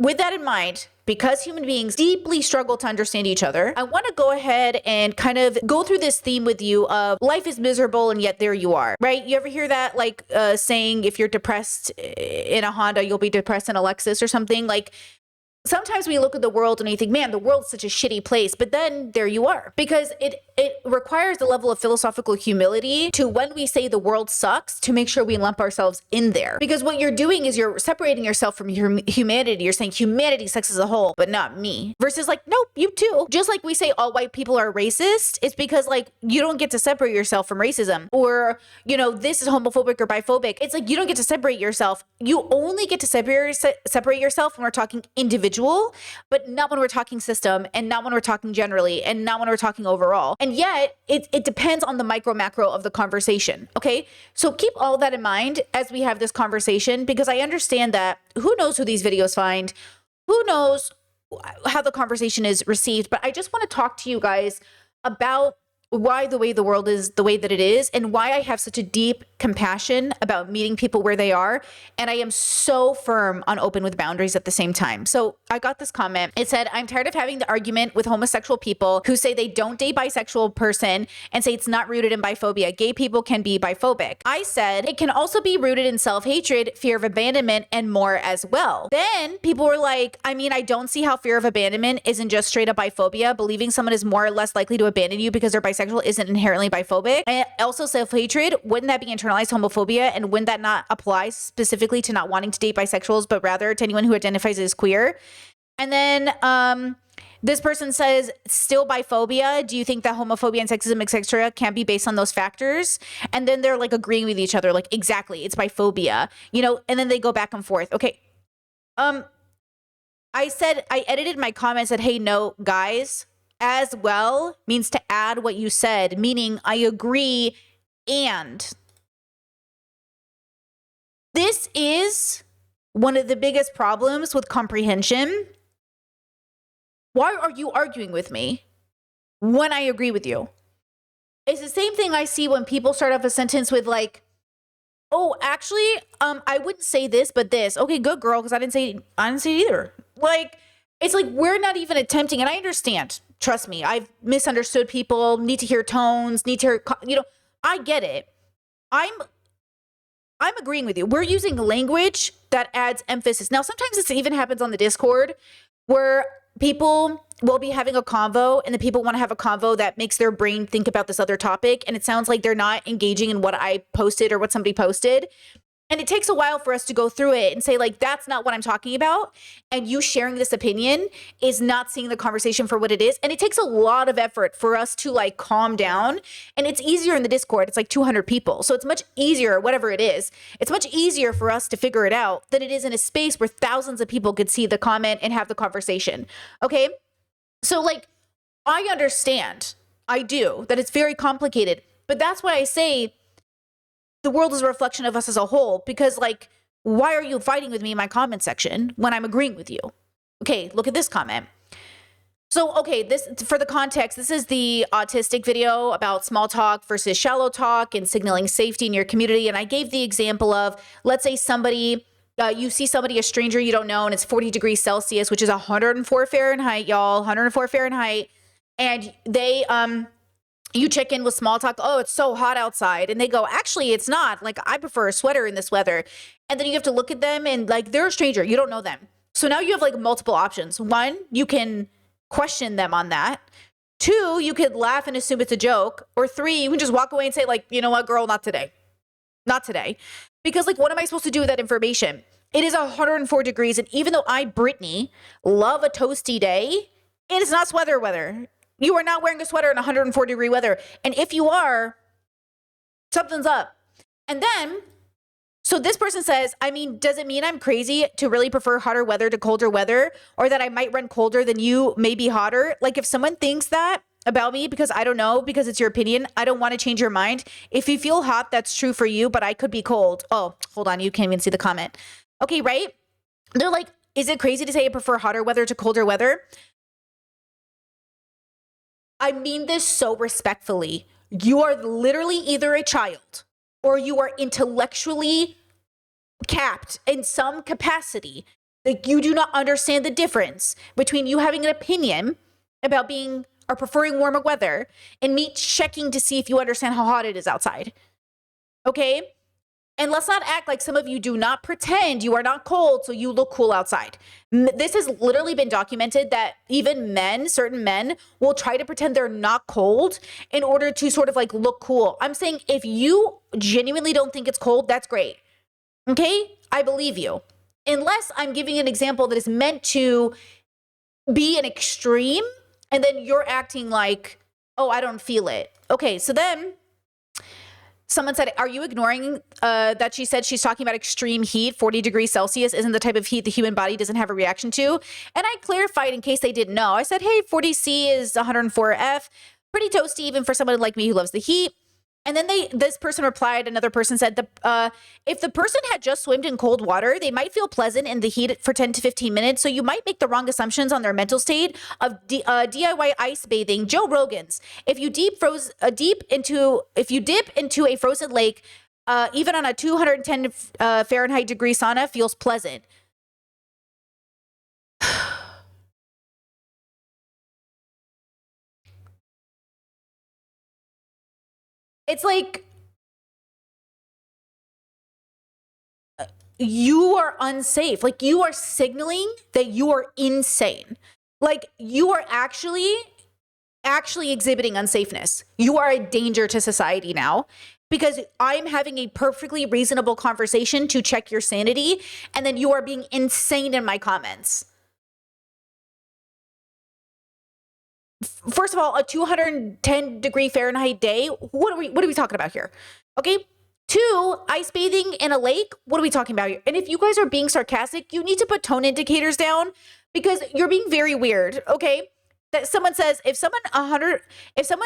with that in mind, because human beings deeply struggle to understand each other, I want to go ahead and kind of go through this theme with you of life is miserable and yet there you are, right? You ever hear that like saying, if you're depressed in a Honda, you'll be depressed in a Lexus or something? Like, sometimes we look at the world and you think, man, the world's such a shitty place, but then there you are. Because it requires a level of philosophical humility to, when we say the world sucks, to make sure we lump ourselves in there. Because what you're doing is you're separating yourself from humanity. You're saying humanity sucks as a whole, but not me. Versus like, nope, you too. Just like we say all white people are racist, it's because like you don't get to separate yourself from racism. Or, you know, this is homophobic or biphobic. It's like you don't get to separate yourself. You only get to separate yourself when we're talking individual, but not when we're talking system, and not when we're talking generally, and not when we're talking overall. And yet it depends on the micro macro of the conversation. Okay. So keep all that in mind as we have this conversation, because I understand that who knows who these videos find, who knows how the conversation is received. But I just want to talk to you guys about why the way the world is the way that it is, and why I have such a deep compassion about meeting people where they are. And I am so firm on open with boundaries at the same time. So I got this comment. It said, I'm tired of having the argument with homosexual people who say they don't date bisexual person and say it's not rooted in biphobia. Gay people can be biphobic. I said, it can also be rooted in self-hatred, fear of abandonment, and more as well. Then people were like, I mean, I don't see how fear of abandonment isn't just straight up biphobia. Believing someone is more or less likely to abandon you because they're bisexual isn't inherently biphobic. And also self-hatred, wouldn't that be internalized homophobia? And wouldn't that not apply specifically to not wanting to date bisexuals, but rather to anyone who identifies as queer? And then this person says, still biphobia. Do you think that homophobia and sexism, etc., can be based on those factors? And then they're like agreeing with each other, like, exactly, it's biphobia, you know, and then they go back and forth. Okay. I said, I edited my comment, said, hey, no, guys, as well means to add what you said, meaning I agree. And this is one of the biggest problems with comprehension. Why are you arguing with me when I agree with you? It's the same thing I see when people start off a sentence with like, oh, actually, I wouldn't say this, but this. Okay, good girl, because I didn't say it either. Like, it's like we're not even attempting, and I understand. Trust me, I've misunderstood people, need to hear tones, need to hear, you know, I get it. I'm agreeing with you. We're using language that adds emphasis. Now, sometimes this even happens on the Discord where people will be having a convo and the people want to have a convo that makes their brain think about this other topic. And it sounds like they're not engaging in what I posted or what somebody posted. And it takes a while for us to go through it and say, like, that's not what I'm talking about. And you sharing this opinion is not seeing the conversation for what it is. And it takes a lot of effort for us to like calm down. And it's easier in the Discord. It's like 200 people. So it's much easier, whatever it is. It's much easier for us to figure it out than it is in a space where thousands of people could see the comment and have the conversation. Okay. So like, I understand. I do, that it's very complicated. But that's why I say, the world is a reflection of us as a whole, because like, why are you fighting with me in my comment section when I'm agreeing with you? Okay, look at this comment. So, okay, this, for the context, this is the autistic video about small talk versus shallow talk and signaling safety in your community. And I gave the example of, let's say somebody, you see somebody, a stranger you don't know, and it's 40 degrees Celsius, which is 104 Fahrenheit, y'all, 104 Fahrenheit. And they, you check in with small talk. Oh, it's so hot outside. And they go, actually, it's not. Like, I prefer a sweater in this weather. And then you have to look at them and like, they're a stranger. You don't know them. So now you have like multiple options. One, you can question them on that. Two, you could laugh and assume it's a joke. Or three, you can just walk away and say like, you know what, girl, not today. Not today. Because like, what am I supposed to do with that information? It is 104 degrees. And even though I, Brittany, love a toasty day, it is not sweater weather. You are not wearing a sweater in 104 degree weather. And if you are, something's up. And then, so this person says, I mean, does it mean I'm crazy to really prefer hotter weather to colder weather? Or that I might run colder than you, maybe hotter? Like if someone thinks that about me, because I don't know, because it's your opinion, I don't want to change your mind. If you feel hot, that's true for you, but I could be cold. Oh, hold on. You can't even see the comment. Okay, right? They're like, is it crazy to say I prefer hotter weather to colder weather? I mean this so respectfully. You are literally either a child or you are intellectually capped in some capacity. Like, you do not understand the difference between you having an opinion about being or preferring warmer weather and me checking to see if you understand how hot it is outside. Okay? And let's not act like some of you do not pretend you are not cold so you look cool outside. This has literally been documented that even men, certain men, will try to pretend they're not cold in order to sort of like look cool. I'm saying if you genuinely don't think it's cold, that's great. Okay? I believe you. Unless I'm giving an example that is meant to be an extreme, and then you're acting like, oh, I don't feel it. Okay, so then someone said, are you ignoring that she said she's talking about extreme heat? 40 degrees Celsius isn't the type of heat the human body doesn't have a reaction to. And I clarified in case they didn't know. I said, hey, 40 C is 104 F. Pretty toasty even for someone like me who loves the heat. And then this person replied, another person said, if the person had just swum in cold water, they might feel pleasant in the heat for 10 to 15 minutes. So you might make the wrong assumptions on their mental state of DIY ice bathing. Joe Rogan's. If you dip into a frozen lake, even on a 210 Fahrenheit degree sauna feels pleasant. It's like you are unsafe. Like, you are signaling that you are insane. Like, you are actually exhibiting unsafeness. You are a danger to society now because I'm having a perfectly reasonable conversation to check your sanity, and then you are being insane in my comments. First of all, a 210 degree Fahrenheit day, what are we talking about here? Okay. 2, ice bathing in a lake, what are we talking about here? And if you guys are being sarcastic, you need to put tone indicators down because you're being very weird, okay? That someone says, if someone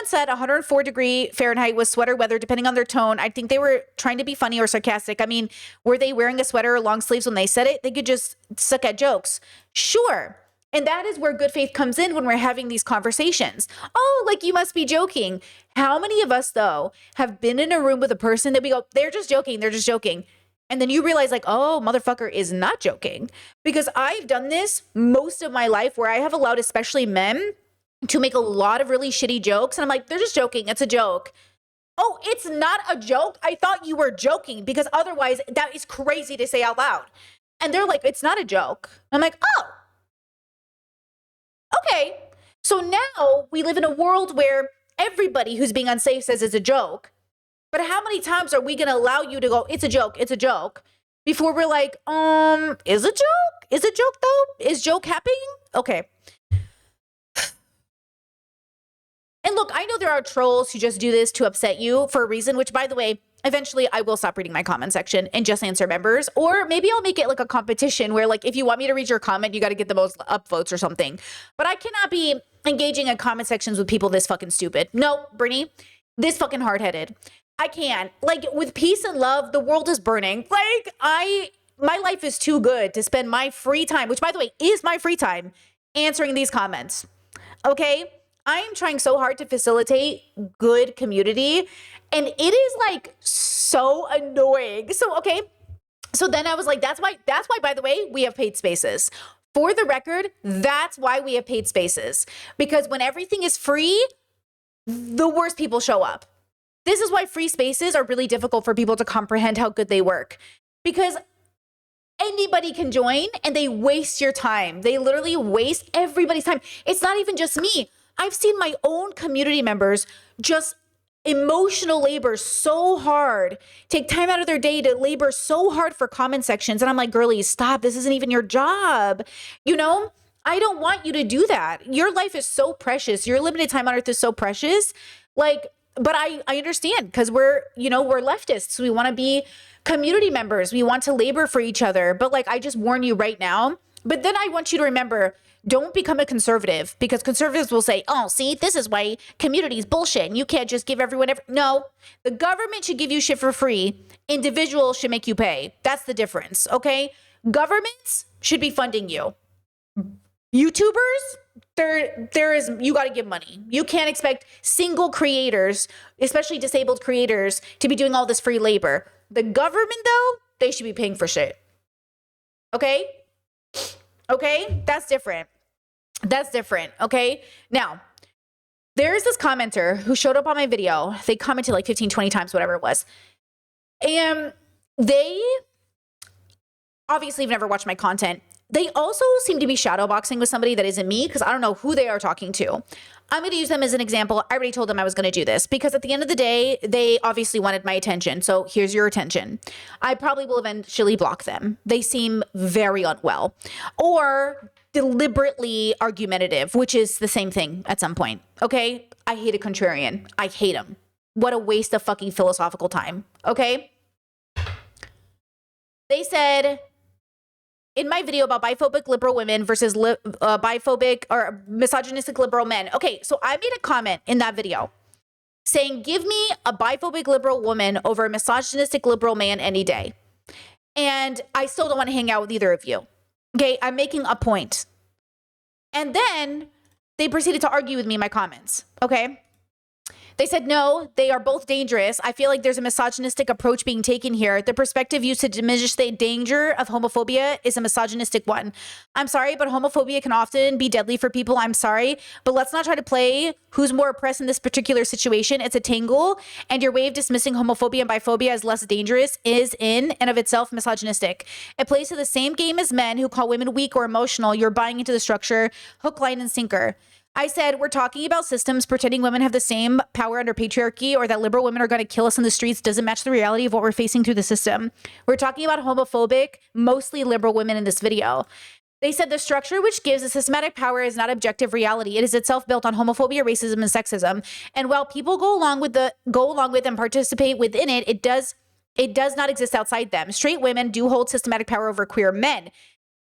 said 104 degree Fahrenheit was sweater weather, depending on their tone, I think they were trying to be funny or sarcastic. I mean, were they wearing a sweater or long sleeves when they said it? They could just suck at jokes. Sure. And that is where good faith comes in when we're having these conversations. Oh, like, you must be joking. How many of us, though, have been in a room with a person that we go, they're just joking. And then you realize, like, oh, motherfucker is not joking. Because I've done this most of my life where I have allowed, especially men, to make a lot of really shitty jokes. And I'm like, they're just joking. It's a joke. Oh, it's not a joke? I thought you were joking because otherwise that is crazy to say out loud. And they're like, it's not a joke. I'm like, oh. Okay, so now we live in a world where everybody who's being unsafe says it's a joke. But how many times are we going to allow you to go, it's a joke, before we're like, is it joke? Is it joke though? Is joke happening? Okay. And look, I know there are trolls who just do this to upset you for a reason, which, by the way, eventually I will stop reading my comment section and just answer members. Or maybe I'll make it like a competition where, like, if you want me to read your comment, you got to get the most upvotes or something. But I cannot be engaging in comment sections with people this fucking stupid. No, Brittany, this fucking hard-headed. I can't. Like, with peace and love, the world is burning. Like, my life is too good to spend my free time, which, by the way, is my free time, answering these comments. Okay? I am trying so hard to facilitate good community, and it is like so annoying. So, okay. So then I was like, that's why, by the way, we have paid spaces. For the record, that's why we have paid spaces. Because when everything is free, the worst people show up. This is why free spaces are really difficult for people to comprehend how good they work. Because anybody can join and they waste your time. They literally waste everybody's time. It's not even just me. I've seen my own community members just emotional labor so hard, take time out of their day to labor so hard for comment sections. And I'm like, girlies, stop. This isn't even your job. You know, I don't want you to do that. Your life is so precious. Your limited time on earth is so precious. Like, but I understand because we're leftists. We want to be community members. We want to labor for each other. But like, I just warn you right now. But then I want you to remember, don't become a conservative, because conservatives will say, oh, see, this is why community is bullshit and you can't just give everyone No, the government should give you shit for free. Individuals should make you pay. That's the difference, okay? Governments should be funding you. YouTubers, you got to give money. You can't expect single creators, especially disabled creators, to be doing all this free labor. The government, though, they should be paying for shit. Okay? Okay? That's different. That's different. Okay? Now, there's this commenter who showed up on my video. They commented like 15, 20 times, whatever it was. And they obviously have never watched my content. They also seem to be shadowboxing with somebody that isn't me because I don't know who they are talking to. I'm going to use them as an example. I already told them I was going to do this because at the end of the day, they obviously wanted my attention. So here's your attention. I probably will eventually block them. They seem very unwell or deliberately argumentative, which is the same thing at some point. Okay? I hate a contrarian. I hate them. What a waste of fucking philosophical time. Okay? They said in my video about biphobic liberal women versus biphobic or misogynistic liberal men. Okay, so I made a comment in that video saying, give me a biphobic liberal woman over a misogynistic liberal man any day. And I still don't want to hang out with either of you. Okay, I'm making a point. And then they proceeded to argue with me in my comments. Okay. They said, no, they are both dangerous. I feel like there's a misogynistic approach being taken here. The perspective used to diminish the danger of homophobia is a misogynistic one. I'm sorry, but homophobia can often be deadly for people. I'm sorry, but let's not try to play who's more oppressed in this particular situation. It's a tangle, and your way of dismissing homophobia and biphobia as less dangerous is in and of itself misogynistic. It plays to the same game as men who call women weak or emotional. You're buying into the structure, hook, line, and sinker. I said, we're talking about systems pretending women have the same power under patriarchy or that liberal women are going to kill us in the streets doesn't match the reality of what we're facing through the system. We're talking about homophobic, mostly liberal women in this video. They said the structure which gives a systematic power is not objective reality. It is itself built on homophobia, racism, and sexism. And while people go along with and participate within it, it does not exist outside them. Straight women do hold systematic power over queer men.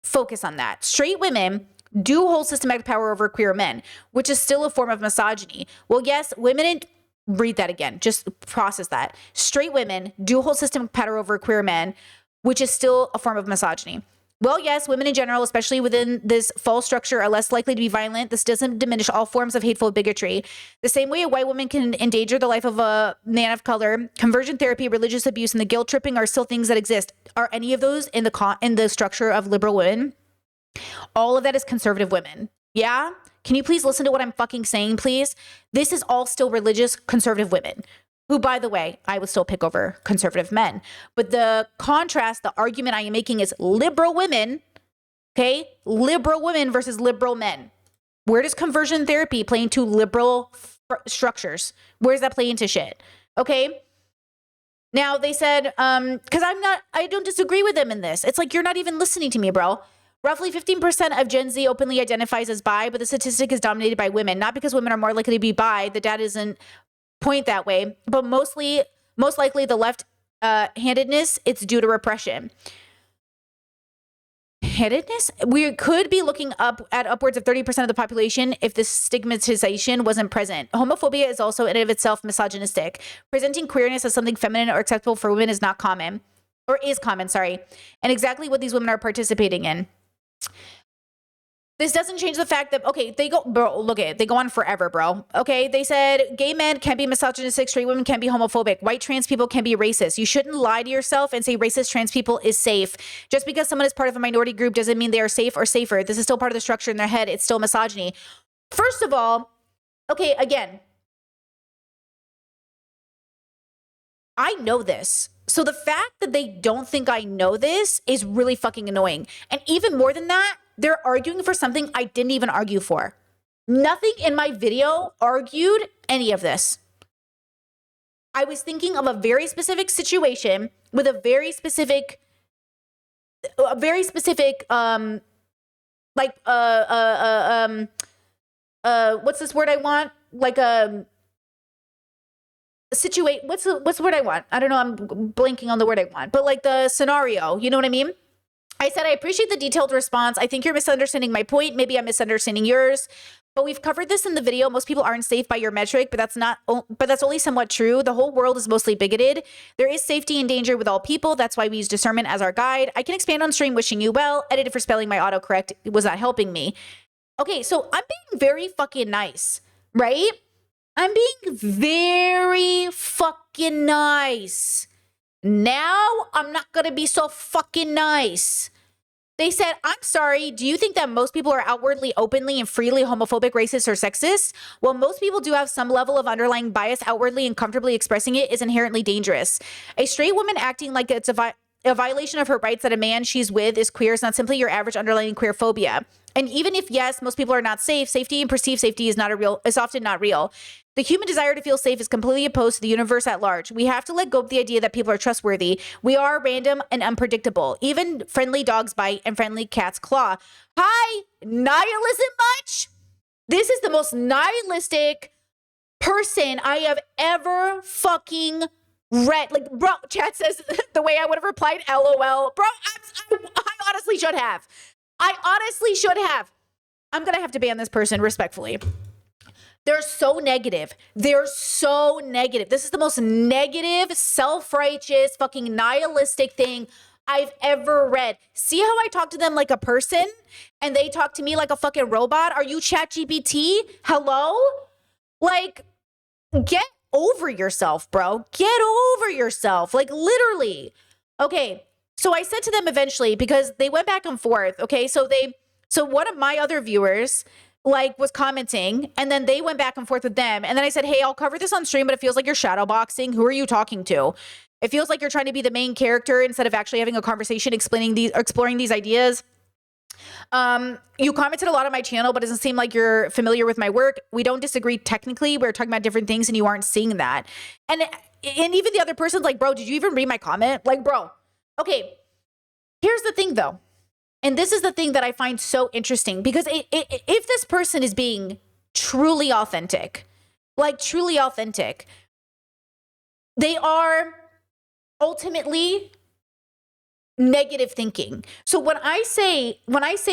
Focus on that. Straight women do hold systematic power over queer men, which is still a form of misogyny. Well, yes, read that again, just process that. Straight women do hold systematic power over queer men, which is still a form of misogyny. Well, yes, women in general, especially within this false structure, are less likely to be violent. This doesn't diminish all forms of hateful bigotry. The same way a white woman can endanger the life of a man of color, conversion therapy, religious abuse, and the guilt tripping are still things that exist. Are any of those in the structure of liberal women? All of that is conservative women. Yeah? Can you please listen to what I'm fucking saying, please? This is all still religious conservative women, who, by the way, I would still pick over conservative men. But the contrast, the argument I am making is liberal women, okay? Liberal women versus liberal men. Where does conversion therapy play into liberal structures? Where does that play into shit? Okay? Now, they said, because I don't disagree with them in this. It's like, you're not even listening to me, bro. Roughly 15% of Gen Z openly identifies as bi, but the statistic is dominated by women. Not because women are more likely to be bi, the data doesn't point that way, but most likely the left-handedness, it's due to repression. Handedness? We could be looking up at upwards of 30% of the population if this stigmatization wasn't present. Homophobia is also in and of itself misogynistic. Presenting queerness as something feminine or acceptable for women is not common, or is common, sorry, and exactly what these women are participating in. This doesn't change the fact that, okay, they go on forever, bro. Okay, they said gay men can be misogynistic, straight women can be homophobic, white trans people can be racist. You shouldn't lie to yourself and say racist trans people is safe. Just because someone is part of a minority group doesn't mean they are safe or safer. This is still part of the structure in their head. It's still misogyny. First of all, okay, again, I know this. So the fact that they don't think I know this is really fucking annoying. And even more than that, they're arguing for something I didn't even argue for. Nothing in my video argued any of this. I was thinking of a very specific situation with a very specific, what's this word I want? Like what's the word I want? I don't know. I'm blanking on the word I want, but like the scenario, you know what I mean? I said, I appreciate the detailed response. I think you're misunderstanding my point. Maybe I'm misunderstanding yours, but we've covered this in the video. Most people aren't safe by your metric, but that's only somewhat true. The whole world is mostly bigoted. There is safety and danger with all people. That's why we use discernment as our guide. I can expand on stream wishing you well. Edited for spelling my autocorrect was not helping me. Okay, so I'm being very fucking nice, right? I'm being very fucking nice. Now I'm not gonna be so fucking nice. They said, I'm sorry, do you think that most people are outwardly, openly, and freely homophobic, racist, or sexist? Well, most people do have some level of underlying bias. Outwardly and comfortably expressing it is inherently dangerous. A straight woman acting like it's a violation of her rights that a man she's with is queer is not simply your average underlying queer phobia. And even if, yes, most people are not safe, safety and perceived safety is often not real. The human desire to feel safe is completely opposed to the universe at large. We have to let go of the idea that people are trustworthy. We are random and unpredictable. Even friendly dogs bite and friendly cats claw. Hi, nihilism much? This is the most nihilistic person I have ever fucking read. Like, bro, chat says the way I would have replied, LOL. Bro, I honestly should have. I'm going to have to ban this person respectfully. They're so negative. This is the most negative, self-righteous, fucking nihilistic thing I've ever read. See how I talk to them like a person and they talk to me like a fucking robot? Are you ChatGPT? Hello? Like, get over yourself, bro. Get over yourself. Like, literally. Okay. So I said to them eventually, because they went back and forth. Okay. So one of my other viewers like was commenting, and then they went back and forth with them. And then I said, hey, I'll cover this on stream, but it feels like you're shadowboxing. Who are you talking to? It feels like you're trying to be the main character instead of actually having a conversation, exploring these ideas. You commented a lot on my channel, but it doesn't seem like you're familiar with my work. We don't disagree technically. We're talking about different things and you aren't seeing that. And even the other person's like, bro, did you even read my comment? Like, bro, okay. Here's the thing though. And this is the thing that I find so interesting, because if this person is being truly authentic, they are ultimately negative thinking. So when I say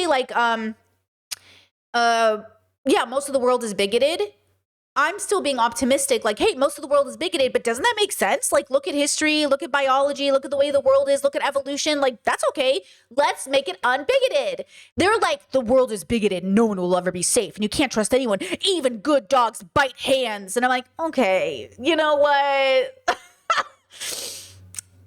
like, yeah, most of the world is bigoted, I'm still being optimistic. Like, hey, most of the world is bigoted, but doesn't that make sense? Like, look at history, look at biology, look at the way the world is, look at evolution. Like, that's okay. Let's make it unbigoted. They're like, the world is bigoted. No one will ever be safe. And you can't trust anyone. Even good dogs bite hands. And I'm like, okay, you know what?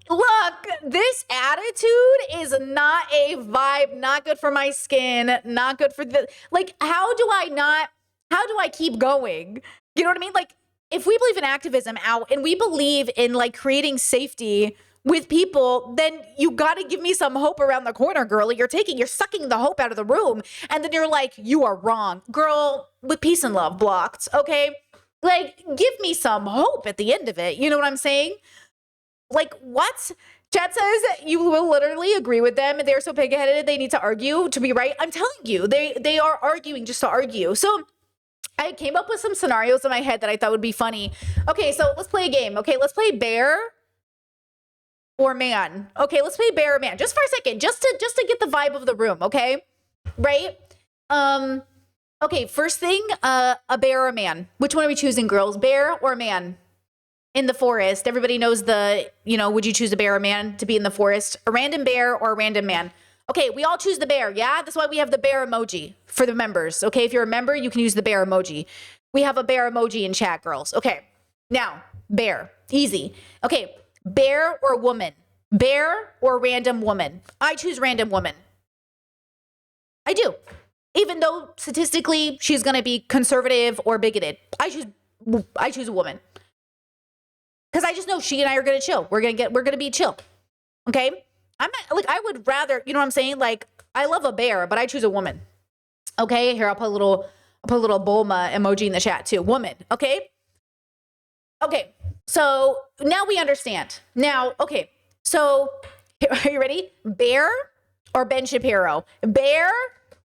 Look, this attitude is not a vibe, not good for my skin, not good for the, like, how do I keep going? You know what I mean? Like, if we believe in activism out and we believe in like creating safety with people, then you got to give me some hope around the corner, girl. You're sucking the hope out of the room. And then you're like, you are wrong, girl, with peace and love blocked. Okay. Like, give me some hope at the end of it. You know what I'm saying? Like, what? Chat says you will literally agree with them. They're so pig-headed, they need to argue to be right. I'm telling you, they are arguing just to argue. So I came up with some scenarios in my head that I thought would be funny. Okay, so let's play a game. Okay, let's play bear or man. Okay, let's play bear or man. Just for a second, just to get the vibe of the room, okay? Right? Okay, first thing, a bear or a man. Which one are we choosing, girls? Bear or man? In the forest. Everybody knows would you choose a bear or a man to be in the forest? A random bear or a random man? Okay, we all choose the bear, yeah? That's why we have the bear emoji for the members, okay? If you're a member, you can use the bear emoji. We have a bear emoji in chat, girls. Okay, now, bear. Easy. Okay, bear or woman? Bear or random woman? I choose random woman. I do. Even though statistically she's going to be conservative or bigoted. I choose a woman. Because I just know she and I are going to chill. We're going to be chill. Okay? I'm not, like, I would rather, you know what I'm saying? Like, I love a bear, but I choose a woman. Okay? Here, I'll put a little Bulma emoji in the chat too. Woman. Okay? Okay. So now we understand. Now, okay. So are you ready? Bear or Ben Shapiro? Bear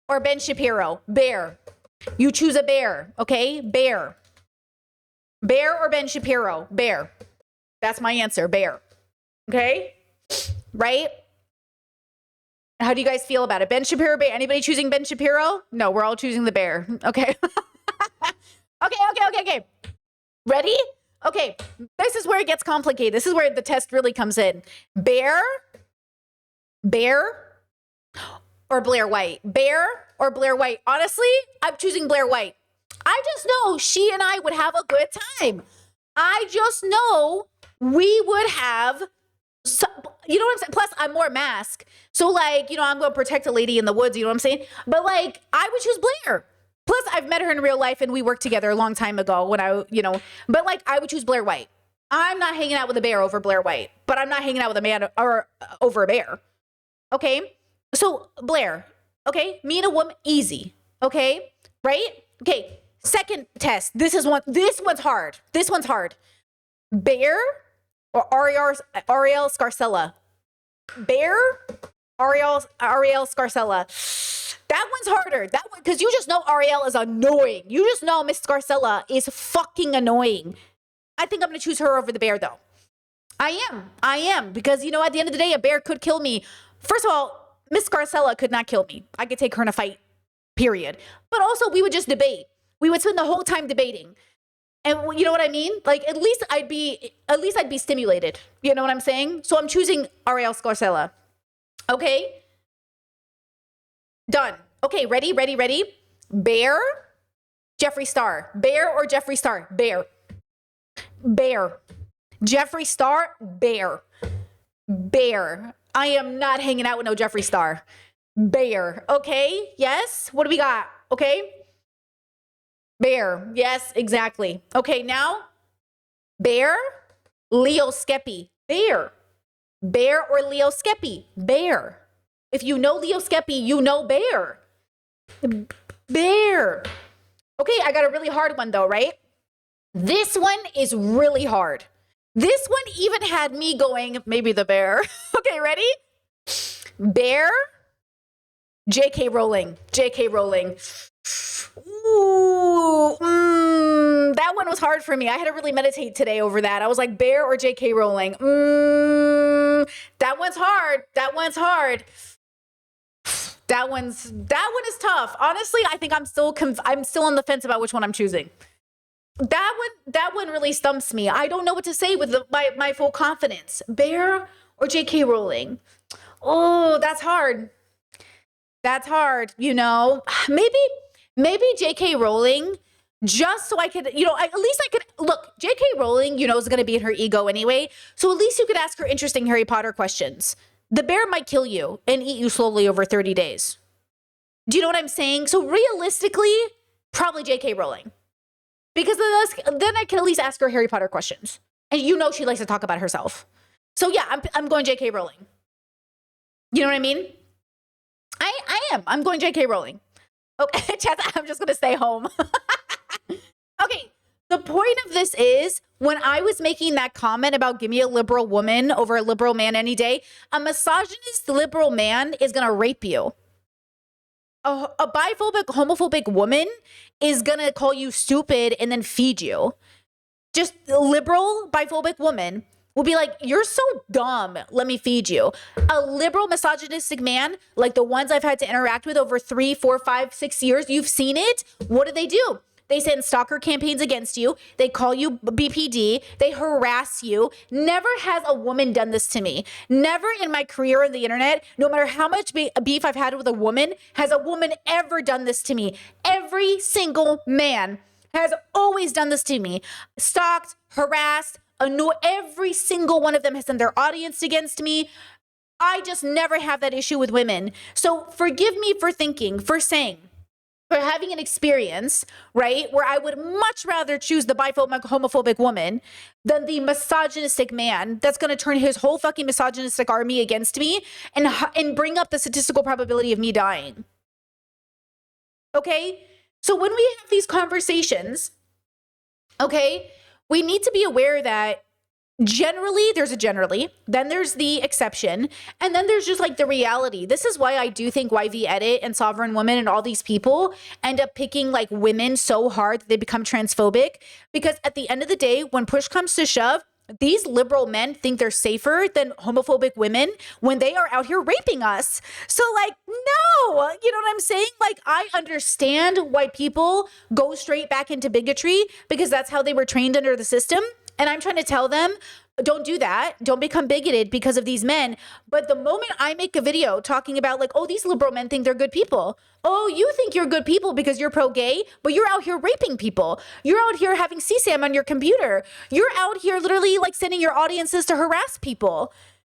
or Ben Shapiro? Bear. You choose a bear. Okay? Bear. Bear or Ben Shapiro? Bear. That's my answer. Bear. Okay? Right? How do you guys feel about it? Ben Shapiro, bear. Anybody choosing Ben Shapiro? No, we're all choosing the bear. Okay. Okay. Ready? Okay. This is where it gets complicated. This is where the test really comes in. Bear or Blair White? Bear or Blair White? Honestly, I'm choosing Blair White. I just know she and I would have a good time. I just know we would have you know what I'm saying? Plus, I'm more mask. So, like, you know, I'm going to protect a lady in the woods. You know what I'm saying? But, like, I would choose Blair. Plus, I've met her in real life and we worked together a long time ago when I, you know, but, like, I would choose Blair White. I'm not hanging out with a bear over Blair White, but I'm not hanging out with a man or over a bear. Okay? So, Blair, okay? Me and a woman, easy. Okay? Right? Okay. Second test. This one's hard. This one's hard. Bear or Ariel Scarcella? Bear, Ariel Scarcella. That one's harder. That one, because you just know Ariel is annoying. You just know Miss Scarcella is fucking annoying. I think I'm going to choose her over the bear, though. I am. Because, you know, at the end of the day, a bear could kill me. First of all, Miss Scarcella could not kill me. I could take her in a fight, period. But also, we would just debate. We would spend the whole time debating. And you know what I mean? Like, at least I'd be stimulated. You know what I'm saying? So I'm choosing Ariel Scarcella. Okay? Done. Okay, ready? Bear, Jeffree Star. Bear or Jeffree Star? Bear. Jeffree Star, bear. I am not hanging out with no Jeffree Star. Bear. Okay? Yes? What do we got? Okay? Bear. Yes, exactly. Okay, now, bear, Leo Skeppy. Bear or Leo Skeppy. Bear. If you know Leo Skeppy, you know bear. Bear. Okay, I got a really hard one though, right? This one is really hard. This one even had me going, maybe the bear. Okay, ready? Bear, J.K. Rowling. Ooh, that one was hard for me. I had to really meditate today over that. I was like, bear or J.K. Rowling? That one's hard. That one is tough. Honestly, I think I'm still on the fence about which one I'm choosing. That one really stumps me. I don't know what to say with my full confidence. Bear or J.K. Rowling? Oh, that's hard. You know, maybe J.K. Rowling, just so I could, you know, at least I could look. J.K. Rowling, you know, is going to be in her ego anyway. So at least you could ask her interesting Harry Potter questions. The bear might kill you and eat you slowly over 30 days. Do you know what I'm saying? So realistically, probably J.K. Rowling. Because then I can at least ask her Harry Potter questions. And you know she likes to talk about herself. So yeah, I'm going J.K. Rowling. You know what I mean? I am. I'm going J.K. Rowling. Okay, I'm just going to stay home. Okay, the point of this is, when I was making that comment about give me a liberal woman over a liberal man any day, a misogynist liberal man is going to rape you. A biphobic, homophobic woman is going to call you stupid and then feed you. Just a liberal, biphobic woman will be like, you're so dumb, let me feed you. A liberal, misogynistic man, like the ones I've had to interact with over 3, 4, 5, 6 years, you've seen it. What do? They send stalker campaigns against you. They call you BPD. They harass you. Never has a woman done this to me. Never in my career on the internet, no matter how much beef I've had with a woman, has a woman ever done this to me. Every single man has always done this to me. Stalked, harassed, annoyed. Every single one of them has sent their audience against me. I just never have that issue with women. So forgive me for having an experience, right, where I would much rather choose the biphobic, homophobic woman than the misogynistic man that's going to turn his whole fucking misogynistic army against me and bring up the statistical probability of me dying. Okay? So when we have these conversations, okay, we need to be aware that there's a generally, then there's the exception, and then there's just like the reality. This is why I do think YV Edit and Sovereign Woman and all these people end up picking like women so hard that they become transphobic, because at the end of the day, when push comes to shove, these liberal men think they're safer than homophobic women when they are out here raping us. So like, no, you know what I'm saying? Like, I understand why people go straight back into bigotry because that's how they were trained under the system. And I'm trying to tell them, don't do that. Don't become bigoted because of these men. But the moment I make a video talking about like, oh, these liberal men think they're good people. Oh, you think you're good people because you're pro-gay, but you're out here raping people. You're out here having CSAM on your computer. You're out here literally like sending your audiences to harass people.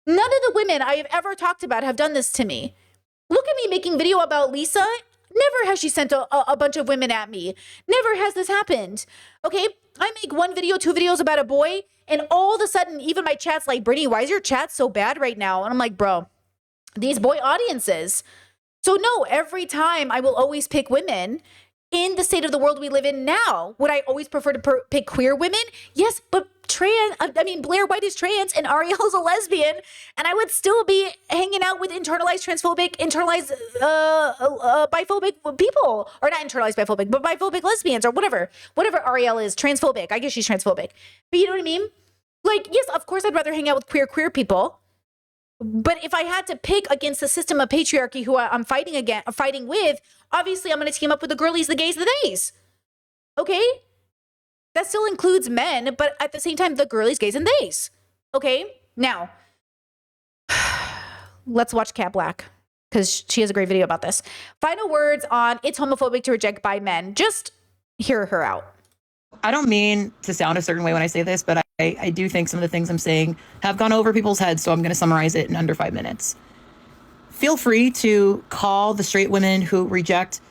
None of the women I have ever talked about have done this to me. Look at me making video about Lisa. Never has she sent a bunch of women at me. Never has this happened. Okay, I make 1 video, 2 videos about a boy, and all of a sudden, even my chat's like, Brittany, why is your chat so bad right now? And I'm like, bro, these boy audiences. So no, every time I will always pick women. In the state of the world we live in now, would I always prefer to pick queer women? Yes, but Blair White is trans and Ariel's a lesbian, and I would still be hanging out with internalized transphobic, internalized biphobic people, or not internalized biphobic, but biphobic lesbians or whatever Ariel is, transphobic. I guess she's transphobic, but you know what I mean? Like, yes, of course I'd rather hang out with queer people. But if I had to pick against the system of patriarchy who I'm fighting with, obviously I'm going to team up with the girlies, the gays, the theys. Okay? That still includes men, but at the same time, the girlies, gays, and theys. Okay? Now, let's watch Kat Black, because she has a great video about this. Final words on it's homophobic to reject bi men. Just hear her out. I don't mean to sound a certain way when I say this, but I do think some of the things I'm saying have gone over people's heads, so I'm going to summarize it in under 5 minutes. Feel free to call the straight women who reject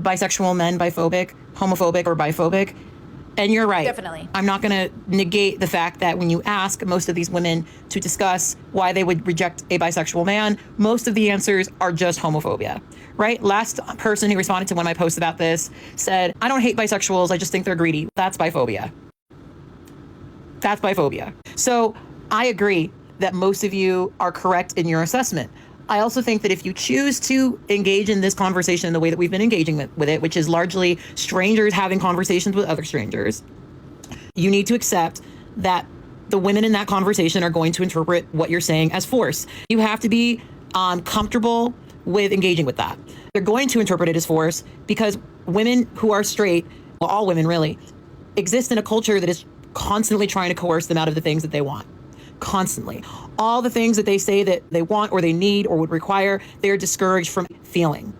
bisexual men biphobic, homophobic, or biphobic. And you're right. Definitely. I'm not going to negate the fact that when you ask most of these women to discuss why they would reject a bisexual man, most of the answers are just homophobia, right? Last person who responded to one of my posts about this said, I don't hate bisexuals, I just think they're greedy. That's biphobia. That's biphobia. So I agree that most of you are correct in your assessment. I also think that if you choose to engage in this conversation in the way that we've been engaging with it, which is largely strangers having conversations with other strangers, you need to accept that the women in that conversation are going to interpret what you're saying as force. You have to be comfortable with engaging with that. They're going to interpret it as force because women who are straight, well, all women really, exist in a culture that is constantly trying to coerce them out of the things that they want. Constantly. All the things that they say that they want or they need or would require, they're discouraged from feeling.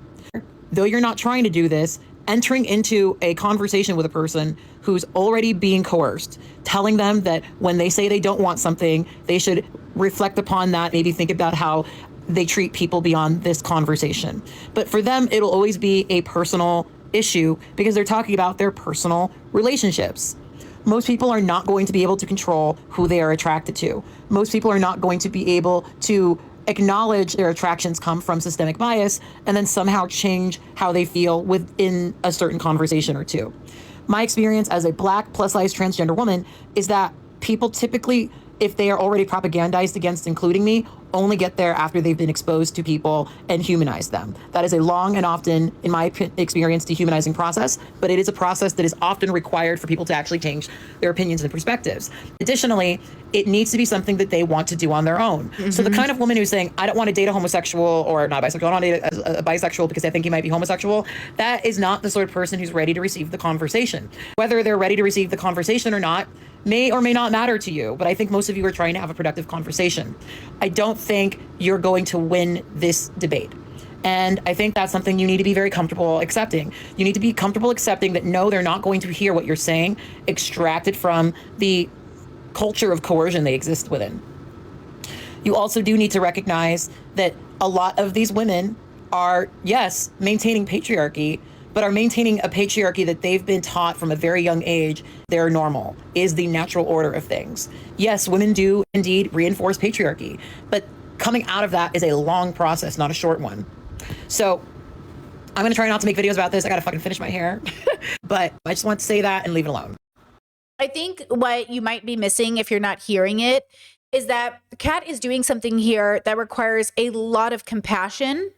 Though you're not trying to do this, entering into a conversation with a person who's already being coerced, telling them that when they say they don't want something, they should reflect upon that, maybe think about how they treat people beyond this conversation. But for them, it'll always be a personal issue because they're talking about their personal relationships. Most people are not going to be able to control who they are attracted to. Most people are not going to be able to acknowledge their attractions come from systemic bias and then somehow change how they feel within a certain conversation or two. My experience as a Black plus-size transgender woman is that people typically, if they are already propagandized against including me, only get there after they've been exposed to people and humanize them. That is a long and often, in my experience, dehumanizing process, but it is a process that is often required for people to actually change their opinions and perspectives. Additionally, it needs to be something that they want to do on their own. Mm-hmm. So the kind of woman who's saying, I don't want to date a homosexual or not bisexual, I don't want to date a bisexual because I think he might be homosexual, that is not the sort of person who's ready to receive the conversation. Whether they're ready to receive the conversation or not may or may not matter to you, but I think most of you are trying to have a productive conversation. I don't think you're going to win this debate. And I think that's something you need to be very comfortable accepting. You need to be comfortable accepting that no, they're not going to hear what you're saying, extracted from the culture of coercion they exist within. You also do need to recognize that a lot of these women are, yes, maintaining patriarchy, but are maintaining a patriarchy that they've been taught from a very young age their normal is the natural order of things. Yes, women do indeed reinforce patriarchy, but coming out of that is a long process, not a short one. So I'm going to try not to make videos about this. I got to fucking finish my hair, but I just want to say that and leave it alone. I think what you might be missing if you're not hearing it is that Kat is doing something here that requires a lot of compassion.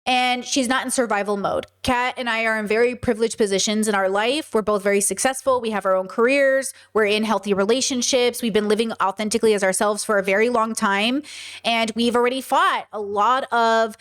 And she's not in survival mode. Kat and I are in very privileged positions in our life. We're both very successful. We have our own careers. We're in healthy relationships. We've been living authentically as ourselves for a very long time. And we've already fought a lot of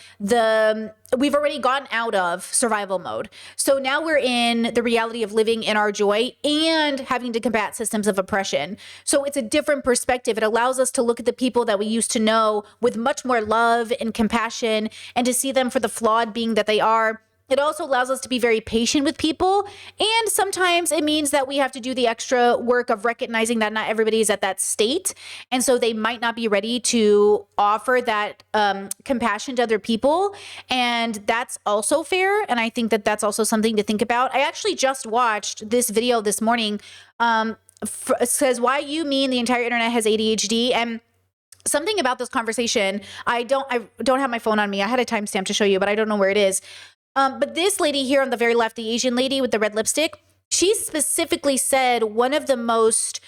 we've already gotten out of survival mode. So now we're in the reality of living in our joy and having to combat systems of oppression. So it's a different perspective. It allows us to look at the people that we used to know with much more love and compassion and to see them for the flawed being that they are it also allows us to be very patient with people. And sometimes it means that we have to do the extra work of recognizing that not everybody is at that state. And so they might not be ready to offer that compassion to other people. And that's also fair. And I think that that's also something to think about. I actually just watched this video this morning. It says, why you mean the entire internet has ADHD? And something about this conversation, I don't have my phone on me. I had a timestamp to show you, but I don't know where it is. But this lady here on the very left, the Asian lady with the red lipstick, she specifically said one of the most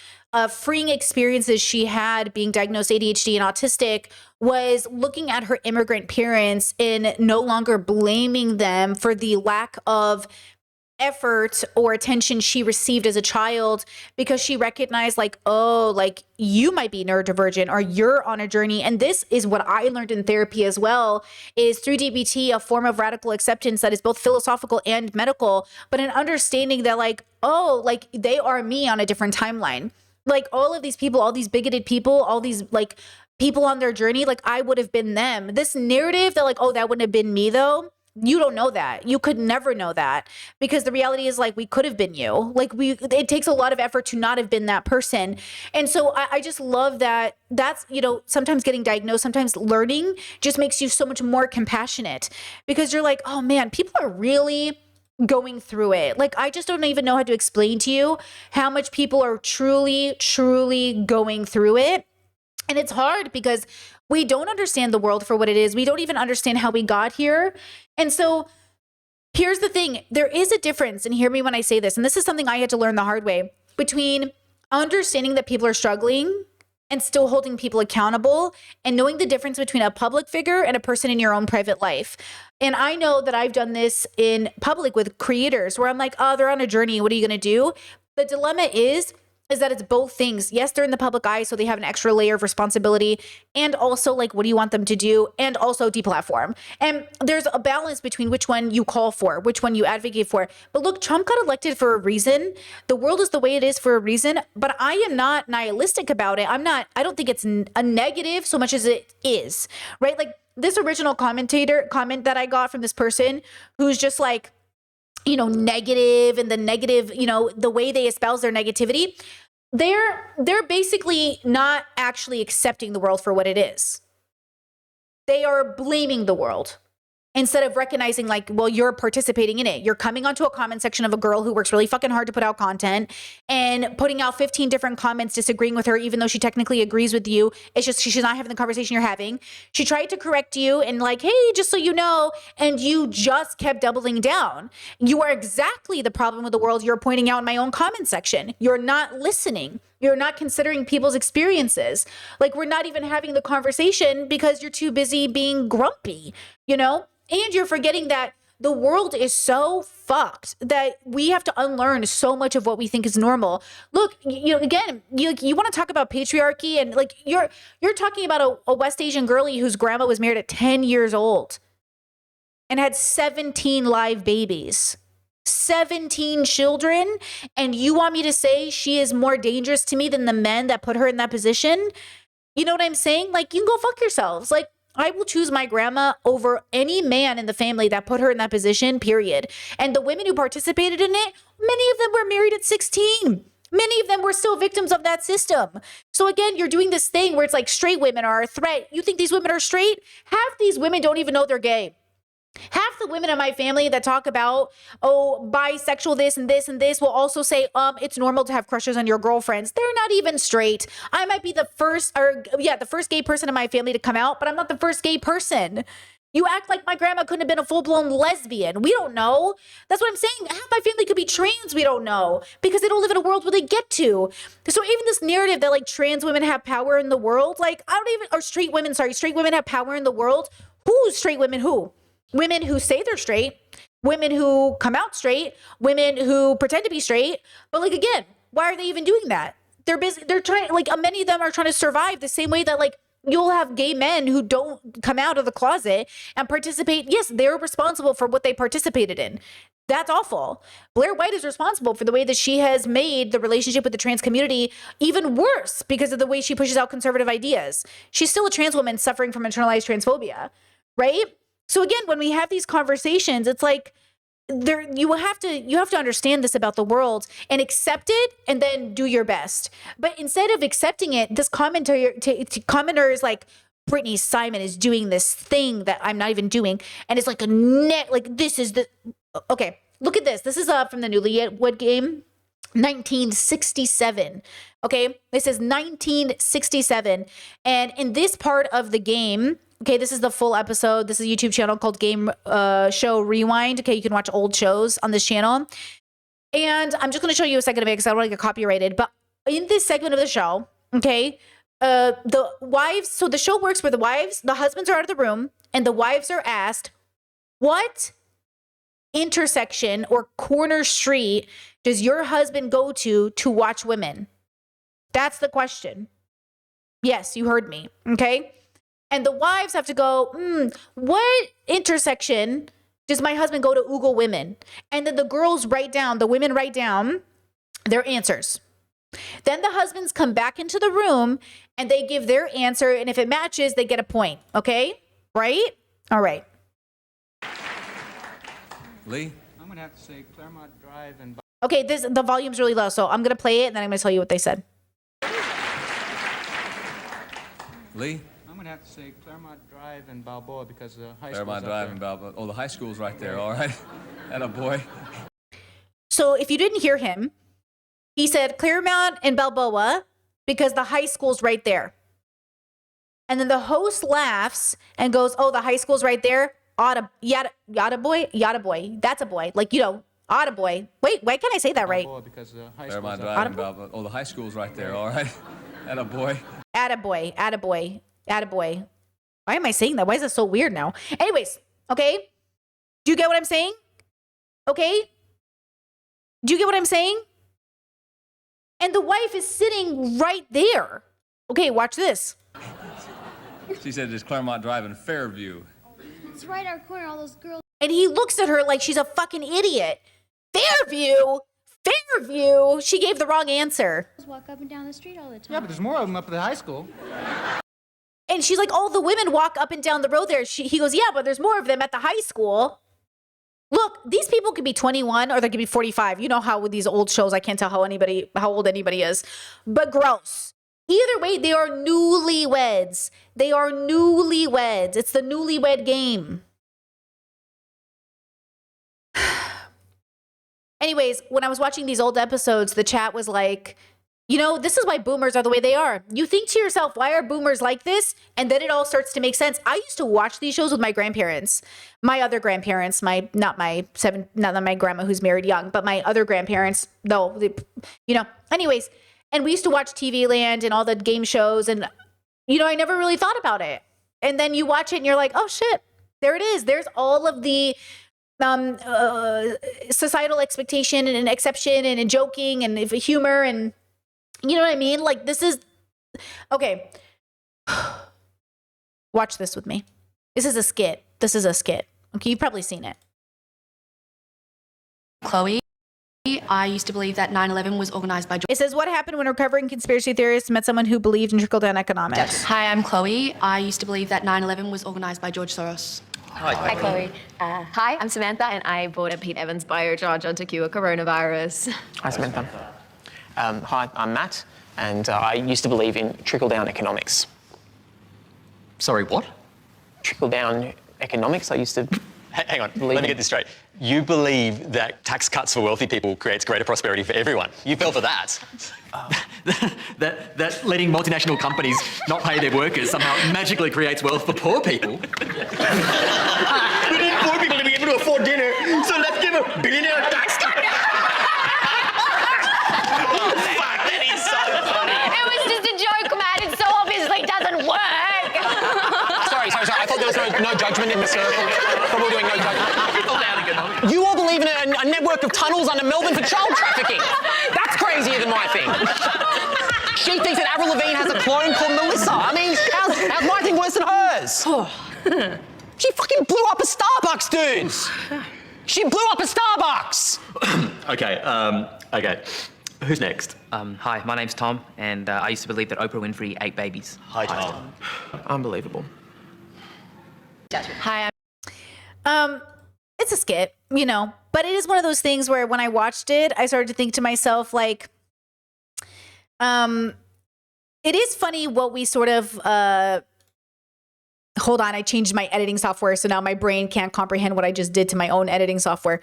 freeing experiences she had being diagnosed ADHD and autistic was looking at her immigrant parents and no longer blaming them for the lack of effort or attention she received as a child, because she recognized like, oh, like you might be neurodivergent or you're on a journey. And this is what I learned in therapy as well, is through DBT, a form of radical acceptance that is both philosophical and medical, but an understanding that like, oh, like they are me on a different timeline. Like all of these people, all these bigoted people, all these like people on their journey, like I would have been them. This narrative that like, oh, that wouldn't have been me though. You don't know that. You could never know that, because the reality is like we could have been you. Like it takes a lot of effort to not have been that person. And so I just love that. That's, you know, sometimes getting diagnosed, sometimes learning just makes you so much more compassionate, because you're like, oh man, people are really going through it. Like I just don't even know how to explain to you how much people are truly, truly going through it. And it's hard because we don't understand the world for what it is. We don't even understand how we got here. And so here's the thing. There is a difference, and hear me when I say this, and this is something I had to learn the hard way, between understanding that people are struggling and still holding people accountable, and knowing the difference between a public figure and a person in your own private life. And I know that I've done this in public with creators where I'm like, oh, they're on a journey. What are you going to do? The dilemma is that it's both things. Yes, they're in the public eye, so they have an extra layer of responsibility. And also, like, what do you want them to do? And also deplatform. And there's a balance between which one you call for, which one you advocate for. But look, Trump got elected for a reason. The world is the way it is for a reason. But I am not nihilistic about it. I don't think it's a negative so much as it is, right? Like this original comment that I got from this person who's just like, you know, negative, and the negative, you know, the way they espouse their negativity, they're basically not actually accepting the world for what it is. They are blaming the world instead of recognizing like, well, you're participating in it. You're coming onto a comment section of a girl who works really fucking hard to put out content and putting out 15 different comments disagreeing with her, even though she technically agrees with you. It's just she's not having the conversation you're having. She tried to correct you and like, hey, just so you know, and you just kept doubling down. You are exactly the problem with the world you're pointing out in my own comment section. You're not listening. You're not considering people's experiences. Like we're not even having the conversation because you're too busy being grumpy, you know? And you're forgetting that the world is so fucked that we have to unlearn so much of what we think is normal. Look, you know, again, you want to talk about patriarchy, and like you're talking about a West Asian girlie whose grandma was married at 10 years old and had 17 live babies. 17 children, and you want me to say she is more dangerous to me than the men that put her in that position? You know what I'm saying? Like, you can go fuck yourselves. Like, I will choose my grandma over any man in the family that put her in that position, period. And the women who participated in it, many of them were married at 16. Many of them were still victims of that system. So again, you're doing this thing where it's like straight women are a threat. You think these women are straight? Half these women don't even know they're gay. Half the women in my family that talk about, oh, bisexual this and this and this will also say, it's normal to have crushes on your girlfriends. They're not even straight. I might be the first gay person in my family to come out, but I'm not the first gay person. You act like my grandma couldn't have been a full-blown lesbian. We don't know. That's what I'm saying. Half my family could be trans. We don't know because they don't live in a world where they get to. So even this narrative that like trans women have power in the world, like straight women have power in the world. Who's straight women? Who? Women who say they're straight, women who come out straight, women who pretend to be straight. But like, again, why are they even doing that? They're busy. They're trying, like many of them are trying to survive the same way that like you'll have gay men who don't come out of the closet and participate. Yes, they're responsible for what they participated in. That's awful. Blair White is responsible for the way that she has made the relationship with the trans community even worse because of the way she pushes out conservative ideas. She's still a trans woman suffering from internalized transphobia, right? So again, when we have these conversations, it's like, you have to understand this about the world and accept it and then do your best. But instead of accepting it, this commenter is like, Brittany Simon is doing this thing that I'm not even doing, and it's like this is the okay. Look at this. This is from the Newlywed Game, 1967. Okay, this is 1967, and in this part of the game, okay, this is the full episode. This is a YouTube channel called Game Show Rewind. Okay, you can watch old shows on this channel, and I'm just going to show you a second of it because I don't want to get copyrighted. But in this segment of the show, okay. The wives, so the show works where the husbands are out of the room and the wives are asked, what intersection or corner street does your husband go to watch women? That's the question. Yes, you heard me. Okay. And the wives have to go, what intersection does my husband go to oogle women? And then the women write down their answers. Then the husbands come back into the room and they give their answer. And if it matches, they get a point. Okay? Right? All right. Lee? I'm going to have to say Claremont Drive and... Okay, the volume's really low, so I'm going to play it and then I'm going to tell you what they said. Lee? I'm going to have to say Claremont Drive and Balboa because the high school's Claremont up Drive there. and Balboa. Oh, the high school's right there. All right. Atta boy. So if you didn't hear him, he said Claremont and Balboa because the high school's right there. And then the host laughs and goes, oh, the high school's right there. Yada boy. That's a boy. Like, otta boy. Wait, why can't I say that right? Balboa because the high school's Claremont up Drive there. and Balboa. Oh, the high school's right there. All right. Atta boy. Attaboy. Why am I saying that? Why is it so weird now? Anyways, okay. Do you get what I'm saying? Okay. Do you get what I'm saying? And the wife is sitting right there. Okay, watch this. She said it's Claremont Drive in Fairview. It's right our corner, all those girls And he looks at her like she's a fucking idiot. Fairview. She gave the wrong answer. walk up and down the street all the time. Yeah, but there's more of them up at the high school. And she's like, all the women walk up and down the road there. He goes, yeah, but there's more of them at the high school. Look, these people could be 21 or they could be 45. You know how with these old shows, I can't tell how old anybody is. But gross. Either way, they are newlyweds. It's the Newlywed Game. Anyways, when I was watching these old episodes, the chat was like, this is why boomers are the way they are. You think to yourself, why are boomers like this? And then it all starts to make sense. I used to watch these shows with my grandparents, my other grandparents, not my grandma who's married young, but my other grandparents, though, anyways. And we used to watch TV Land and all the game shows. And, I never really thought about it. And then you watch it and you're like, oh shit, there it is. There's all of the societal expectation and exception and joking and humor and, you know what I mean? Like, this is okay. Watch this with me. This is a skit. Okay, you've probably seen it. Chloe, I used to believe that 9/11 was organized by George. It says, what happened when recovering conspiracy theorists met someone who believed in trickle-down economics? Hi, I'm Chloe. I used to believe that 9/11 was organized by George Soros. Hi, Chloe. Hi, I'm Samantha, and I bought a Pete Evans biocharger to cure coronavirus. Hi, Samantha. Hi, I'm Matt, and I used to believe in trickle-down economics. Sorry, what? Trickle-down economics, I used to... Hang on, let me get this straight. You believe that tax cuts for wealthy people creates greater prosperity for everyone. You fell for that. That letting multinational companies not pay their workers somehow magically creates wealth for poor people. We need poor people to be able to afford dinner, so let's give a billionaire a tax cut. Fuck, that is so funny. It was just a joke, Matt. It so obviously doesn't work. Sorry. I thought there was no judgment in the circle. But we're doing no judgment. You all believe in a network of tunnels under Melbourne for child trafficking. That's crazier than my thing. She thinks that Avril Lavigne has a clone called Melissa. I mean, how's my thing worse than hers? She fucking blew up a Starbucks, dudes. She blew up a Starbucks. Okay. Who's next? Hi, my name's Tom, and I used to believe that Oprah Winfrey ate babies. Hi, Tom. Unbelievable. Hi, it's a skit, you know, but it is one of those things where when I watched it, I started to think to myself, like, it is funny what we sort of, hold on, I changed my editing software, so now my brain can't comprehend what I just did to my own editing software.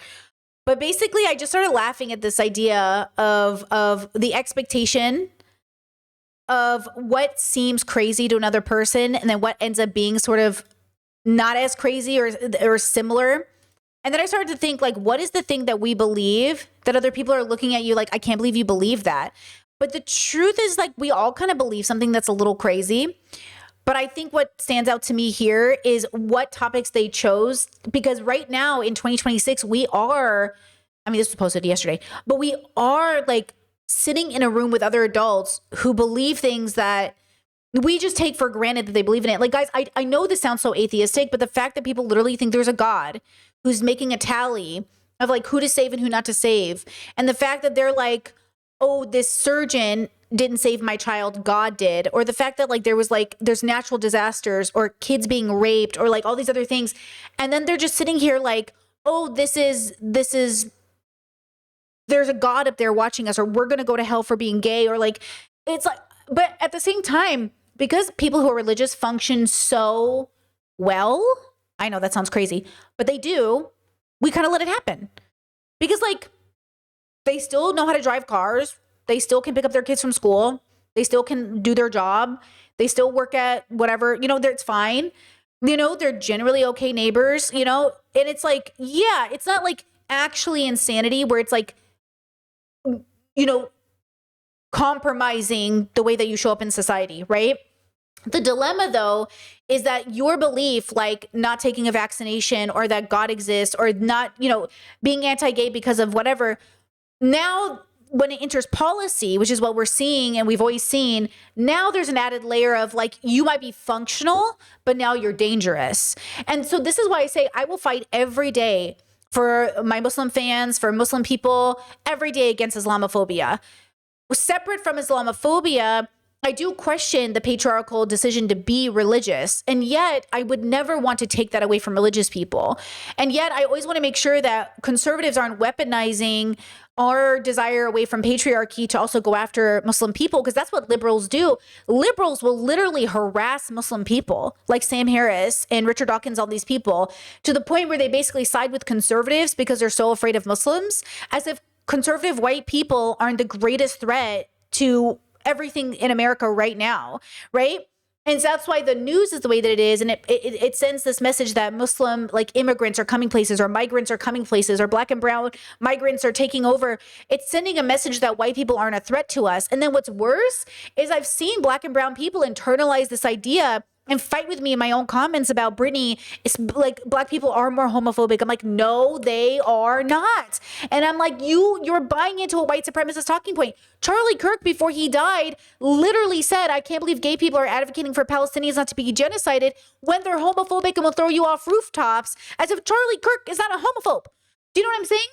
But basically, I just started laughing at this idea of the expectation of what seems crazy to another person and then what ends up being sort of not as crazy or similar. And then I started to think, like, what is the thing that we believe that other people are looking at you like, I can't believe you believe that. But the truth is, like, we all kind of believe something that's a little crazy. But I think what stands out to me here is what topics they chose, because right now in 2026, we are, I mean, this was posted yesterday, but we are like sitting in a room with other adults who believe things that we just take for granted that they believe in it. Like, guys, I know this sounds so atheistic, but the fact that people literally think there's a God who's making a tally of like who to save and who not to save. And the fact that they're like, oh, this surgeon didn't save my child, God did. Or the fact that like there's natural disasters or kids being raped or like all these other things. And then they're just sitting here like, oh, this is there's a God up there watching us, or we're going to go to hell for being gay, or like, it's like, but at the same time, because people who are religious function so well, I know that sounds crazy, but they do, we kind of let it happen. Because like, they still know how to drive cars. They still can pick up their kids from school. They still can do their job. They still work at whatever, you know, it's fine. You know, they're generally okay neighbors, you know? And it's like, yeah, it's not like actually insanity where it's like, you know, compromising the way that you show up in society, right? The dilemma, though, is that your belief, like not taking a vaccination or that God exists or not, you know, being anti-gay because of whatever, now when it enters policy, which is what we're seeing and we've always seen, now there's an added layer of like, you might be functional, but now you're dangerous. And so this is why I say I will fight every day for my Muslim fans, for Muslim people, every day against Islamophobia. Separate from Islamophobia, I do question the patriarchal decision to be religious. And yet I would never want to take that away from religious people. And yet I always want to make sure that conservatives aren't weaponizing our desire away from patriarchy to also go after Muslim people, because that's what liberals do. Liberals will literally harass Muslim people like Sam Harris and Richard Dawkins, all these people, to the point where they basically side with conservatives because they're so afraid of Muslims, as if conservative white people aren't the greatest threat to everything in America right now, right? And so that's why the news is the way that it is. And it sends this message that Muslim like immigrants are coming places, or migrants are coming places, or black and brown migrants are taking over. It's sending a message that white people aren't a threat to us. And then what's worse is I've seen black and brown people internalize this idea and fight with me in my own comments about Britney. It's like black people are more homophobic. I'm like, no, they are not. And I'm like, you're buying into a white supremacist talking point. Charlie Kirk, before he died, literally said, I can't believe gay people are advocating for Palestinians not to be genocided when they're homophobic and will throw you off rooftops, as if Charlie Kirk is not a homophobe. Do you know what I'm saying?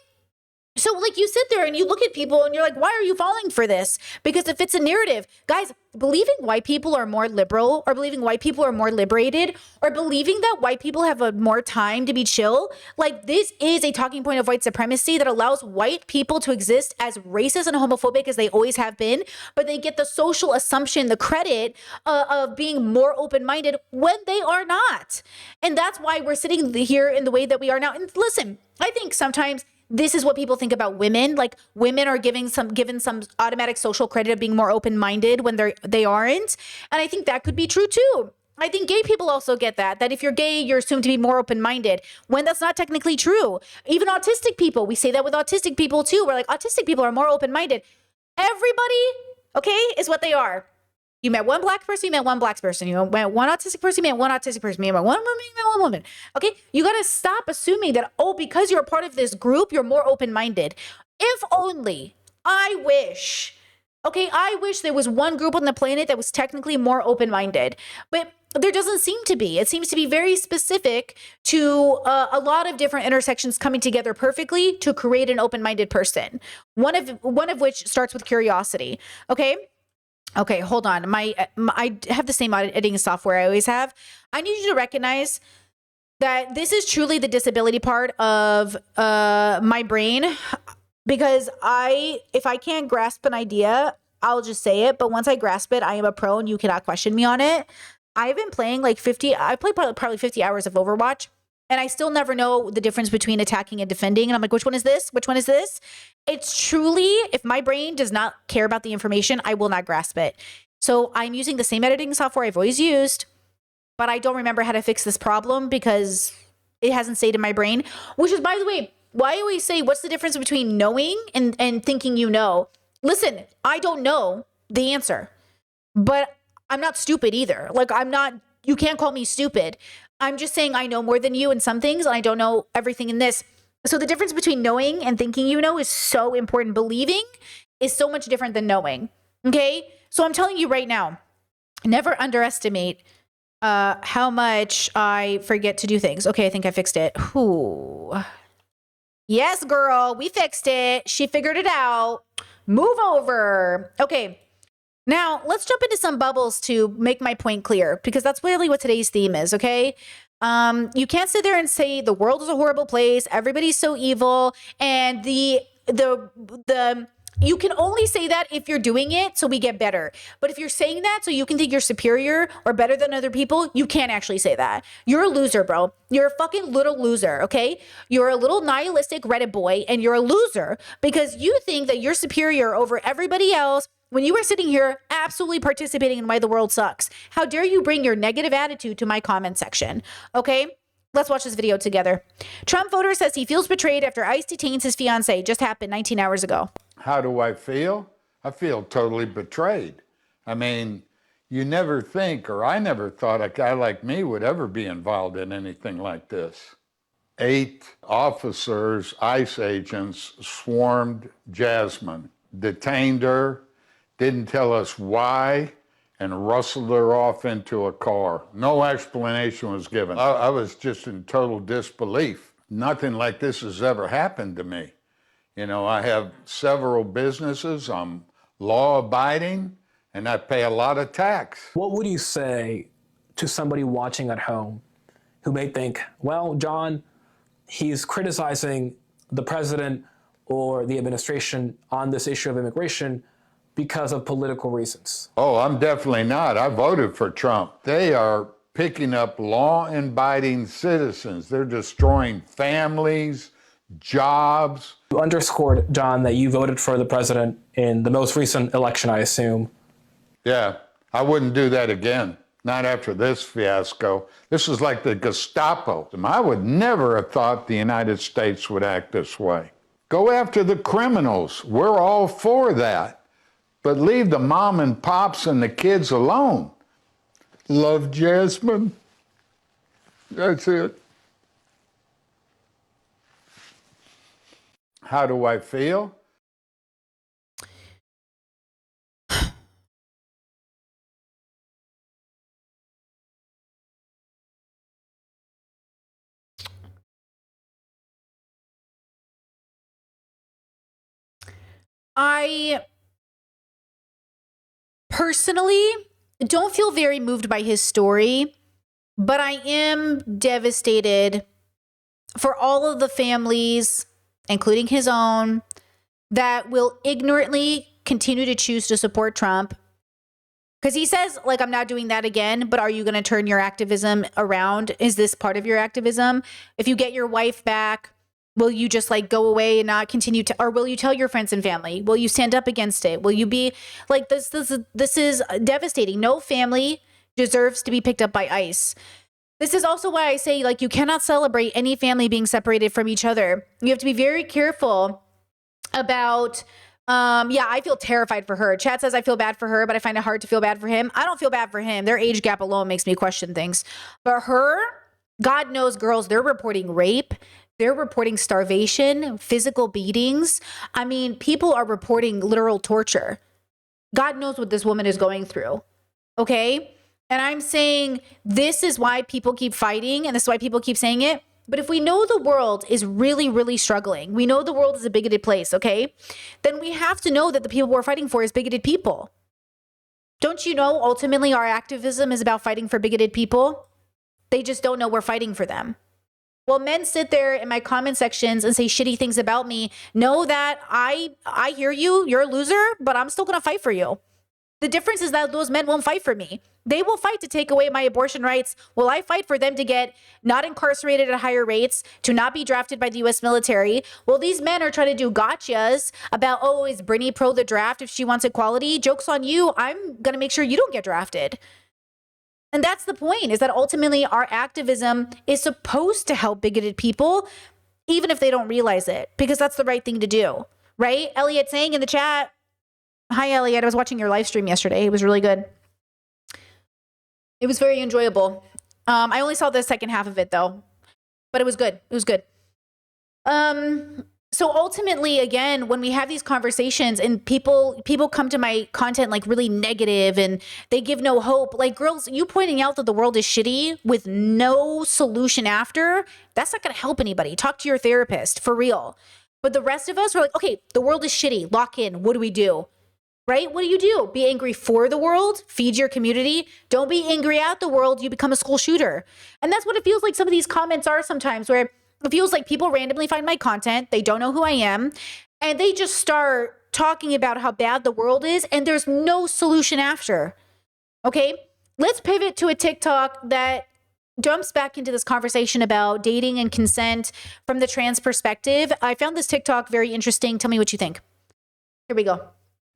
So like you sit there and you look at people and you're like, why are you falling for this? Because if it's a narrative, guys, believing white people are more liberal, or believing white people are more liberated, or believing that white people have more time to be chill, like this is a talking point of white supremacy that allows white people to exist as racist and homophobic as they always have been, but they get the social assumption, the credit of being more open-minded when they are not. And that's why we're sitting here in the way that we are now. And listen, I think sometimes this is what people think about women. Like women are given some automatic social credit of being more open-minded when they aren't. And I think that could be true too. I think gay people also get that if you're gay, you're assumed to be more open-minded, when that's not technically true. Even autistic people, we say that with autistic people too. We're like, autistic people are more open-minded. Everybody, okay, is what they are. You met one black person, you met one black person. You met one autistic person, you met one autistic person. You met one woman, you met one woman. Okay? You got to stop assuming that, oh, because you're a part of this group, you're more open-minded. If only, I wish there was one group on the planet that was technically more open-minded. But there doesn't seem to be. It seems to be very specific to a lot of different intersections coming together perfectly to create an open-minded person. One of which starts with curiosity. Okay, hold on. I have the same editing software I always have. I need you to recognize that this is truly the disability part of my brain, because if I can't grasp an idea, I'll just say it. But once I grasp it, I am a pro and you cannot question me on it. I've been playing like I played probably 50 hours of Overwatch, and I still never know the difference between attacking and defending. And I'm like, which one is this? Which one is this? It's truly, if my brain does not care about the information, I will not grasp it. So I'm using the same editing software I've always used, but I don't remember how to fix this problem because it hasn't stayed in my brain, which is, by the way, why I always say, what's the difference between knowing and thinking you know? Listen, I don't know the answer, but I'm not stupid either. Like, you can't call me stupid. I'm just saying I know more than you in some things, and I don't know everything in this. So the difference between knowing and thinking you know is so important. Believing is so much different than knowing. Okay? So I'm telling you right now, never underestimate how much I forget to do things. Okay, I think I fixed it. Ooh. Yes, girl, we fixed it. She figured it out. Move over. Okay. Now, let's jump into some bubbles to make my point clear, because that's really what today's theme is, okay? You can't sit there and say the world is a horrible place, everybody's so evil, and you can only say that if you're doing it so we get better. But if you're saying that so you can think you're superior or better than other people, you can't actually say that. You're a loser, bro. You're a fucking little loser, okay? You're a little nihilistic Reddit boy, and you're a loser because you think that you're superior over everybody else when you are sitting here absolutely participating in why the world sucks. How dare you bring your negative attitude to my comment section, okay? Let's watch this video together. Trump voter says he feels betrayed after ICE detains his fiancée. Just happened 19 hours ago. How do I feel? I feel totally betrayed. I mean, you never think, or I never thought a guy like me would ever be involved in anything like this. 8 officers, ICE agents, swarmed Jasmine, detained her, didn't tell us why, and rustled her off into a car. No explanation was given. I was just in total disbelief. Nothing like this has ever happened to me. You know, I have several businesses, I'm law-abiding, and I pay a lot of tax. What would you say to somebody watching at home who may think, well, John, he's criticizing the president or the administration on this issue of immigration because of political reasons? Oh, I'm definitely not. I voted for Trump. They are picking up law-abiding citizens. They're destroying families, jobs. You underscored, John, that you voted for the president in the most recent election, I assume. Yeah, I wouldn't do that again. Not after this fiasco. This is like the Gestapo. I would never have thought the United States would act this way. Go after the criminals. We're all for that. But leave the mom and pops and the kids alone. Love, Jasmine. That's it. How do I feel? I personally don't feel very moved by his story, but I am devastated for all of the families, including his own, that will ignorantly continue to choose to support Trump. Because he says, like, I'm not doing that again, but are you going to turn your activism around? Is this part of your activism? If you get your wife back, will you just like go away and not continue to, or will you tell your friends and family? Will you stand up against it? Will you be like, this is devastating. No family deserves to be picked up by ICE. This is also why I say, like, you cannot celebrate any family being separated from each other. You have to be very careful about, I feel terrified for her. Chad says I feel bad for her, but I find it hard to feel bad for him. I don't feel bad for him. Their age gap alone makes me question things. But her, God knows, girls, they're reporting rape. They're reporting starvation, physical beatings. I mean, people are reporting literal torture. God knows what this woman is going through. Okay? And I'm saying this is why people keep fighting, and this is why people keep saying it. But if we know the world is really, really struggling, we know the world is a bigoted place, okay? Then we have to know that the people we're fighting for is bigoted people. Don't you know, ultimately, our activism is about fighting for bigoted people? They just don't know we're fighting for them. while men sit there in my comment sections and say shitty things about me, know that I hear you, you're a loser, but I'm still gonna fight for you. The difference is that those men won't fight for me. They will fight to take away my abortion rights. Will I fight for them to get not incarcerated at higher rates, to not be drafted by the US military? Well, these men are trying to do gotchas about, oh, is Brittany pro the draft if she wants equality? Joke's on you. I'm going to make sure you don't get drafted. And that's the point, is that ultimately our activism is supposed to help bigoted people, even if they don't realize it, because that's the right thing to do, right? Elliot saying in the chat, hi, Elliot. I was watching your live stream yesterday. It was really good. It was very enjoyable. I only saw the second half of it, though. But it was good. It was good. So ultimately, again, when we have these conversations and people come to my content like really negative and they give no hope, like, girls, you pointing out that the world is shitty with no solution after, that's not going to help anybody. Talk to your therapist, for real. But the rest of us are like, okay, the world is shitty. Lock in. What do we do? Right? What do? Be angry for the world, feed your community. Don't be angry at the world. You become a school shooter. And that's what it feels like some of these comments are sometimes, where it feels like people randomly find my content. They don't know who I am. And they just start talking about how bad the world is. And there's no solution after. Okay? Let's pivot to a TikTok that jumps back into this conversation about dating and consent from the trans perspective. I found this TikTok very interesting. Tell me what you think. Here we go.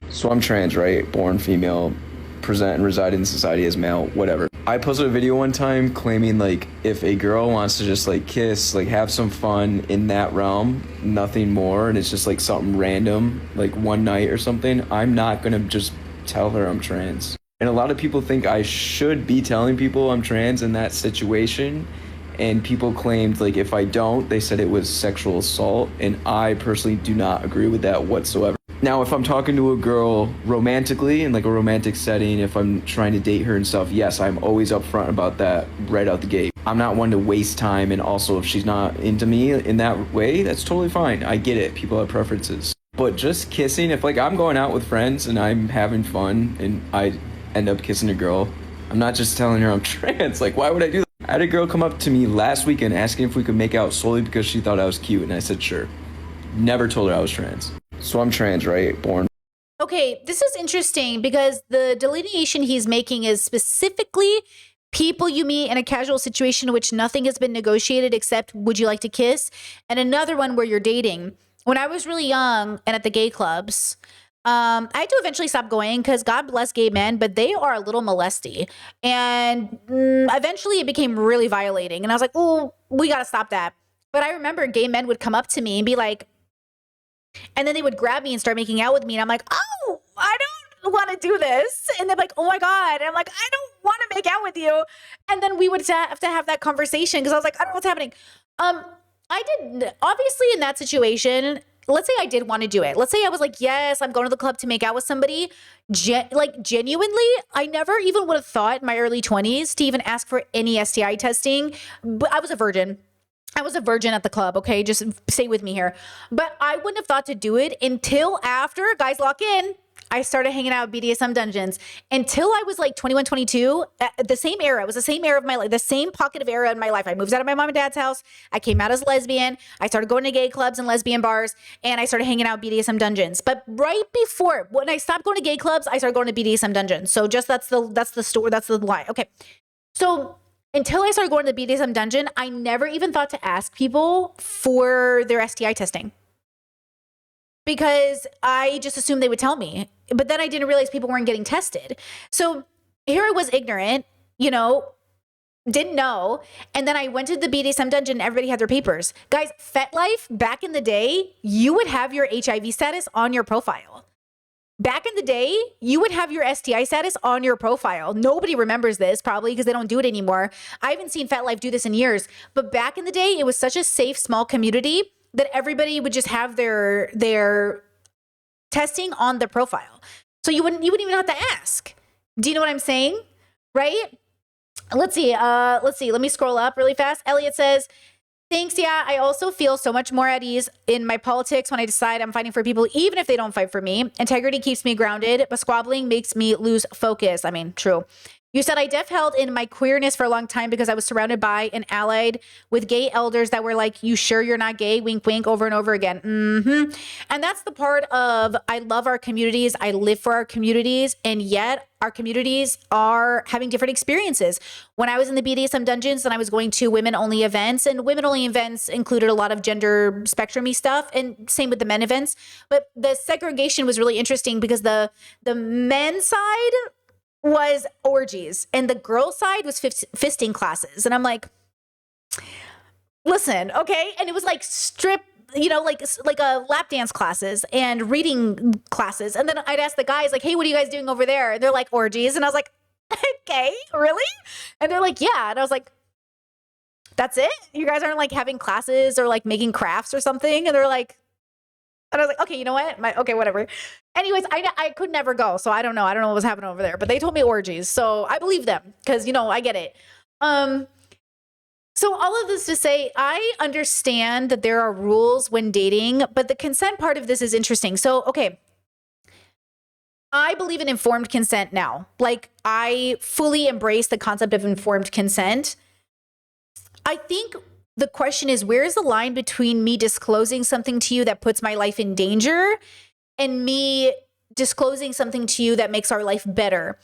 So I'm trans, right? Born female, present and reside in society as male, whatever. I posted a video one time claiming like if a girl wants to just like kiss, like have some fun in that realm, nothing more, and it's just like something random, like one night or something, I'm not gonna just tell her I'm trans. And a lot of people think I should be telling people I'm trans in that situation. And people claimed like if I don't, they said it was sexual assault. And I personally do not agree with that whatsoever. Now, if I'm talking to a girl romantically in like a romantic setting, if I'm trying to date her and stuff, yes, I'm always upfront about that right out the gate. I'm not one to waste time. And also if she's not into me in that way, that's totally fine. I get it. People have preferences. But just kissing, if like I'm going out with friends and I'm having fun and I end up kissing a girl, I'm not just telling her I'm trans. Like, why would I do that? I had a girl come up to me last weekend asking if we could make out solely because she thought I was cute, and I said sure. Never told her I was trans. So I'm trans, right? Born. Okay, this is interesting because the delineation he's making is specifically people you meet in a casual situation in which nothing has been negotiated except would you like to kiss, and another one where you're dating. When I was really young and at the gay clubs, I had to eventually stop going because God bless gay men, but they are a little molesty. And eventually it became really violating. And I was like, oh, we got to stop that. But I remember gay men would come up to me and be like, and then they would grab me and start making out with me. And I'm like, oh, I don't want to do this. And they're like, oh my God. And I'm like, I don't want to make out with you. And then we would have to have that conversation because I was like, I don't know what's happening. I did, obviously in that situation, let's say I did want to do it. Let's say I was like, yes, I'm going to the club to make out with somebody. Genuinely, I never even would have thought in my early 20s to even ask for any STI testing. But I was a virgin. I was a virgin at the club, okay? Just stay with me here. But I wouldn't have thought to do it until after, guys, lock in, I started hanging out with BDSM dungeons. Until I was like 21, 22, the same era. It was the same era of my life, the same pocket of era in my life. I moved out of my mom and dad's house. I came out as lesbian. I started going to gay clubs and lesbian bars, and I started hanging out with BDSM dungeons. But right before, when I stopped going to gay clubs, I started going to BDSM dungeons. So just that's the story. That's the lie. Okay. So until I started going to the BDSM dungeon, I never even thought to ask people for their STI testing, because I just assumed they would tell me. But then I didn't realize people weren't getting tested. So here I was ignorant, didn't know. And then I went to the BDSM dungeon and everybody had their papers. Guys, FetLife, back in the day, you would have your HIV status on your profile. Back in the day, you would have your STI status on your profile. Nobody remembers this probably because they don't do it anymore. I haven't seen FetLife do this in years. But back in the day, it was such a safe, small community that everybody would just have their testing on their profile. So you wouldn't even have to ask. Do you know what I'm saying? Right? Let's see. Let me scroll up really fast. Elliot says, thanks. Yeah, I also feel so much more at ease in my politics when I decide I'm fighting for people, even if they don't fight for me. Integrity keeps me grounded, but squabbling makes me lose focus. I mean, true. You said, I def held in my queerness for a long time because I was surrounded by and allied with gay elders that were like, you sure you're not gay? Wink, wink, over and over again. And that's the part of, I love our communities. I live for our communities. And yet our communities are having different experiences. When I was in the BDSM dungeons and I was going to women-only events, and women-only events included a lot of gender spectrum-y stuff, and same with the men events. But the segregation was really interesting because the men's side was orgies and the girl side was fisting classes. And I'm like, listen, okay. And it was like strip, like a lap dance classes and reading classes. And then I'd ask the guys like, hey, what are you guys doing over there? And they're like, orgies. And I was like, okay, really? And they're like, yeah. And I was like, that's it? You guys aren't like having classes or like making crafts or something? And they're like, and I was like, okay, you know what? Okay, whatever. Anyways, I could never go. So I don't know. I don't know what was happening over there, but they told me orgies. So I believe them because, I get it. So all of this to say, I understand that there are rules when dating, but the consent part of this is interesting. So, okay. I believe in informed consent now. Like, I fully embrace the concept of informed consent. I think the question is, where is the line between me disclosing something to you that puts my life in danger and me disclosing something to you that makes our life better?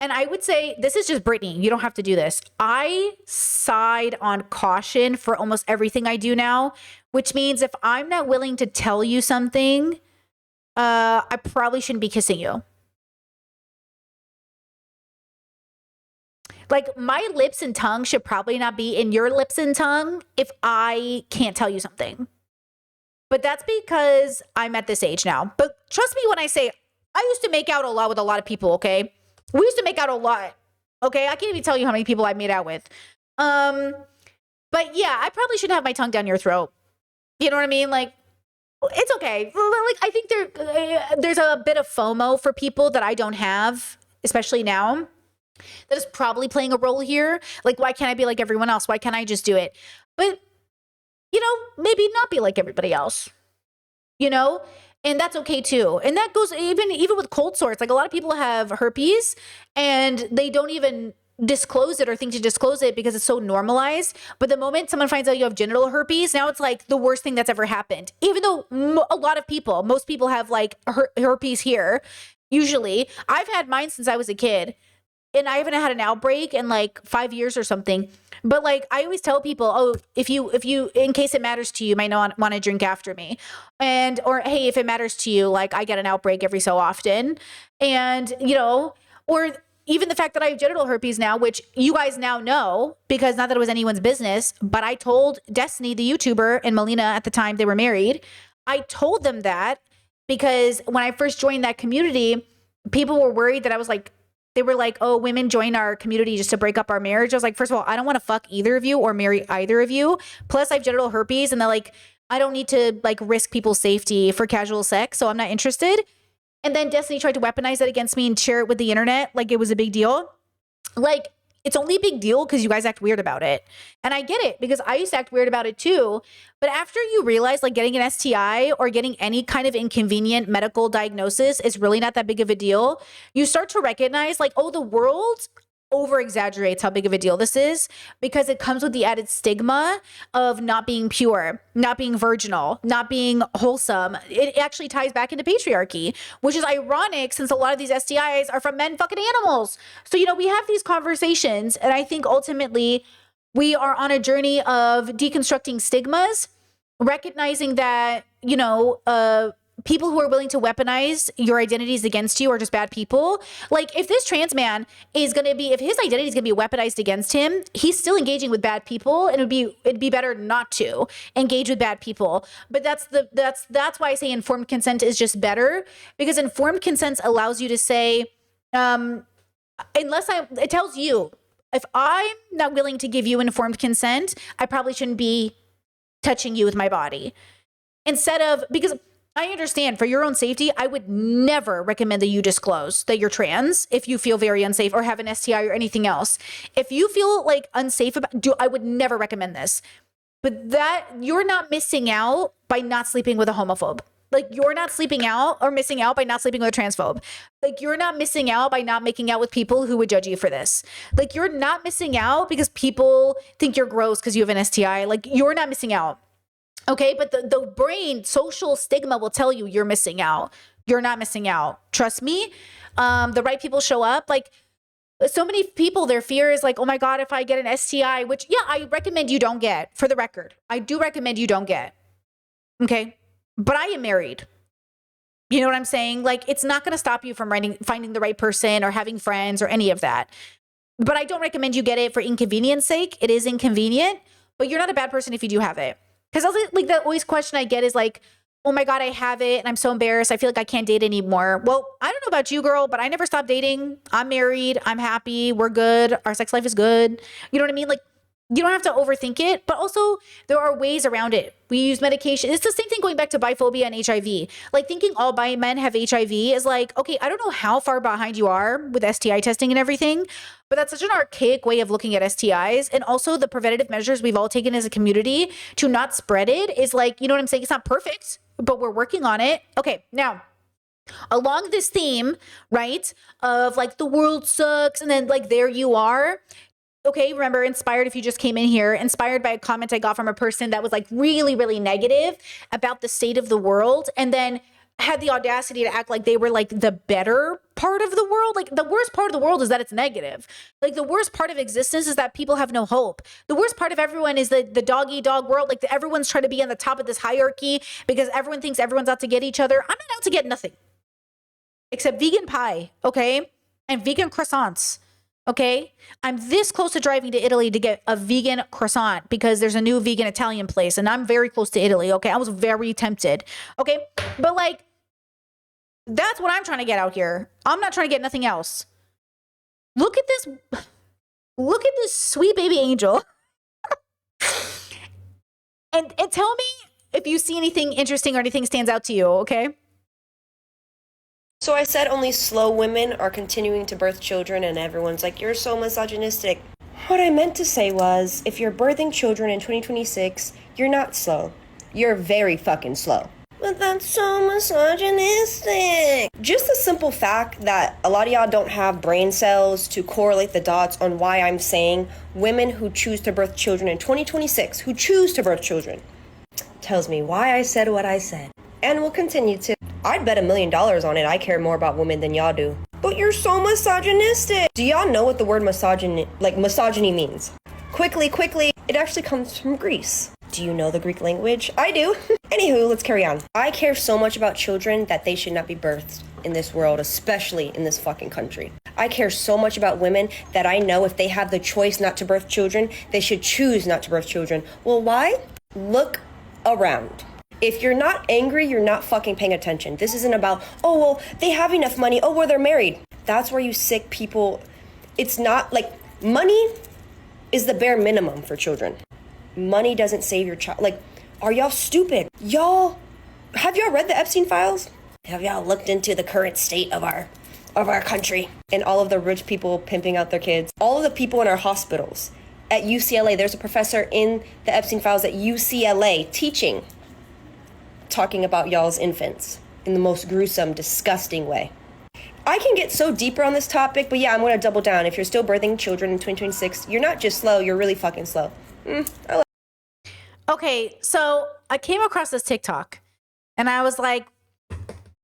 And I would say, this is just Brittany. You don't have to do this. I side on caution for almost everything I do now, which means if I'm not willing to tell you something, I probably shouldn't be kissing you. Like, my lips and tongue should probably not be in your lips and tongue if I can't tell you something. But that's because I'm at this age now. But trust me when I say, I used to make out a lot with a lot of people, okay? We used to make out a lot, okay? I can't even tell you how many people I made out with. But yeah, I probably shouldn't have my tongue down your throat. You know what I mean? Like, it's okay. Like, I think there's a bit of FOMO for people that I don't have, especially now. That is probably playing a role here. Like, why can't I be like everyone else? Why can't I just do it? But, maybe not be like everybody else, and that's okay too. And that goes even with cold sores. Like, a lot of people have herpes and they don't even disclose it or think to disclose it because it's so normalized. But the moment someone finds out you have genital herpes, now it's like the worst thing that's ever happened. Even though most people have like herpes here. Usually, I've had mine since I was a kid. And I haven't had an outbreak in like 5 years or something. But like, I always tell people, oh, if you, in case it matters to you, you might not want to drink after me. Or, hey, if it matters to you, like, I get an outbreak every so often. And, or even the fact that I have genital herpes now, which you guys now know, because not that it was anyone's business, but I told Destiny, the YouTuber, and Melina at the time they were married. I told them that because when I first joined that community, people were worried that I was like, they were like, oh, women join our community just to break up our marriage. I was like, first of all, I don't want to fuck either of you or marry either of you. Plus, I have genital herpes, and they're like, I don't need to like risk people's safety for casual sex, so I'm not interested. And then Destiny tried to weaponize that against me and share it with the internet like it was a big deal. Like, it's only a big deal because you guys act weird about it. And I get it because I used to act weird about it too. But after you realize like getting an STI or getting any kind of inconvenient medical diagnosis is really not that big of a deal, you start to recognize like, oh, the world over exaggerates how big of a deal this is because it comes with the added stigma of not being pure, not being virginal, not being wholesome. It actually ties back into patriarchy, which is ironic since a lot of these STIs are from men fucking animals. So, we have these conversations, and I think ultimately we are on a journey of deconstructing stigmas, recognizing that, people who are willing to weaponize your identities against you are just bad people. Like, if this trans man if his identity is going to be weaponized against him, he's still engaging with bad people, and it'd be better not to engage with bad people. But that's why I say informed consent is just better, because informed consent allows you to say, it tells you, if I'm not willing to give you informed consent, I probably shouldn't be touching you with my body. Because I understand for your own safety, I would never recommend that you disclose that you're trans if you feel very unsafe or have an STI or anything else. If you feel like unsafe I would never recommend this. But that you're not missing out by not sleeping with a homophobe. Like, you're not sleeping out or missing out by not sleeping with a transphobe. Like, you're not missing out by not making out with people who would judge you for this. Like, you're not missing out because people think you're gross because you have an STI. Like, you're not missing out. Okay, but the brain, social stigma will tell you you're missing out. You're not missing out. Trust me. The right people show up. Like, so many people, their fear is like, oh my God, if I get an STI, which, yeah, I recommend you don't get, for the record. I do recommend you don't get. Okay? But I am married. You know what I'm saying? Like, it's not going to stop you from finding the right person or having friends or any of that. But I don't recommend you get it for inconvenience sake. It is inconvenient, but you're not a bad person if you do have it. Because like the always question I get is like, oh my God, I have it and I'm so embarrassed. I feel like I can't date anymore. Well, I don't know about you, girl, but I never stopped dating. I'm married. I'm happy. We're good. Our sex life is good. You know what I mean? Like, you don't have to overthink it, but also there are ways around it. We use medication. It's the same thing going back to biphobia and HIV. Like, thinking all bi men have HIV is like, okay, I don't know how far behind you are with STI testing and everything, but that's such an archaic way of looking at STIs. And also the preventative measures we've all taken as a community to not spread it is like, you know what I'm saying? It's not perfect, but we're working on it. Okay, now, along this theme, right, of like the world sucks and then like there you are. Okay, remember, inspired, if you just came in here, inspired by a comment I got from a person that was like really, really negative about the state of the world, and then had the audacity to act like they were like the better part of the world. Like, the worst part of the world is that it's negative. Like, the worst part of existence is that people have no hope. The worst part of everyone is the dog-eat-dog world. Like, everyone's trying to be on the top of this hierarchy because everyone thinks everyone's out to get each other. I'm not out to get nothing except vegan pie, okay, and vegan croissants. Okay, I'm this close to driving to Italy to get a vegan croissant because there's a new vegan Italian place and I'm very close to Italy. Okay, I was very tempted. Okay, but like, that's what I'm trying to get out here. I'm not trying to get nothing else. Look at this sweet baby angel. and tell me if you see anything interesting or anything stands out to you, okay? So I said only slow women are continuing to birth children, and everyone's like, you're so misogynistic. What I meant to say was, if you're birthing children in 2026, you're not slow. You're very fucking slow. But that's so misogynistic. Just the simple fact that a lot of y'all don't have brain cells to correlate the dots on why I'm saying women who choose to birth children in 2026, who choose to birth children, tells me why I said what I said. And will continue to. I'd bet $1 million on it. I care more about women than y'all do. But you're so misogynistic. Do y'all know what the word misogyny means? Quickly, it actually comes from Greece. Do you know the Greek language? I do. Anywho, let's carry on. I care so much about children that they should not be birthed in this world, especially in this fucking country. I care so much about women that I know if they have the choice not to birth children, they should choose not to birth children. Well, why? Look around. If you're not angry, you're not fucking paying attention. This isn't about, oh, well, they have enough money. Oh, well, they're married. That's where you sick people, it's not like, money is the bare minimum for children. Money doesn't save your child. Like, are y'all stupid? Have y'all read the Epstein files? Have y'all looked into the current state of our country and all of the rich people pimping out their kids? All of the people in our hospitals. At UCLA, there's a professor in the Epstein files at UCLA teaching, talking about y'all's infants in the most gruesome, disgusting way. I can get so deeper on this topic, but yeah, I'm going to double down. If you're still birthing children in 2026, you're not just slow, you're really fucking slow. Okay, so I came across this TikTok and I was like,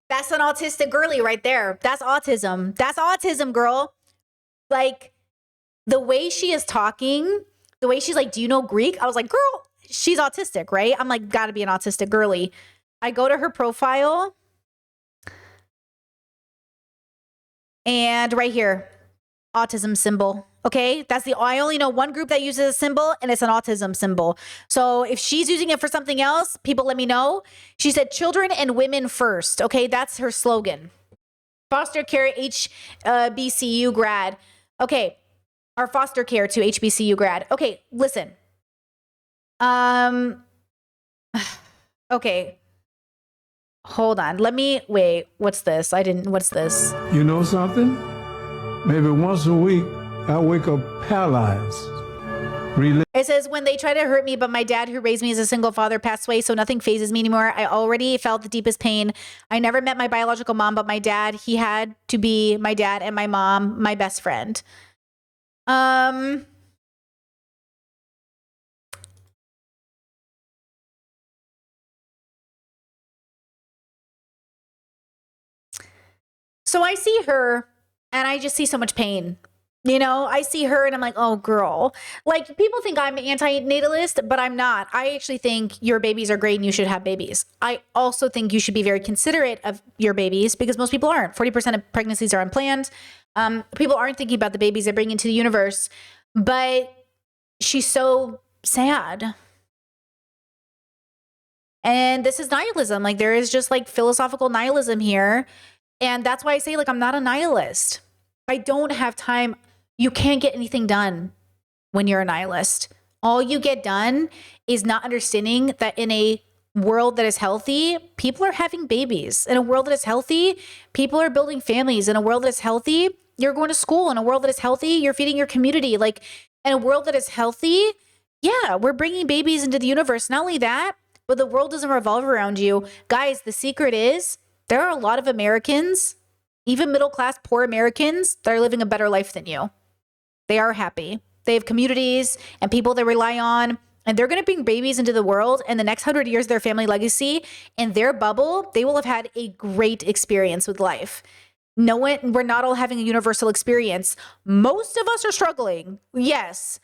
that's an autistic girly right there. That's autism. That's autism, girl. Like, the way she is talking, the way she's like, do you know Greek? I was like, girl, she's autistic, right? I'm like, gotta be an autistic girly. I go to her profile and right here, autism symbol. Okay, I only know one group that uses a symbol and it's an autism symbol. So if she's using it for something else, people let me know. She said children and women first. Okay, that's her slogan. Foster care HBCU grad. Okay, our foster care to HBCU grad. Okay, listen. Okay. Hold on. Wait, what's this? What's this? You know something? Maybe once a week, I wake up paralyzed. It It says, when they try to hurt me, but my dad who raised me as a single father passed away, so nothing phases me anymore. I already felt the deepest pain. I never met my biological mom, but my dad, he had to be my dad, and my mom, my best friend. So I see her and I just see so much pain. You know, I see her and I'm like, oh, girl. Like, people think I'm anti-natalist, but I'm not. I actually think your babies are great and you should have babies. I also think you should be very considerate of your babies because most people aren't. 40% of pregnancies are unplanned. People aren't thinking about the babies they bring into the universe. But she's so sad. And this is nihilism. Like, there is just like philosophical nihilism here. And that's why I say, like, I'm not a nihilist. I don't have time. You can't get anything done when you're a nihilist. All you get done is not understanding that in a world that is healthy, people are having babies. In a world that is healthy, people are building families. In a world that is healthy, you're going to school. In a world that is healthy, you're feeding your community. Like, in a world that is healthy, yeah, we're bringing babies into the universe. Not only that, but the world doesn't revolve around you. Guys, the secret is there are a lot of Americans, even middle-class, poor Americans, that are living a better life than you. They are happy. They have communities and people they rely on, and they're going to bring babies into the world. And the next 100 years, their family legacy, in their bubble, they will have had a great experience with life. No one, we're not all having a universal experience. Most of us are struggling, yes.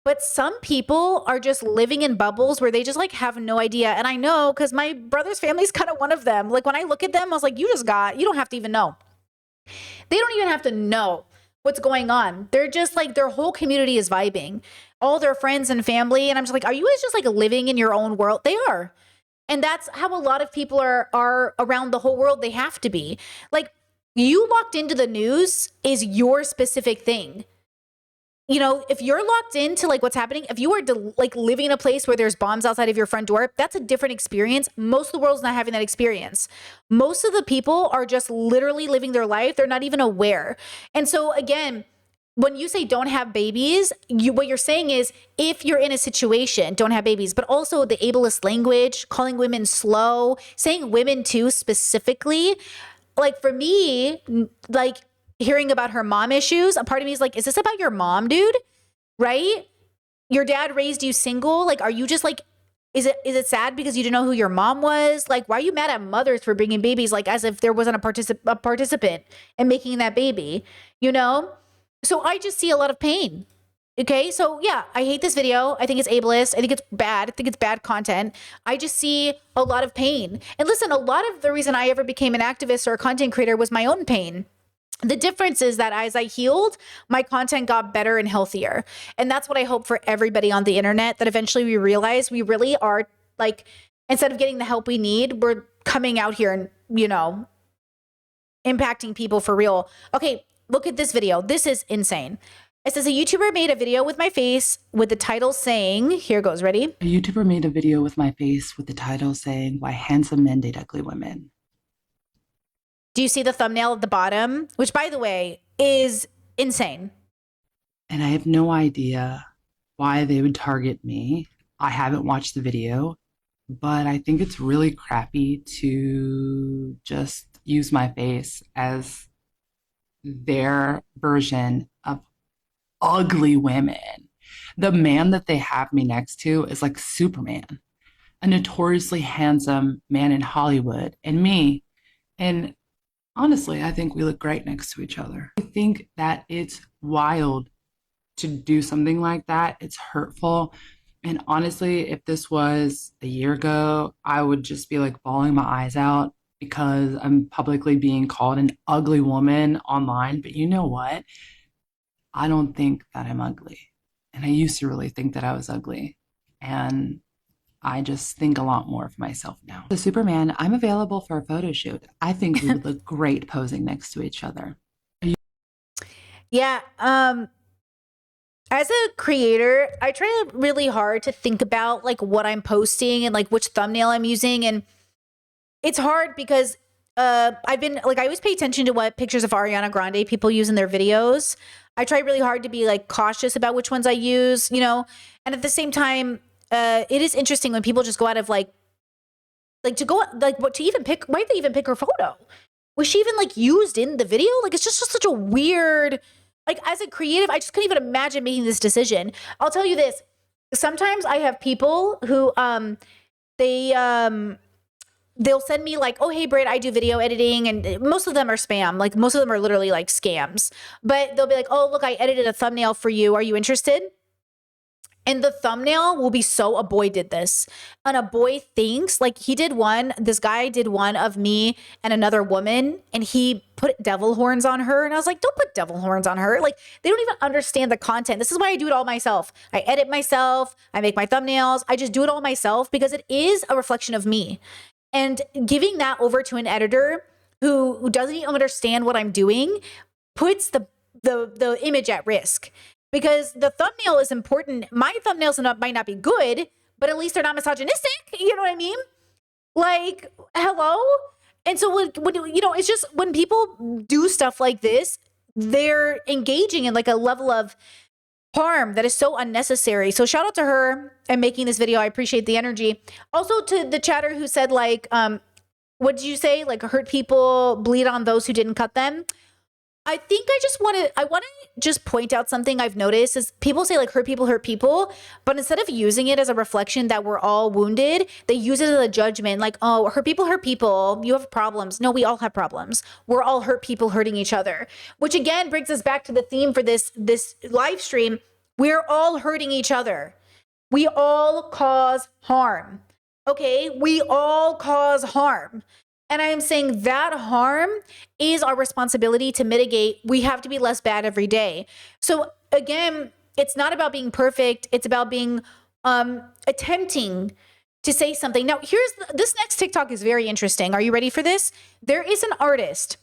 But some people are just living in bubbles where they just like have no idea. And I know because my brother's family is kind of one of them. Like, when I look at them, I was like, you don't have to even know. They don't even have to know what's going on. They're just like, their whole community is vibing. All their friends and family. And I'm just like, are you guys just like living in your own world? They are. And that's how a lot of people are around the whole world. They have to be. Like, you locked into the news is your specific thing. You know, if you're locked into like what's happening, if you are like living in a place where there's bombs outside of your front door, that's a different experience. Most of the world's not having that experience. Most of the people are just literally living their life. They're not even aware. And so again, when you say don't have babies, what you're saying is if you're in a situation, don't have babies, but also the ableist language, calling women slow, saying women too specifically. Like, for me, like, hearing about her mom issues, a part of me is like, is this about your mom, dude? Right? Your dad raised you single. Like, are you just like, is it sad because you didn't know who your mom was? Like, why are you mad at mothers for bringing babies? Like, as if there wasn't a participant in making that baby, you know? So I just see a lot of pain. Okay. So yeah, I hate this video. I think it's ableist. I think it's bad. I think it's bad content. I just see a lot of pain. And listen, a lot of the reason I ever became an activist or a content creator was my own pain. The difference is that as I healed, my content got better and healthier. And that's what I hope for everybody on the internet, that eventually we realize we really are, like, instead of getting the help we need, we're coming out here and, you know, impacting people for real. Okay, look at this video. This is insane. It says a YouTuber made a video with my face with the title saying, here goes, ready? A YouTuber made a video with my face with the title saying, why handsome men date ugly women. Do you see the thumbnail at the bottom? Which, by the way, is insane. And I have no idea why they would target me. I haven't watched the video, but I think it's really crappy to just use my face as their version of ugly women. The man that they have me next to is like Superman, a notoriously handsome man in Hollywood, and me. And honestly, I think we look great next to each other. I think that it's wild to do something like that. It's hurtful. And honestly, if this was a year ago, I would just be like bawling my eyes out because I'm publicly being called an ugly woman online. But you know what? I don't think that I'm ugly. And I used to really think that I was ugly. And I just think a lot more of myself now. The Superman, I'm available for a photo shoot. I think we would look great posing next to each other. Yeah. As a creator, I try really hard to think about like what I'm posting and like which thumbnail I'm using. And it's hard because I've been like, I always pay attention to what pictures of Ariana Grande people use in their videos. I try really hard to be like cautious about which ones I use, you know, and at the same time, it is interesting when people just go out of like to go like what to even pick. Why did they even pick her photo? Was she even like used in the video? Like, it's just such a weird. Like, as a creative, I just couldn't even imagine making this decision. I'll tell you this. Sometimes I have people who they'll send me like, oh, hey, Britt, I do video editing. And most of them are spam. Like, most of them are literally like scams. But they'll be like, oh, look, I edited a thumbnail for you. Are you interested? And the thumbnail will be so, a boy did this. And a boy thinks, like, this guy did one of me and another woman, and he put devil horns on her. And I was like, don't put devil horns on her. Like, they don't even understand the content. This is why I do it all myself. I edit myself. I make my thumbnails. I just do it all myself because it is a reflection of me. And giving that over to an editor who doesn't even understand what I'm doing puts the image at risk. Because the thumbnail is important. My thumbnails might not be good, but at least they're not misogynistic. You know what I mean? Like, hello? And so, when you know, it's just when people do stuff like this, they're engaging in like a level of harm that is so unnecessary. So shout out to her and making this video. I appreciate the energy. Also to the chatter who said like, what did you say? Like, hurt people bleed on those who didn't cut them. I think I want to just point out something I've noticed is people say like hurt people, but instead of using it as a reflection that we're all wounded, they use it as a judgment like, oh, hurt people, you have problems. No, we all have problems. We're all hurt people hurting each other, which again brings us back to the theme for this live stream. We're all hurting each other. We all cause harm. Okay? We all cause harm. And I am saying that harm is our responsibility to mitigate. We have to be less bad every day. So again, it's not about being perfect. It's about being attempting to say something. Now, this next TikTok is very interesting. Are you ready for this? There is an artist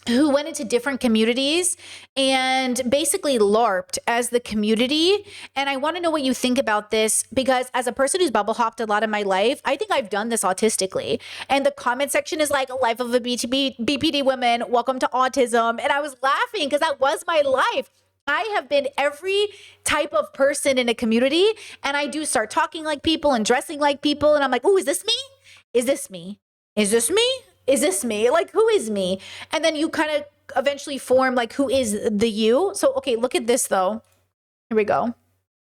who went into different communities and basically LARPed as the community. And I want to know what you think about this, because as a person who's bubble hopped a lot of my life, I think I've done this autistically. And the comment section is like, life of a BPD woman, welcome to autism. And I was laughing because that was my life. I have been every type of person in a community, and I do start talking like people and dressing like people. And I'm like, oh, is this me? Is this me? Is this me? Is this me? Like, who is me? And then you kind of eventually form like, who is the you? So, okay, look at this though. Here we go.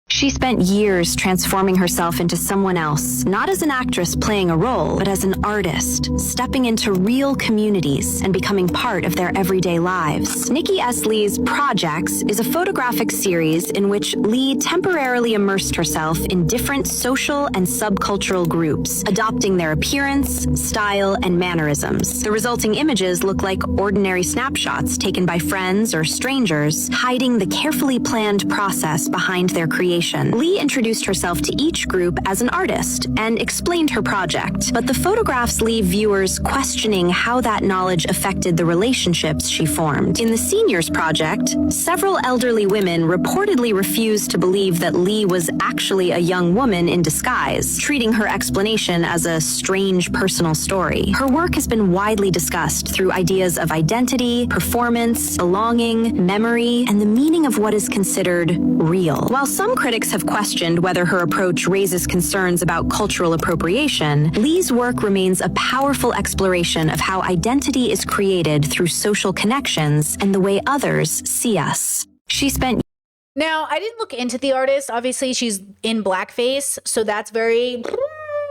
She spent years transforming herself into someone else, not as an actress playing a role, but as an artist, stepping into real communities and becoming part of their everyday lives. Nikki S. Lee's Projects is a photographic series in which Lee temporarily immersed herself in different social and subcultural groups, adopting their appearance, style, and mannerisms. The resulting images look like ordinary snapshots taken by friends or strangers, hiding the carefully planned process behind their creation. Lee introduced herself to each group as an artist and explained her project, but the photographs leave viewers questioning how that knowledge affected the relationships she formed. In the Seniors Project, several elderly women reportedly refused to believe that Lee was actually a young woman in disguise, treating her explanation as a strange personal story. Her work has been widely discussed through ideas of identity, performance, belonging, memory, and the meaning of what is considered real. While some critics have questioned whether her approach raises concerns about cultural appropriation, Lee's work remains a powerful exploration of how identity is created through social connections and the way others see us. She spent Now, I didn't look into the artist. Obviously, she's in blackface, so that's very,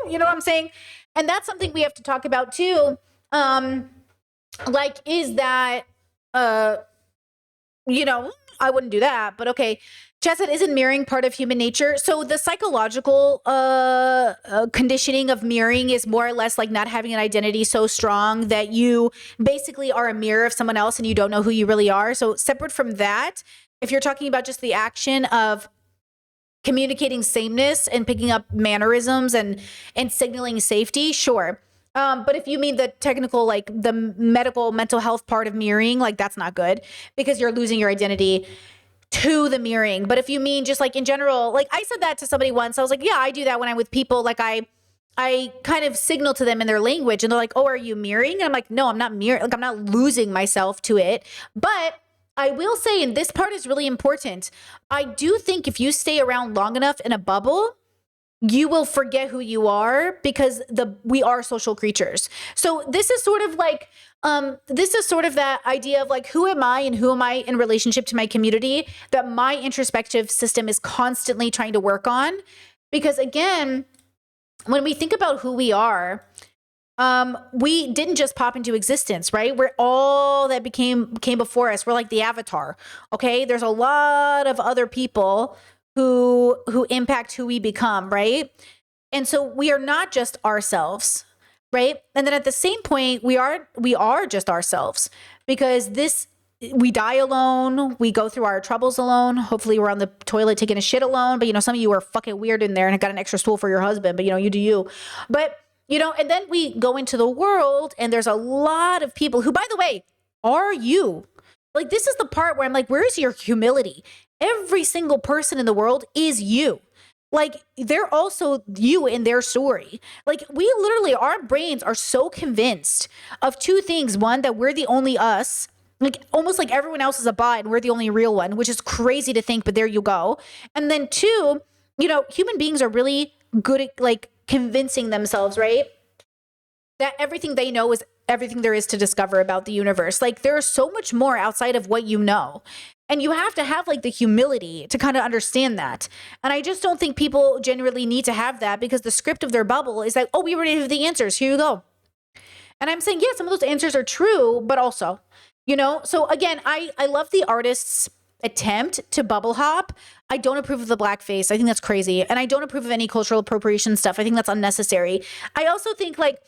you know what I'm saying? And that's something we have to talk about too. Like, is that, you know, I wouldn't do that, but okay. Chad said, isn't mirroring part of human nature? So the psychological conditioning of mirroring is more or less like not having an identity so strong that you basically are a mirror of someone else and you don't know who you really are. So separate from that, if you're talking about just the action of communicating sameness and picking up mannerisms and signaling safety, sure. But if you mean the technical, like the medical mental health part of mirroring, like that's not good because you're losing your identity to the mirroring. But if you mean just like in general, like I said that to somebody once, I was like, yeah, I do that when I'm with people. Like I I kind of signal to them in their language, and they're like, oh, are you mirroring? And I'm like, no, I'm not mirroring. Like, I'm not losing myself to it. But I will say, and this part is really important, I do think if you stay around long enough in a bubble, you will forget who you are, because we are social creatures. So this is sort of like, that idea of like, who am I and who am I in relationship to my community, that my introspective system is constantly trying to work on. Because again, when we think about who we are, we didn't just pop into existence, right? We're all that came before us. We're like the avatar. Okay. There's a lot of other people who impact who we become, right? And so we are not just ourselves, right? And then at the same point, we are just ourselves, because we die alone. We go through our troubles alone. Hopefully we're on the toilet taking a shit alone. But, some of you are fucking weird in there and got an extra stool for your husband, but you do you. But, and then we go into the world, and there's a lot of people who, by the way, are you. Like, this is the part where I'm like, where is your humility? Every single person in the world is you. Like, they're also you in their story. Like, we literally, our brains are so convinced of two things. One, that we're the only us. Like, almost like everyone else is a bot and we're the only real one, which is crazy to think, but there you go. And then two, human beings are really good at like convincing themselves, right, that everything they know is everything there is to discover about the universe. Like, there is so much more outside of what you know. And you have to have like the humility to kind of understand that. And I just don't think people generally need to have that, because the script of their bubble is like, oh, we already have the answers. Here you go. And I'm saying, yeah, some of those answers are true, but also, so again, I love the artist's attempt to bubble hop. I don't approve of the blackface. I think that's crazy. And I don't approve of any cultural appropriation stuff. I think that's unnecessary. I also think, like,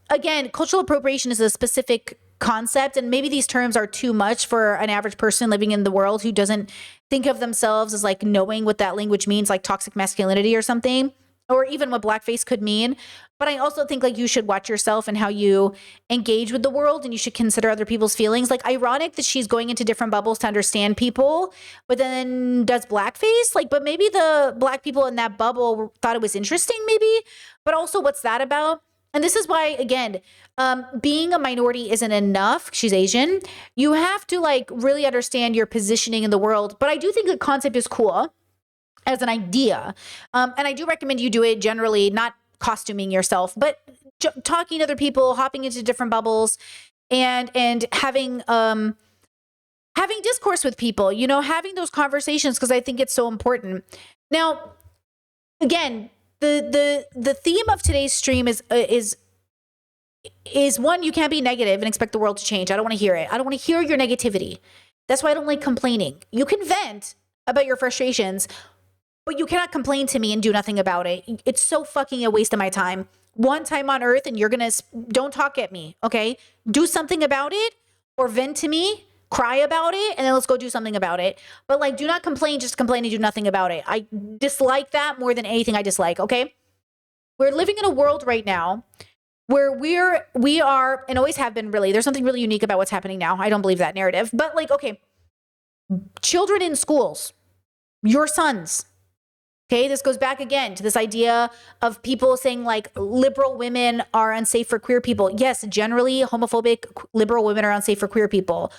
again, cultural appropriation is a specific concept, and maybe these terms are too much for an average person living in the world who doesn't think of themselves as like knowing what that language means, like toxic masculinity or something, or even what blackface could mean. But I also think like you should watch yourself and how you engage with the world, and you should consider other people's feelings. Like, ironic that she's going into different bubbles to understand people, but then does blackface. Like, but maybe the black people in that bubble thought it was interesting, maybe. But also, what's that about? And this is why, again, being a minority isn't enough. She's Asian. You have to like really understand your positioning in the world. But I do think the concept is cool as an idea. And I do recommend you do it generally, not costuming yourself, but talking to other people, hopping into different bubbles, and having discourse with people, having those conversations, because I think it's so important. Now, again, the theme of today's stream is one, you can't be negative and expect the world to change. I don't want to hear it. I don't want to hear your negativity. That's why I don't like complaining. You can vent about your frustrations, but you cannot complain to me and do nothing about it. It's so fucking a waste of my time. One time on earth, and don't talk at me, okay? Do something about it, or vent to me, cry about it, and then let's go do something about it. But like, do not complain, just complain and do nothing about it. I dislike that more than anything I dislike, okay? We're living in a world right now where we are, and always have been, really, there's something really unique about what's happening now. I don't believe that narrative. But like, okay, children in schools, your sons, okay, this goes back again to this idea of people saying like liberal women are unsafe for queer people. Yes, generally homophobic liberal women are unsafe for queer people.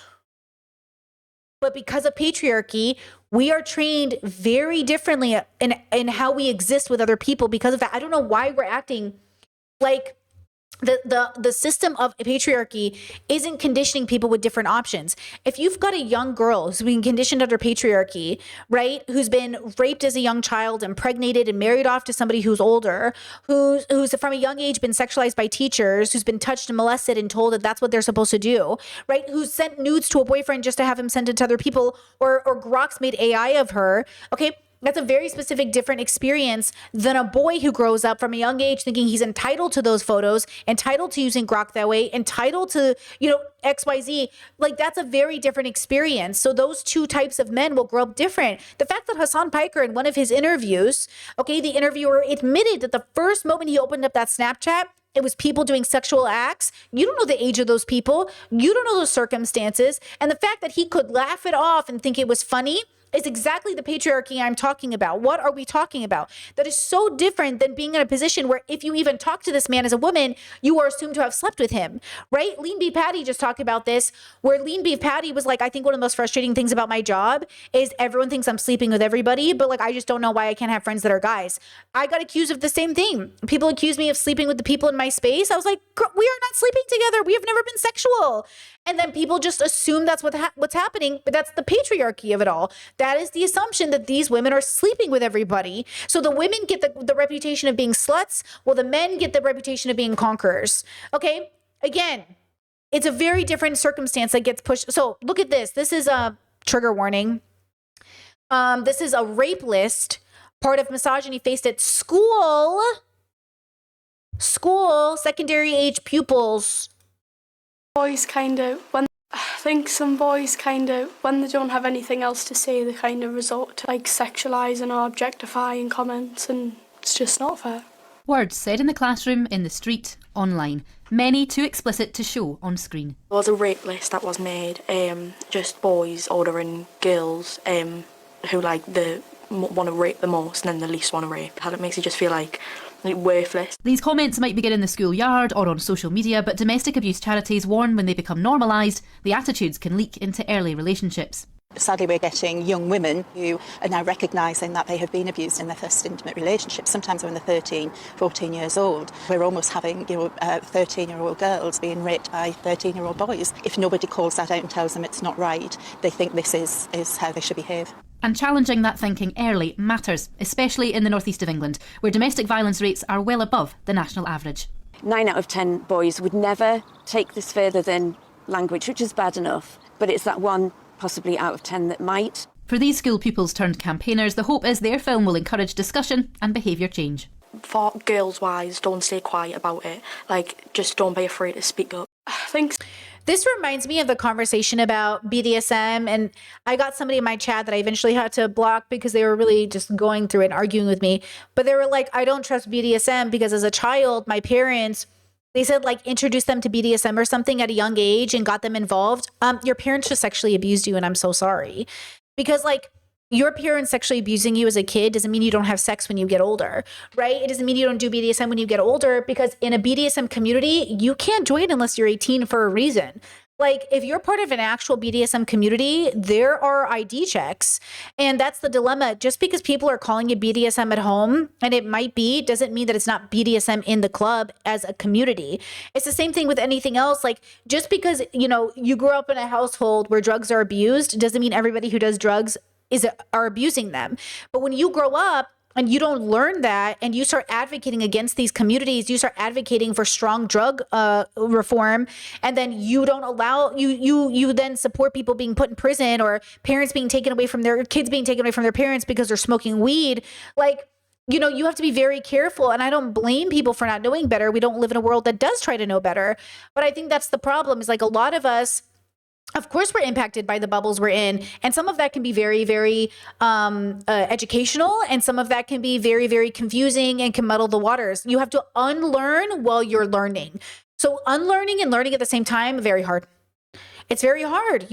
But because of patriarchy, we are trained very differently in how we exist with other people because of that. I don't know why we're acting like the system of patriarchy isn't conditioning people with different options. If you've got a young girl who's been conditioned under patriarchy, right, who's been raped as a young child, impregnated and married off to somebody who's older, who's from a young age been sexualized by teachers, who's been touched and molested and told that that's what they're supposed to do, right, who's sent nudes to a boyfriend just to have him send it to other people, or Grok's made AI of her, okay, that's a very specific, different experience than a boy who grows up from a young age thinking he's entitled to those photos, entitled to using Grok that way, entitled to, XYZ. Like, that's a very different experience. So those two types of men will grow up different. The fact that Hasan Piker, in one of his interviews, okay, the interviewer admitted that the first moment he opened up that Snapchat, it was people doing sexual acts. You don't know the age of those people. You don't know those circumstances. And the fact that he could laugh it off and think it was funny is exactly the patriarchy I'm talking about. What are we talking about? That is so different than being in a position where if you even talk to this man as a woman, you are assumed to have slept with him, right? Lean Beef Patty just talked about this, where Lean Beef Patty was like, I think one of the most frustrating things about my job is everyone thinks I'm sleeping with everybody, but like, I just don't know why I can't have friends that are guys. I got accused of the same thing. People accused me of sleeping with the people in my space. I was like, we are not sleeping together. We have never been sexual. And then people just assume that's what's happening, but that's the patriarchy of it all. That is the assumption that these women are sleeping with everybody. So the women get the reputation of being sluts, while the men get the reputation of being conquerors. Okay? Again, it's a very different circumstance that gets pushed. So look at this. This is a trigger warning. This is a rape list, part of misogyny faced at school, secondary age pupils. Boys I think some boys when they don't have anything else to say, they kind of resort to like sexualizing or objectifying comments, and it's just not fair. Words said in the classroom, in the street, online. Many too explicit to show on screen. There was a rape list that was made, just boys ordering girls who like want to rape the most and then the least want to rape. How it makes you just feel like worthless. These comments might begin in the schoolyard or on social media, but domestic abuse charities warn when they become normalised, the attitudes can leak into early relationships. Sadly, we're getting young women who are now recognising that they have been abused in their first intimate relationship, sometimes when they're 13, 14 years old. We're almost having 13-year-old girls being raped by 13-year-old boys. If nobody calls that out and tells them it's not right, they think this is how they should behave. And challenging that thinking early matters, especially in the northeast of England, where domestic violence rates are well above the national average. 9 out of 10 boys would never take this further than language, which is bad enough, but it's that one possibly out of 10 that might. For these school pupils turned campaigners, the hope is their film will encourage discussion and behaviour change. For girls-wise, don't stay quiet about it. Like, just don't be afraid to speak up. This reminds me of the conversation about BDSM, and I got somebody in my chat that I eventually had to block because they were really just going through it and arguing with me. But they were like, I don't trust BDSM because as a child, my parents, they said like introduce them to BDSM or something at a young age and got them involved. Your parents just sexually abused you, and I'm so sorry. Because like your parents sexually abusing you as a kid doesn't mean you don't have sex when you get older, right? It doesn't mean you don't do BDSM when you get older, because in a BDSM community, you can't join unless you're 18 for a reason. Like if you're part of an actual BDSM community, there are ID checks. And that's the dilemma. Just because people are calling it BDSM at home, and it might be, doesn't mean that it's not BDSM in the club as a community. It's the same thing with anything else. Like just because, you grew up in a household where drugs are abused doesn't mean everybody who does drugs are abusing them. But when you grow up and you don't learn that, and you start advocating against these communities, you start advocating for strong drug reform, and then you don't allow, you then support people being put in prison, or parents being taken away from their kids being taken away from their parents because they're smoking weed. Like, you have to be very careful. And I don't blame people for not knowing better. We don't live in a world that does try to know better. But I think that's the problem, is like a lot of us, of course, we're impacted by the bubbles we're in. And some of that can be very, very educational. And some of that can be very, very confusing and can muddle the waters. You have to unlearn while you're learning. So unlearning and learning at the same time, very hard. It's very hard,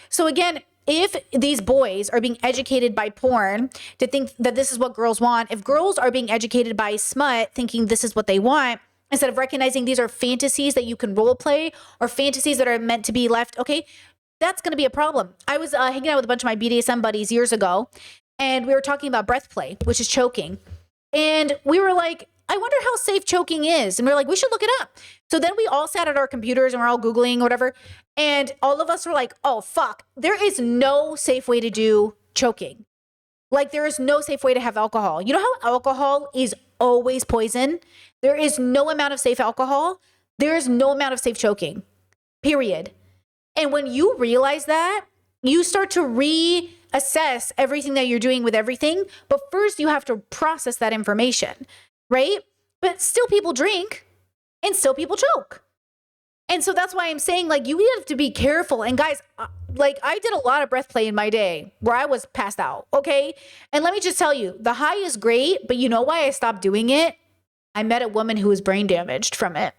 So again, if these boys are being educated by porn to think that this is what girls want, if girls are being educated by smut thinking this is what they want, instead of recognizing these are fantasies that you can role play or fantasies that are meant to be left, okay, that's going to be a problem. I was hanging out with a bunch of my BDSM buddies years ago, and we were talking about breath play, which is choking. And we were like, I wonder how safe choking is. And we were like, we should look it up. So then we all sat at our computers and we're all Googling or whatever. And all of us were like, oh, fuck, there is no safe way to do choking. Like there is no safe way to have alcohol. You know how alcohol is always poison? There is no amount of safe alcohol. There is no amount of safe choking, period. And when you realize that, you start to reassess everything that you're doing with everything. But first you have to process that information, right? But still people drink and still people choke. And so that's why I'm saying, like, you have to be careful. And guys, like, I did a lot of breath play in my day where I was passed out, okay? And let me just tell you, the high is great, but you know why I stopped doing it? I met a woman who was brain damaged from it.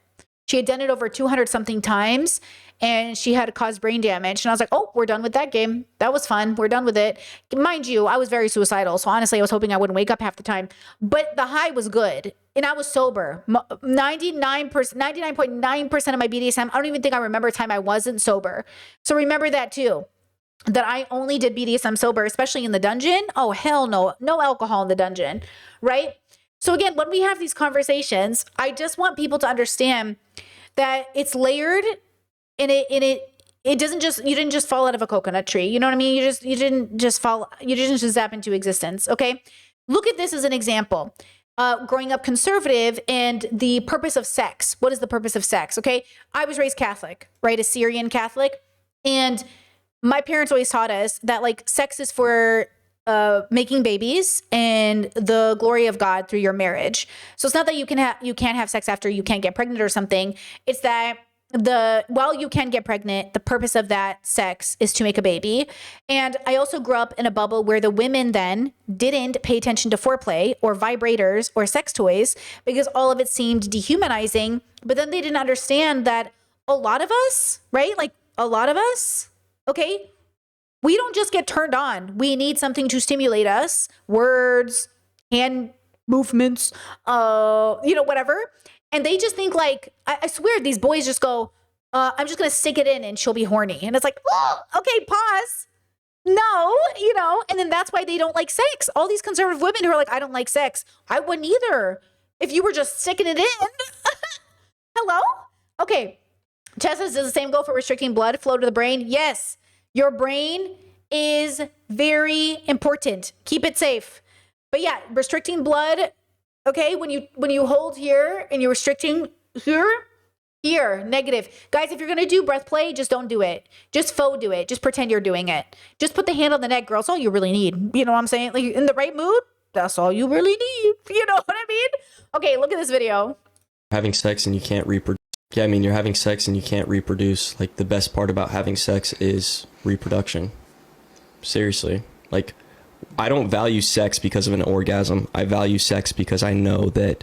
She had done it over 200 something times and she had caused brain damage. And I was like, oh, we're done with that game. That was fun. We're done with it. Mind you, I was very suicidal. So honestly, I was hoping I wouldn't wake up half the time. But the high was good. And I was sober. 99.9% of my BDSM, I don't even think I remember a time I wasn't sober. So remember that too. That I only did BDSM sober, especially in the dungeon. Oh, hell no. No alcohol in the dungeon, right? So again, when we have these conversations, I just want people to understand that it's layered and it doesn't just, you didn't just fall out of a coconut tree. You know what I mean? You didn't just zap into existence. Okay. Look at this as an example. Growing up conservative and the purpose of sex. What is the purpose of sex? Okay. I was raised Catholic, right? A Syrian Catholic. And my parents always taught us that like sex is for making babies and the glory of God through your marriage. So it's not that you can't have sex after you can't get pregnant or something. It's that while you can get pregnant, the purpose of that sex is to make a baby. And I also grew up in a bubble where the women then didn't pay attention to foreplay or vibrators or sex toys because all of it seemed dehumanizing. But then they didn't understand that a lot of us, right? Like a lot of us, okay, we don't just get turned on. We need something to stimulate us. Words, hand movements, whatever. And they just think like, I swear these boys just go, I'm just going to stick it in and she'll be horny. And it's like, oh, okay, pause. No, and then that's why they don't like sex. All these conservative women who are like, I don't like sex. I wouldn't either if you were just sticking it in. Hello? Okay. Tessa, does the same go for restricting blood flow to the brain? Yes. Your brain is very important. Keep it safe. But yeah, restricting blood, okay, when you hold here and you're restricting here, negative. Guys, if you're going to do breath play, just don't do it. Just faux do it. Just pretend you're doing it. Just put the hand on the neck, girl. That's all you really need. You know what I'm saying? Like in the right mood, that's all you really need. You know what I mean? Okay, look at this video. Having sex and you can't reproduce. Yeah, I mean, you're having sex and you can't reproduce. Like, the best part about having sex is reproduction. Seriously. Like, I don't value sex because of an orgasm. I value sex because I know that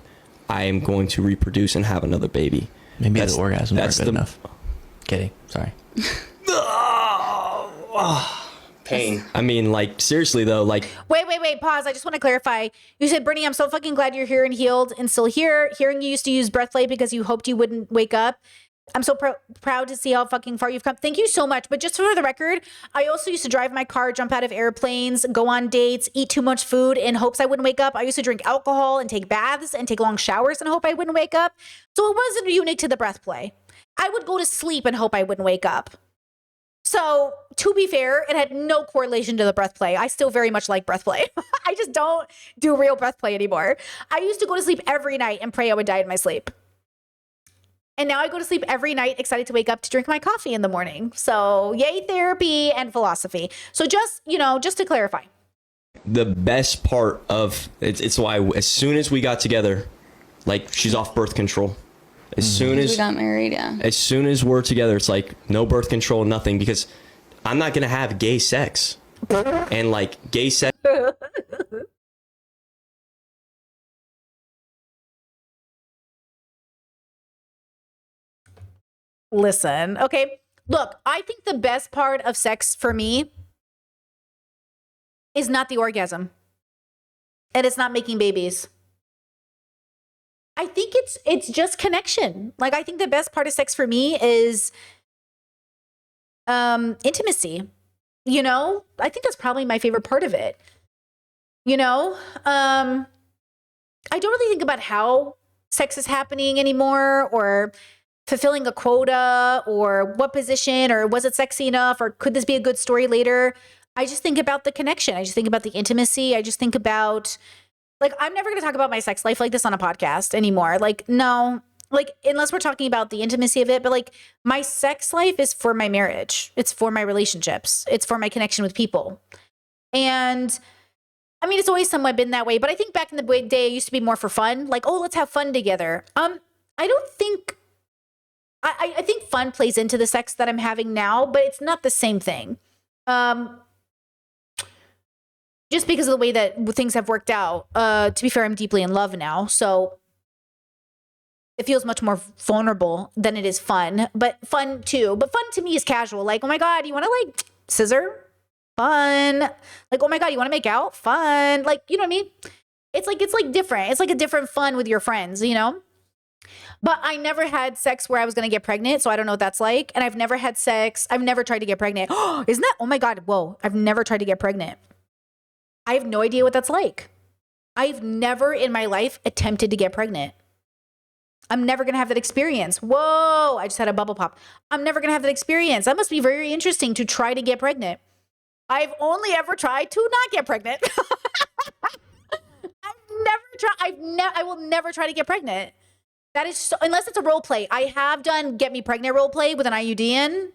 I am going to reproduce and have another baby. Maybe the orgasm weren't good enough. Kidding. Sorry. Pain. I mean, like, seriously, though, like... Wait, pause. I just want to clarify. You said, Brittany, I'm so fucking glad you're here and healed and still here. Hearing you used to use breath play because you hoped you wouldn't wake up. I'm so proud to see how fucking far you've come. Thank you so much. But just for the record, I also used to drive my car, jump out of airplanes, go on dates, eat too much food in hopes I wouldn't wake up. I used to drink alcohol and take baths and take long showers in hope I wouldn't wake up. So it wasn't unique to the breath play. I would go to sleep and hope I wouldn't wake up. So to be fair, it had no correlation to the breath play. I still very much like breath play. I just don't do real breath play anymore. I used to go to sleep every night and pray I would die in my sleep. And now I go to sleep every night excited to wake up to drink my coffee in the morning. So yay, therapy and philosophy. So just to clarify. The best part of it's why as soon as we got together, like, she's off birth control. As soon as we got married, yeah. As soon as we're together, it's like no birth control, nothing, because I'm not gonna have gay sex. And like gay sex. Listen, okay. Look, I think the best part of sex for me is not the orgasm. And it's not making babies. I think it's just connection. Like, I think the best part of sex for me is intimacy. I think that's probably my favorite part of it. I don't really think about how sex is happening anymore, or fulfilling a quota, or what position, or was it sexy enough, or could this be a good story later? I just think about the connection. I just think about the intimacy. I just think about, like, I'm never going to talk about my sex life like this on a podcast anymore. Like, no, like, unless we're talking about the intimacy of it, but like, my sex life is for my marriage. It's for my relationships. It's for my connection with people. And I mean, it's always somewhat been that way, but I think back in the day, it used to be more for fun. Like, oh, let's have fun together. I don't think, I think fun plays into the sex that I'm having now, but it's not the same thing. Just because of the way that things have worked out. To be fair, I'm deeply in love now. So It feels much more vulnerable than it is fun, but fun too. But fun to me is casual. Like, oh my God, you want to like scissor? Fun. Like, oh my God, you want to make out? Fun. Like, you know what I mean? It's like different. It's like a different fun with your friends, you know? But I never had sex where I was going to get pregnant. So I don't know what that's like. And I've never had sex. I've never tried to get pregnant. Isn't that, oh my God, whoa. I've never tried to get pregnant. I have no idea what that's like. I've never in my life attempted to get pregnant. I'm never going to have that experience. Whoa, I just had a bubble pop. I'm never going to have that experience. That must be very interesting to try to get pregnant. I've only ever tried to not get pregnant. I will never try to get pregnant. That is so, unless it's a role play. I have done get me pregnant role play with an IUD in.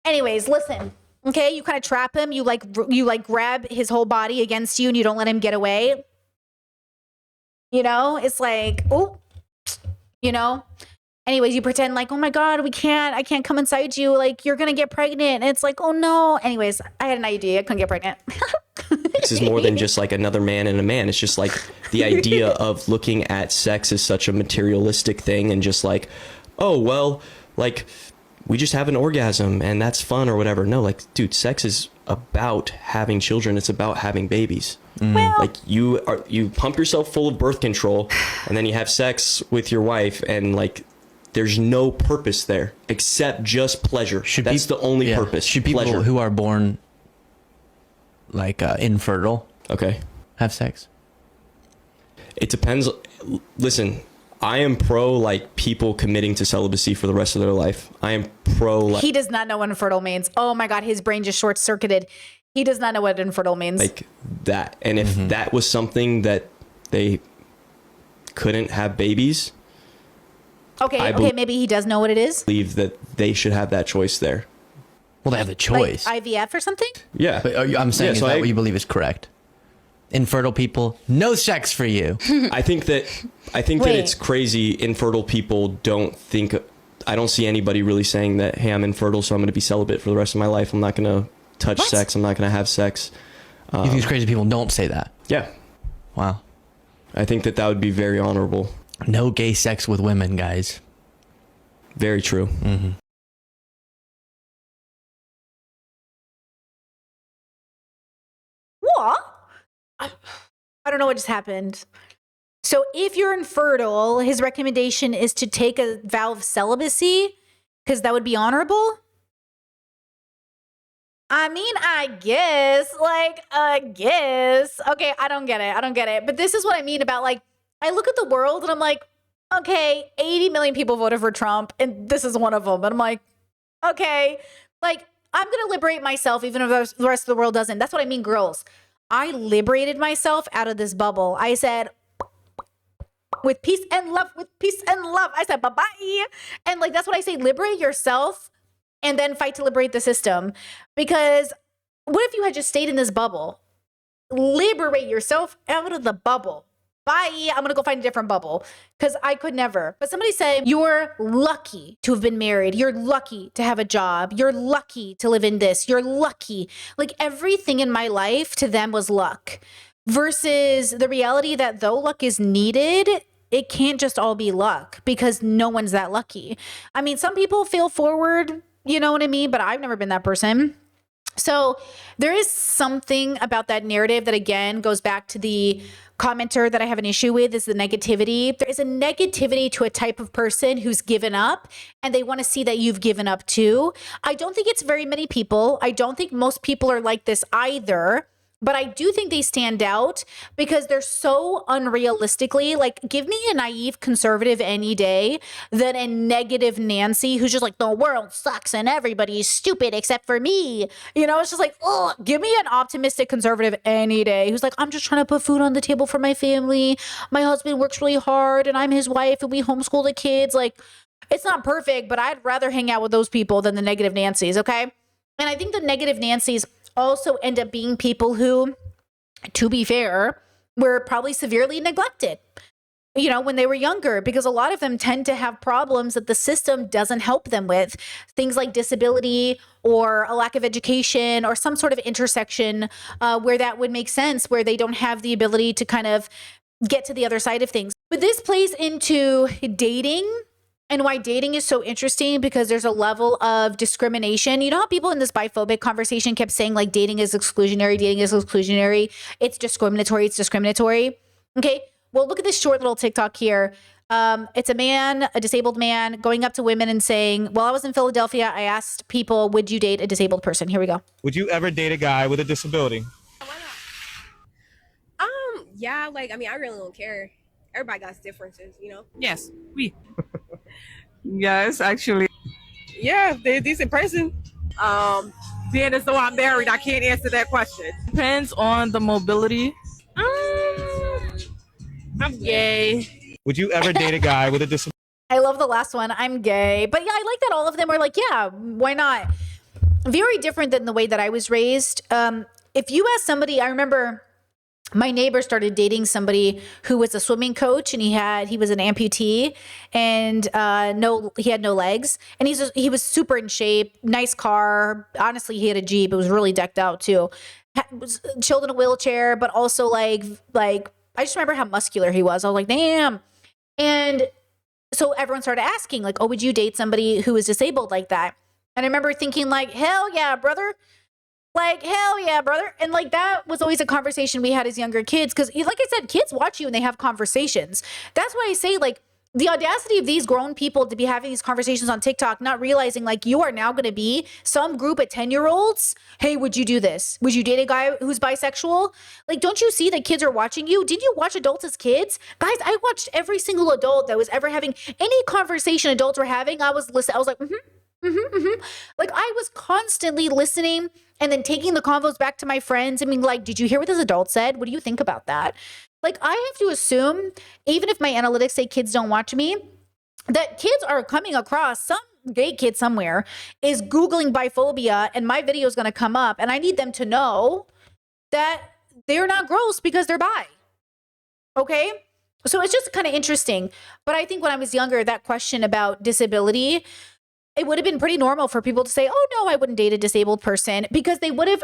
Anyways, listen. Okay, you kind of trap him. You like grab his whole body against you and you don't let him get away. You know, it's like, oh, you know. Anyways, you pretend like, oh my God, I can't come inside you. Like, you're going to get pregnant. And it's like, oh no. Anyways, I had an IUD. I couldn't get pregnant. This is more than just like another man and a man. It's just like the idea of looking at sex as such a materialistic thing and just like, oh, well, like we just have an orgasm and that's fun or whatever. No, like, dude, sex is about having children. It's about having babies. Well, like you pump yourself full of birth control and then you have sex with your wife and like there's no purpose there except just pleasure. That's the only purpose. Should people who are born like infertile have sex? It depends. Listen, I am pro like people committing to celibacy for the rest of their life. I am pro like he does not know what infertile means. Oh my God, his brain just short circuited. He does not know what infertile means. Like that. And if that was something that they couldn't have babies. Okay, maybe he does know what it is. Believe that they should have that choice there. Well, they have the choice. Like IVF or something? Yeah. But I'm saying, is that what you believe is correct? Infertile people, no sex for you. I think that it's crazy. Infertile people don't think. I don't see anybody really saying that, hey, I'm infertile, so I'm going to be celibate for the rest of my life. I'm not going to touch sex. I'm not going to have sex. You think these crazy people don't say that? Yeah. Wow. I think that would be very honorable. No gay sex with women, guys. Very true. What? I don't know what just happened. So if you're infertile, his recommendation is to take a vow of celibacy because that would be honorable. I mean, I guess. Okay, I don't get it. But this is what I mean about like, I look at the world and I'm like, okay, 80 million people voted for Trump and this is one of them. And I'm like, okay, like I'm going to liberate myself even if the rest of the world doesn't. That's what I mean, girls. I liberated myself out of this bubble. I said, with peace and love. I said, bye-bye. And like, that's what I say, liberate yourself and then fight to liberate the system. Because what if you had just stayed in this bubble? Liberate yourself out of the bubble. Bye. I'm going to go find a different bubble because I could never. But somebody say, you're lucky to have been married. You're lucky to have a job. You're lucky to live in this. You're lucky. Like everything in my life to them was luck versus the reality that though luck is needed, it can't just all be luck because no one's that lucky. I mean, some people fail forward, you know what I mean? But I've never been that person. So there is something about that narrative that again goes back to the commenter that I have an issue with is the negativity. There is a negativity to a type of person who's given up and they want to see that you've given up too. I don't think it's very many people. I don't think most people are like this either. But I do think they stand out because they're so unrealistically, like, give me a naive conservative any day than a negative Nancy who's just like, the world sucks and everybody's stupid except for me. You know, it's just like, oh, give me an optimistic conservative any day who's like, I'm just trying to put food on the table for my family. My husband works really hard and I'm his wife and we homeschool the kids. Like, it's not perfect, but I'd rather hang out with those people than the negative Nancys, okay? And I think the negative Nancys also end up being people who, to be fair, were probably severely neglected, you know, when they were younger, because a lot of them tend to have problems that the system doesn't help them with, things like disability or a lack of education or some sort of intersection where that would make sense, where they don't have the ability to kind of get to the other side of things. But this plays into dating and why dating is so interesting, because there's a level of discrimination. You know how people in this biphobic conversation kept saying like dating is exclusionary, it's discriminatory. Okay, well, look at this short little TikTok here. It's a man, a disabled man, going up to women and saying, well, I was in Philadelphia. I asked people, would you date a disabled person? Here we go. Would you ever date a guy with a disability? Yeah, like, I mean, I really don't care. Everybody got differences, you know? Yes, we. Yes, actually. Yeah, they're a decent person. Being as though I'm married, I can't answer that question. Depends on the mobility. I'm gay. Would you ever date a guy with a disability? I love the last one. I'm gay. But yeah, I like that all of them were like, yeah, why not? Very different than the way that I was raised. If you ask somebody, I remember my neighbor started dating somebody who was a swimming coach, and he was an amputee, and he had no legs, and he was super in shape, nice car. Honestly, he had a Jeep. It was really decked out too. Was chilled in a wheelchair, but also like I just remember how muscular he was. I was like, damn. And so everyone started asking like, oh, would you date somebody who is disabled like that? And I remember thinking like, hell yeah, brother. Like, hell yeah, brother. And like, that was always a conversation we had as younger kids. Cause like I said, kids watch you and they have conversations. That's why I say like the audacity of these grown people to be having these conversations on TikTok, not realizing like you are now going to be some group of 10-year-olds. Hey, would you do this? Would you date a guy who's bisexual? Like, don't you see that kids are watching you? Did you watch adults as kids? Guys, I watched every single adult that was ever having any conversation adults were having. I was listening. I was like, Like I was constantly listening and then taking the convos back to my friends and being like, did you hear what this adult said? What do you think about that? Like I have to assume, even if my analytics say kids don't watch me, that kids are coming across, some gay kid somewhere is Googling biphobia and my video is going to come up, and I need them to know that they're not gross because they're bi. Okay? So it's just kind of interesting. But I think when I was younger, that question about disability, it would have been pretty normal for people to say, oh, no, I wouldn't date a disabled person, because they would have,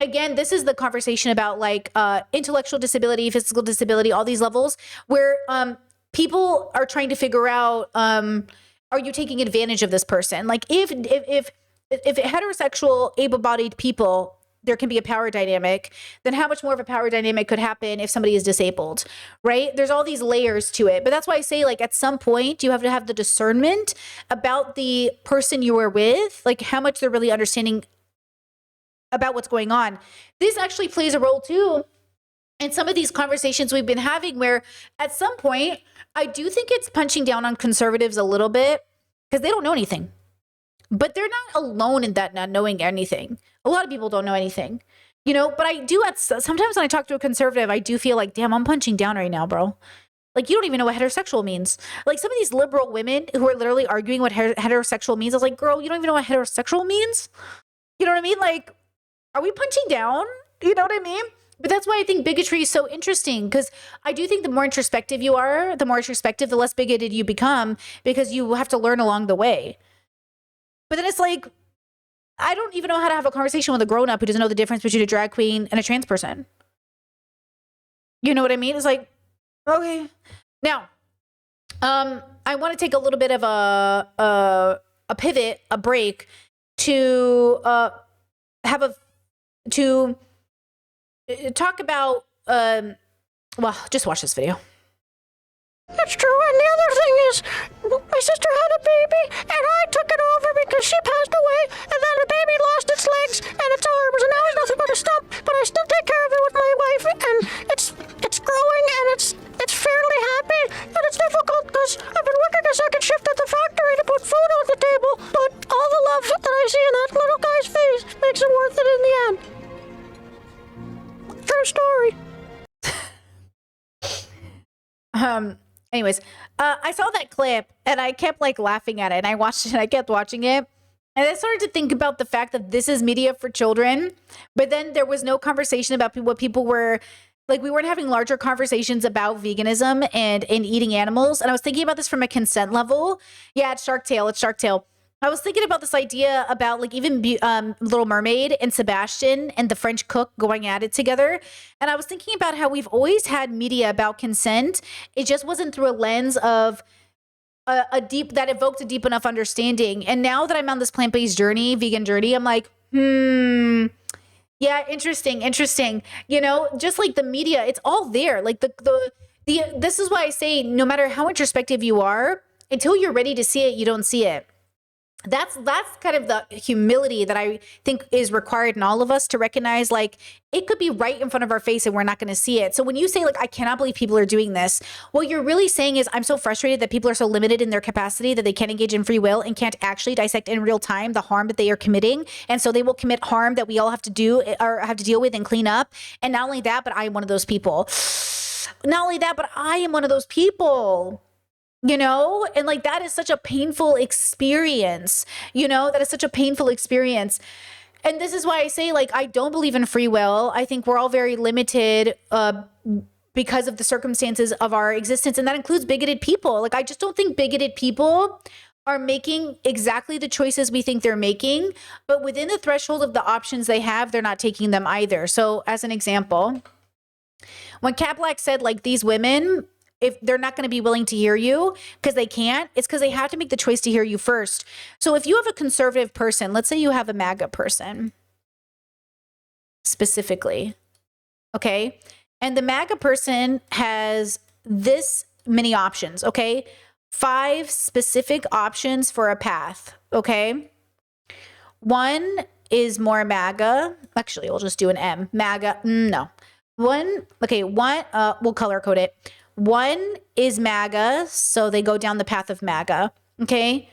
again, this is the conversation about like intellectual disability, physical disability, all these levels where people are trying to figure out, are you taking advantage of this person? Like if heterosexual, able-bodied people, there can be a power dynamic, then how much more of a power dynamic could happen if somebody is disabled, right? There's all these layers to it. But that's why I say, like, at some point, you have to have the discernment about the person you are with, like how much they're really understanding about what's going on. This actually plays a role too in some of these conversations we've been having, where at some point, I do think it's punching down on conservatives a little bit because they don't know anything. But they're not alone in that not knowing anything. A lot of people don't know anything, you know, but I do sometimes when I talk to a conservative, I do feel like, damn, I'm punching down right now, bro. Like, you don't even know what heterosexual means. Like some of these liberal women who are literally arguing what heterosexual means. I was like, girl, you don't even know what heterosexual means. You know what I mean? Like, are we punching down? You know what I mean? But that's why I think bigotry is so interesting, because I do think the more introspective you are, the less bigoted you become, because you have to learn along the way. But then it's like, I don't even know how to have a conversation with a grown-up who doesn't know the difference between a drag queen and a trans person. You know what I mean? It's like, okay. Now, I want to take a little bit of a pivot, a break, to talk about, well, just watch this video. That's true, and the other thing is, my sister had a baby, and I took it over because she passed away, and then the baby lost its legs and its arms, and now it's nothing but a stump, but I still take care of it with my wife, and it's growing, and it's fairly happy, and it's difficult because I've been working a second shift at the factory to put food on the table, but all the love that I see in that little guy's face makes it worth it in the end. True story. Anyways, I saw that clip and I kept like laughing at it, and I watched it and I kept watching it. And I started to think about the fact that this is media for children, but then there was no conversation about what people were like. We weren't having larger conversations about veganism and eating animals. And I was thinking about this from a consent level. Yeah, it's Shark Tale. I was thinking about this idea about like even Little Mermaid and Sebastian and the French cook going at it together. And I was thinking about how we've always had media about consent. It just wasn't through a lens of a deep, that evoked a deep enough understanding. And now that I'm on this plant-based journey, vegan journey, I'm like, yeah, interesting. You know, just like the media, it's all there. Like this is why I say, no matter how introspective you are, until you're ready to see it, you don't see it. That's kind of the humility that I think is required in all of us to recognize, like, it could be right in front of our face and we're not going to see it. So when you say, like, I cannot believe people are doing this, what you're really saying is, I'm so frustrated that people are so limited in their capacity that they can't engage in free will and can't actually dissect in real time the harm that they are committing. And so they will commit harm that we all have to do or have to deal with and clean up. And not only that, but I am one of those people. Not only that, but I am one of those people. You know, and like that is such a painful experience, you know, that is such a painful experience. And this is why I say, like, I don't believe in free will. I think we're all very limited because of the circumstances of our existence. And that includes bigoted people. Like, I just don't think bigoted people are making exactly the choices we think they're making, but within the threshold of the options they have, they're not taking them either. So as an example, when Cat Black said, like, these women, if they're not going to be willing to hear you because they can't, it's because they have to make the choice to hear you first. So if you have a conservative person, let's say you have a MAGA person specifically, okay? And the MAGA person has this many options, okay? 5 specific options for a path, okay? One is more MAGA. Actually, we'll just do an M. MAGA, no. We'll color code it. 1 is MAGA, so they go down the path of MAGA, okay?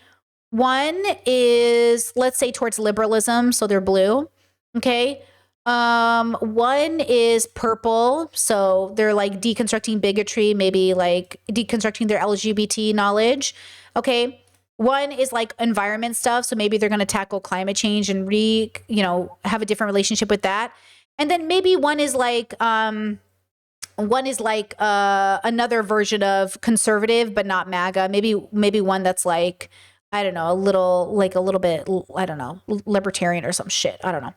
1 is, let's say, towards liberalism, so they're blue, okay? 1 is purple, so they're like deconstructing bigotry, maybe like deconstructing their LGBT knowledge, okay? 1 is like environment stuff, so maybe they're going to tackle climate change and have a different relationship with that. And then maybe 1 is like another version of conservative, but not MAGA. Maybe 1 that's like, I don't know, a little bit, I don't know, libertarian or some shit. I don't know.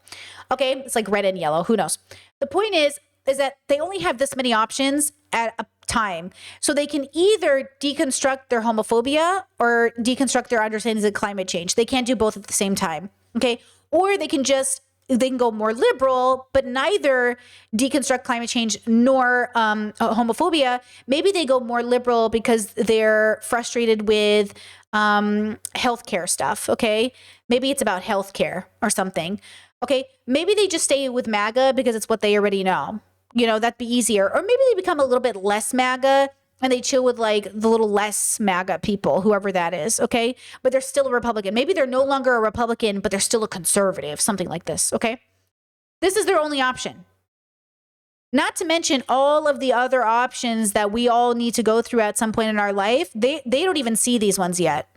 Okay, it's like red and yellow. Who knows? The point is that they only have this many options at a time. So they can either deconstruct their homophobia or deconstruct their understandings of climate change. They can't do both at the same time. Okay, or they can go more liberal, but neither deconstruct climate change nor homophobia. Maybe they go more liberal because they're frustrated with healthcare stuff, okay? Maybe it's about healthcare or something, okay? Maybe they just stay with MAGA because it's what they already know. You know, that'd be easier. Or maybe they become a little bit less MAGA and they chill with like the little less MAGA people, whoever that is, okay? But they're still a Republican. Maybe they're no longer a Republican, but they're still a conservative, something like this, okay? This is their only option. Not to mention all of the other options that we all need to go through at some point in our life. They don't even see these ones yet.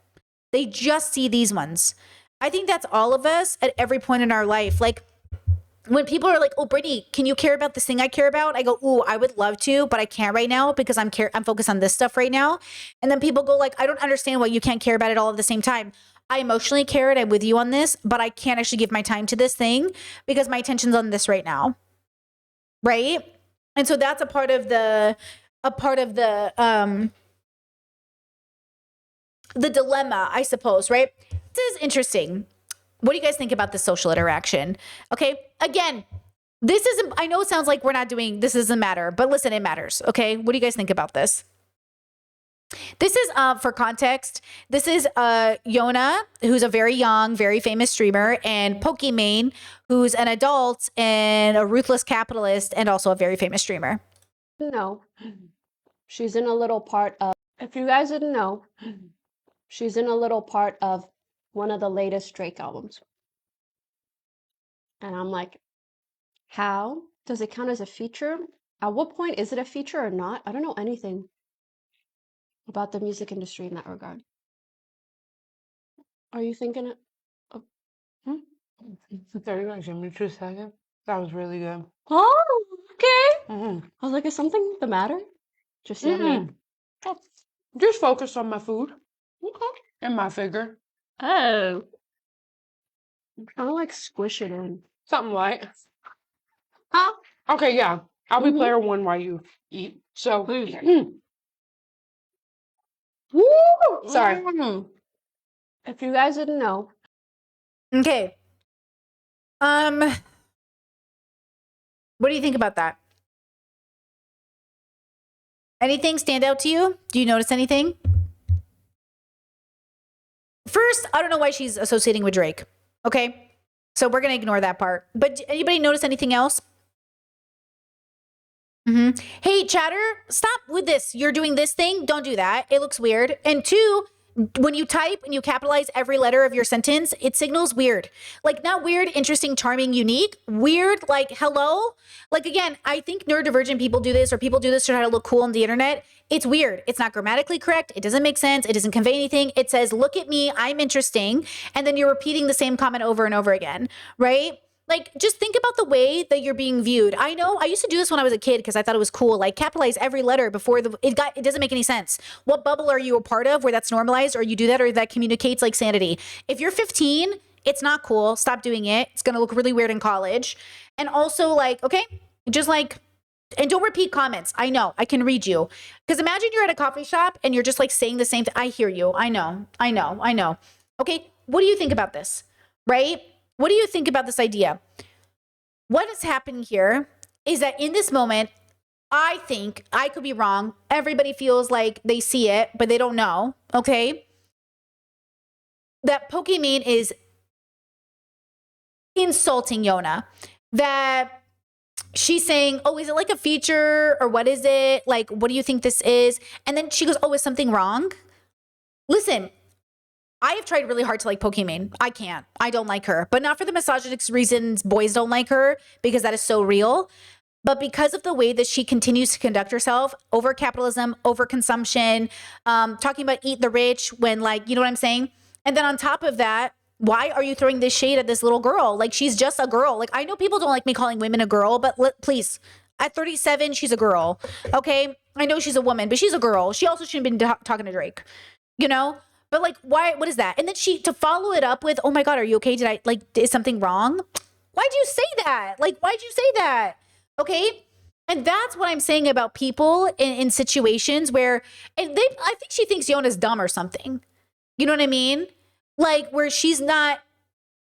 They just see these ones. I think that's all of us at every point in our life. Like, when people are like, oh, Brittany, can you care about this thing I care about? I go, ooh, I would love to, but I can't right now because I'm focused on this stuff right now. And then people go like, I don't understand why you can't care about it all at the same time. I emotionally care and I'm with you on this, but I can't actually give my time to this thing because my attention's on this right now. Right? And so that's a part of the dilemma, I suppose, right? This is interesting. What do you guys think about the social interaction? Okay, again, this isn't, I know it sounds like we're not doing, this doesn't matter, but listen, it matters, okay? What do you guys think about this? This is, for context, this is Yona, who's a very young, very famous streamer, and Pokimane, who's an adult and a ruthless capitalist and also a very famous streamer. No, she's in a little part of, if you guys didn't know, she's in a little part of one of the latest Drake albums. And I'm like, how does it count as a feature? At what point is it a feature or not? I don't know anything about the music industry in that regard. Are you thinking of... Sorry, you give me 2 seconds. That was really good. Oh, okay. I was like, is something the matter? Just Just focus on my food. Okay. And my figure. Oh. Kind of like squish it in. Something like. Huh? Okay, yeah. I'll be player one while you eat. So. Woo! Sorry. If you guys didn't know. Okay. What do you think about that? Anything stand out to you? Do you notice anything? First, I don't know why she's associating with Drake. Okay. So we're going to ignore that part. But anybody notice anything else? Hey, chatter, stop with this. You're doing this thing. Don't do that. It looks weird. And two, when you type and you capitalize every letter of your sentence, it signals weird. Like not weird, interesting, charming, unique. Weird, like hello. Like again, I think neurodivergent people do this or people do this to try to look cool on the internet. It's weird. It's not grammatically correct. It doesn't make sense. It doesn't convey anything. It says, look at me, I'm interesting. And then you're repeating the same comment over and over again, right? Like, just think about the way that you're being viewed. I know I used to do this when I was a kid because I thought it was cool. Like, capitalize every letter before it doesn't make any sense. What bubble are you a part of where that's normalized or you do that or that communicates like sanity? If you're 15, it's not cool. Stop doing it. It's going to look really weird in college. And also, like, okay, just like, and don't repeat comments. I know, I can read you. Because imagine you're at a coffee shop and you're just like saying the same thing. I hear you. I know. Okay, what do you think about this? Right? What do you think about this idea? What is happening here is that in this moment, I think, I could be wrong, everybody feels like they see it, but they don't know, okay? That Pokimane is insulting Yona. That she's saying, oh, is it like a feature or what is it? Like, what do you think this is? And then she goes, oh, is something wrong? Listen, I have tried really hard to like Pokimane. I can't. I don't like her. But not for the misogynist reasons boys don't like her, because that is so real. But because of the way that she continues to conduct herself over capitalism, over consumption, talking about eat the rich when like, you know what I'm saying? And then on top of that, why are you throwing this shade at this little girl? Like she's just a girl. Like I know people don't like me calling women a girl, but please, at 37, she's a girl. Okay? I know she's a woman, but she's a girl. She also shouldn't have been talking to Drake, you know? But like, why, what is that? And then to follow it up with, oh my God, are you okay? Is something wrong? Why'd you say that? Like, why'd you say that? Okay. And that's what I'm saying about people in situations where, I think she thinks Yona's dumb or something. You know what I mean? Like where she's not,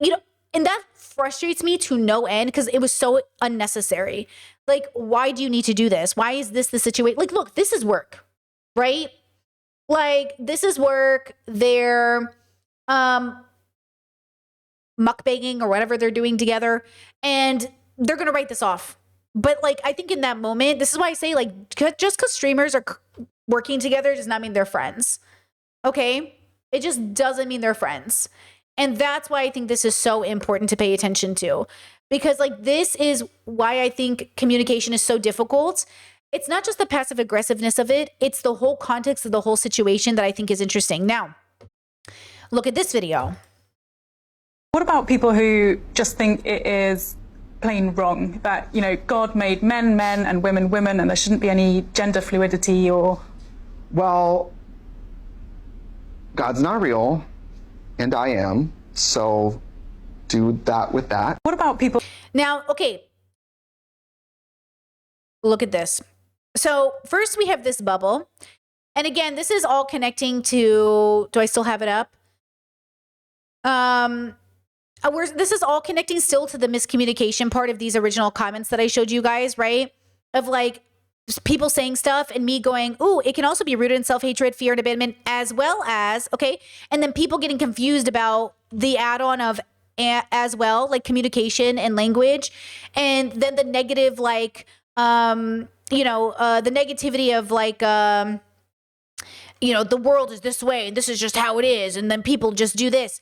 you know, and that frustrates me to no end because it was so unnecessary. Like, why do you need to do this? Why is this the situation? Like, look, this is work, right? Like, this is work. They're mukbanging or whatever they're doing together, and they're going to write this off. But, like, I think in that moment, this is why I say, like, just because streamers are working together does not mean they're friends. Okay? It just doesn't mean they're friends. And that's why I think this is so important to pay attention to. Because, like, this is why I think communication is so difficult. It's not just the passive aggressiveness of it, it's the whole context of the whole situation that I think is interesting. Now, look at this video. What about people who just think it is plain wrong that, you know, God made men men and women women and there shouldn't be any gender fluidity or... Well, God's not real and I am, so do that with that. What about people... Now, okay, look at this. So first we have this bubble. And again, this is all connecting to, do I still have it up? This is all connecting still to the miscommunication part of these original comments that I showed you guys, right? Of like people saying stuff and me going, ooh, it can also be rooted in self-hatred, fear, and abandonment, as well as, okay? And then people getting confused about the add-on of as well, like communication and language. And then the negative, like, the negativity of like, the world is this way and this is just how it is. And then people just do this.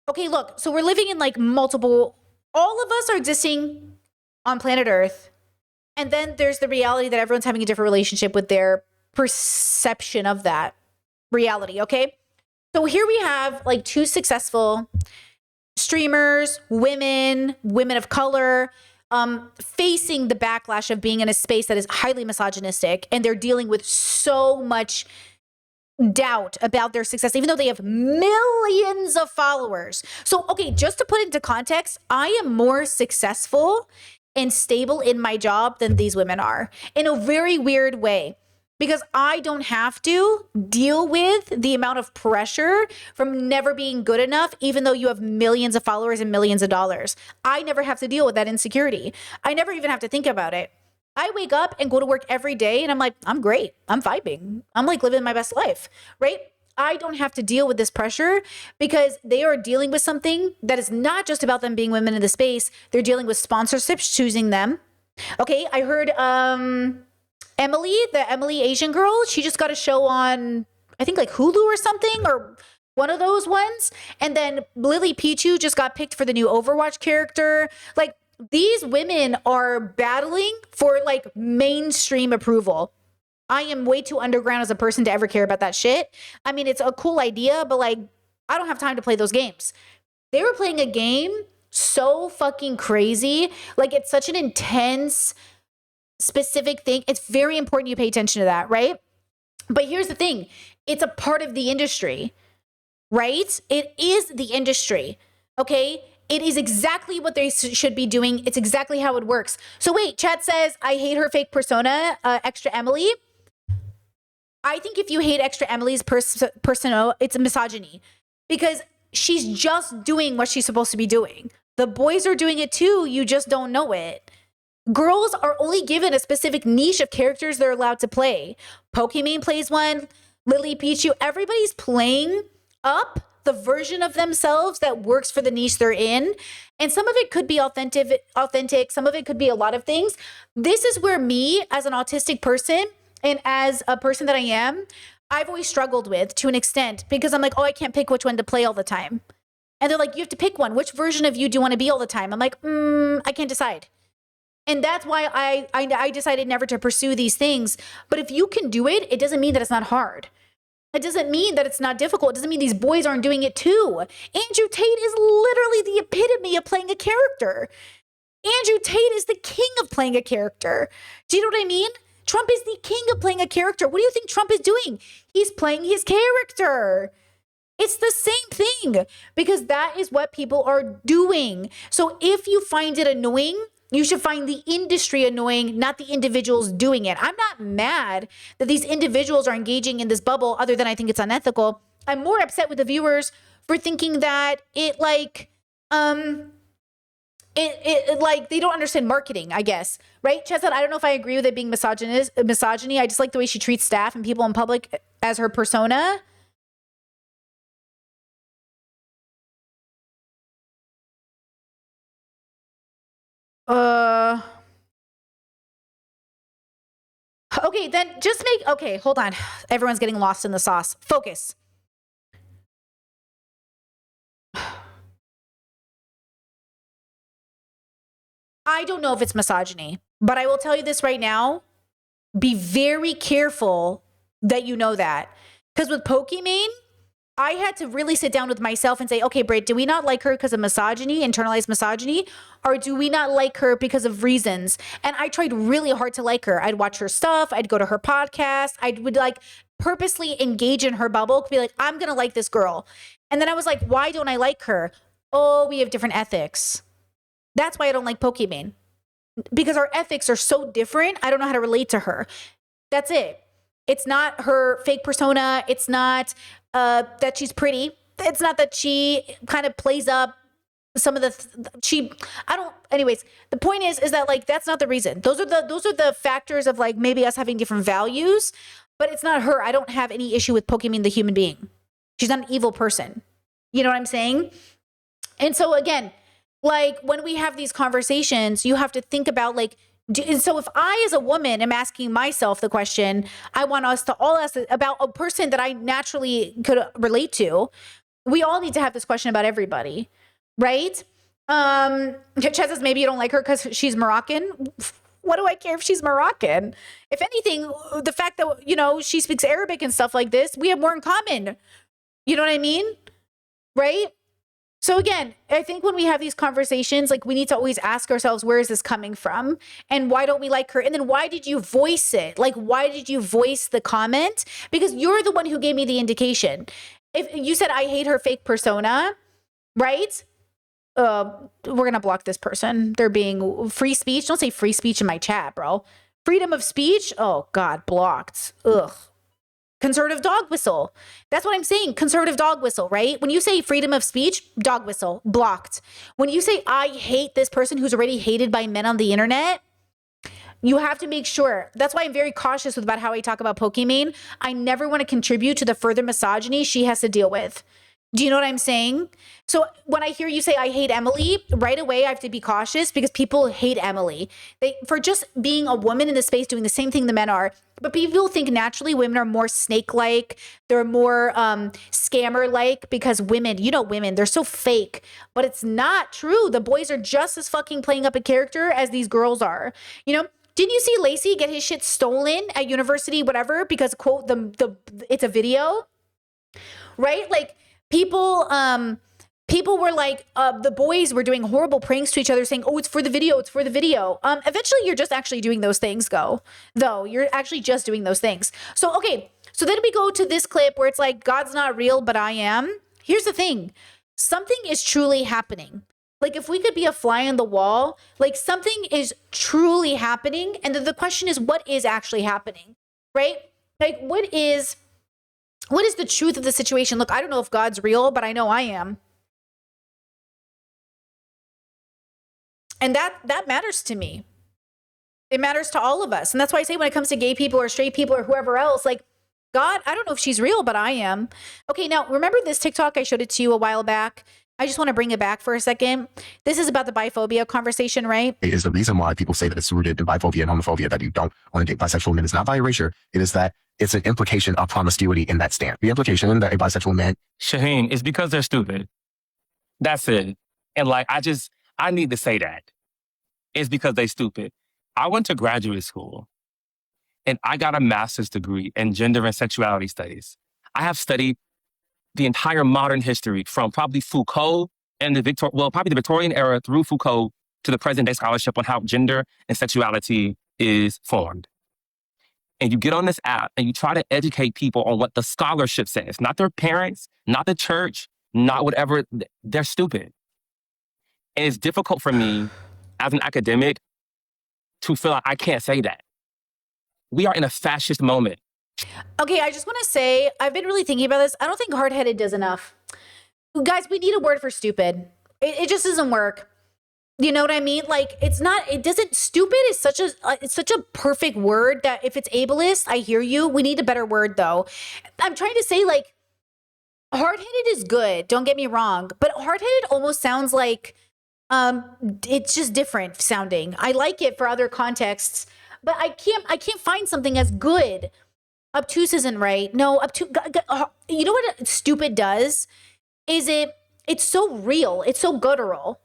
Okay, look, so we're living in like all of us are existing on planet Earth. And then there's the reality that everyone's having a different relationship with their perception of that reality, okay? So here we have like two successful streamers, women of color, facing the backlash of being in a space that is highly misogynistic, and they're dealing with so much doubt about their success, even though they have millions of followers. So, okay, just to put into context, I am more successful and stable in my job than these women are in a very weird way, because I don't have to deal with the amount of pressure from never being good enough, even though you have millions of followers and millions of dollars. I never have to deal with that insecurity. I never even have to think about it. I wake up and go to work every day and I'm like, I'm great. I'm vibing. I'm like living my best life, right? I don't have to deal with this pressure because they are dealing with something that is not just about them being women in the space. They're dealing with sponsorships choosing them. Okay, I heard Emily, the Emily Asian girl, she just got a show on, I think like Hulu or something, or one of those ones. And then Lily Pichu just got picked for the new Overwatch character. Like, these women are battling for like mainstream approval. I am way too underground as a person to ever care about that shit. I mean, it's a cool idea, but like, I don't have time to play those games. They were playing a game so fucking crazy. Like, it's such an intense, specific thing. It's very important you pay attention to that, right? But here's the thing. It's a part of the industry, right? It is the industry, okay? It is exactly what they should be doing. It's exactly how it works. So wait, chat says, I hate her fake persona, Extra Emily. I think if you hate Extra Emily's persona, it's a misogyny because she's just doing what she's supposed to be doing. The boys are doing it too. You just don't know it. Girls are only given a specific niche of characters they're allowed to play. Pokimane plays one, Lily Pichu, everybody's playing up the version of themselves that works for the niche they're in. And some of it could be authentic. Some of it could be a lot of things. This is where me as an autistic person and as a person that I am, I've always struggled with to an extent because I'm like, oh, I can't pick which one to play all the time. And they're like, you have to pick one. Which version of you do you want to be all the time? I'm like, I can't decide. And that's why I decided never to pursue these things. But if you can do it, it doesn't mean that it's not hard. It doesn't mean that it's not difficult. It doesn't mean these boys aren't doing it too. Andrew Tate is literally the epitome of playing a character. Andrew Tate is the king of playing a character. Do you know what I mean? Trump is the king of playing a character. What do you think Trump is doing? He's playing his character. It's the same thing because that is what people are doing. So if you find it annoying, you should find the industry annoying, not the individuals doing it. I'm not mad that these individuals are engaging in this bubble other than I think it's unethical. I'm more upset with the viewers for thinking that it like, it like they don't understand marketing, I guess. Right? Chestnut, I don't know if I agree with it being misogyny. I just like the way she treats staff and people in public as her persona. Okay, then just make, okay, hold on. Everyone's getting lost in the sauce. Focus. I don't know if it's misogyny, but I will tell you this right now. Be very careful that you know that. Because with Pokimane, I had to really sit down with myself and say, okay, Britt, do we not like her because of misogyny, internalized misogyny? Or do we not like her because of reasons? And I tried really hard to like her. I'd watch her stuff. I'd go to her podcast. I would like purposely engage in her bubble, be like, I'm going to like this girl. And then I was like, why don't I like her? Oh, we have different ethics. That's why I don't like Pokimane. Because our ethics are so different. I don't know how to relate to her. That's it. It's not her fake persona. It's not that she's pretty. It's not that she kind of plays up some of anyways, the point is that like, that's not the reason. Those are the factors of like maybe us having different values, but it's not her. I don't have any issue with Pokimane, the human being. She's not an evil person. You know what I'm saying? And so again, like when we have these conversations, you have to think about like, so if I as a woman am asking myself the question, I want us to all ask about a person that I naturally could relate to. We all need to have this question about everybody, right? Chet says maybe you don't like her because she's Moroccan. What do I care if she's Moroccan? If anything, the fact that, you know, she speaks Arabic and stuff like this, we have more in common. You know what I mean? Right? So again, I think when we have these conversations, like we need to always ask ourselves, where is this coming from? And why don't we like her? And then why did you voice it? Like, why did you voice the comment? Because you're the one who gave me the indication. If you said, I hate her fake persona, right? We're going to block this person. They're being free speech. Don't say free speech in my chat, bro. Freedom of speech. Oh God, blocked. Ugh. Conservative dog whistle. That's what I'm saying. Conservative dog whistle, right? When you say freedom of speech, dog whistle, blocked. When you say, I hate this person who's already hated by men on the internet, you have to make sure. That's why I'm very cautious about how I talk about Pokimane. I never want to contribute to the further misogyny she has to deal with. Do you know what I'm saying? So when I hear you say, I hate Emily, right away I have to be cautious because people hate Emily. For just being a woman in the space doing the same thing the men are. But people think naturally women are more snake-like. They're more scammer-like because women, women, they're so fake. But it's not true. The boys are just as fucking playing up a character as these girls are. Didn't you see Lacey get his shit stolen at university, whatever, because quote, it's a video, right? Like, people were like, the boys were doing horrible pranks to each other saying, oh, it's for the video. It's for the video. Eventually you're just actually doing those things though. You're actually just doing those things. So, okay. So then we go to this clip where it's like, God's not real, but I am. Here's the thing. Something is truly happening. Like if we could be a fly on the wall, like something is truly happening. And then the question is, what is actually happening? Right? Like what is the truth of the situation? Look, I don't know if God's real, but I know I am. And that matters to me. It matters to all of us. And that's why I say when it comes to gay people or straight people or whoever else, like God, I don't know if she's real, but I am. Okay, now remember this TikTok? I showed it to you a while back. I just want to bring it back for a second. This is about the biphobia conversation, right? It is the reason why people say that it's rooted in biphobia and homophobia, that you don't want to date bisexual men. It's not by erasure. It is that it's an implication of promiscuity in that stand. The implication that a bisexual man... Shaheen, it's because they're stupid. That's it. And like, I need to say that. It's because they're stupid. I went to graduate school and I got a master's degree in gender and sexuality studies. I have studied the entire modern history from probably Foucault and probably the Victorian era through Foucault to the present day scholarship on how gender and sexuality is formed. And you get on this app and you try to educate people on what the scholarship says, not their parents, not the church, not whatever. They're stupid. And it's difficult for me as an academic to feel like I can't say that. We are in a fascist moment. Okay, I just want to say, I've been really thinking about this. I don't think hard-headed does enough. Guys, we need a word for stupid. It just doesn't work. You know what I mean? Like, stupid is such a perfect word that if it's ableist, I hear you. We need a better word though. I'm trying to say like, hard-headed is good. Don't get me wrong. But hard-headed almost sounds like, it's just different sounding. I like it for other contexts, but I can't find something as good. Obtuse isn't right. No, you know what stupid does? Is it's so real. It's so guttural.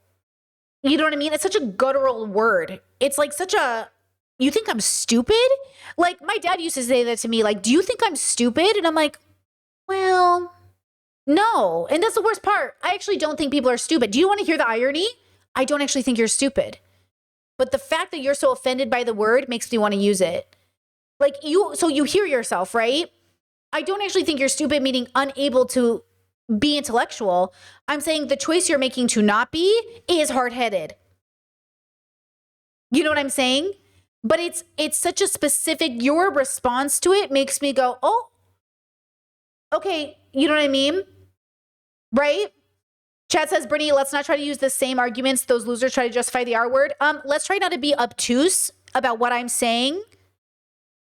You know what I mean? It's such a guttural word. It's like you think I'm stupid? Like my dad used to say that to me, like, do you think I'm stupid? And I'm like, well, no. And that's the worst part. I actually don't think people are stupid. Do you want to hear the irony? I don't actually think you're stupid. But the fact that you're so offended by the word makes me want to use it. Like so you hear yourself, right? I don't actually think you're stupid, meaning unable to be intellectual. I'm saying the choice you're making to not be is hard-headed. You know what I'm saying? But it's such a specific, your response to it makes me go, oh, okay, you know what I mean? Right? Chad says, Brittany, let's not try to use the same arguments those losers try to justify the R word. Let's try not to be obtuse about what I'm saying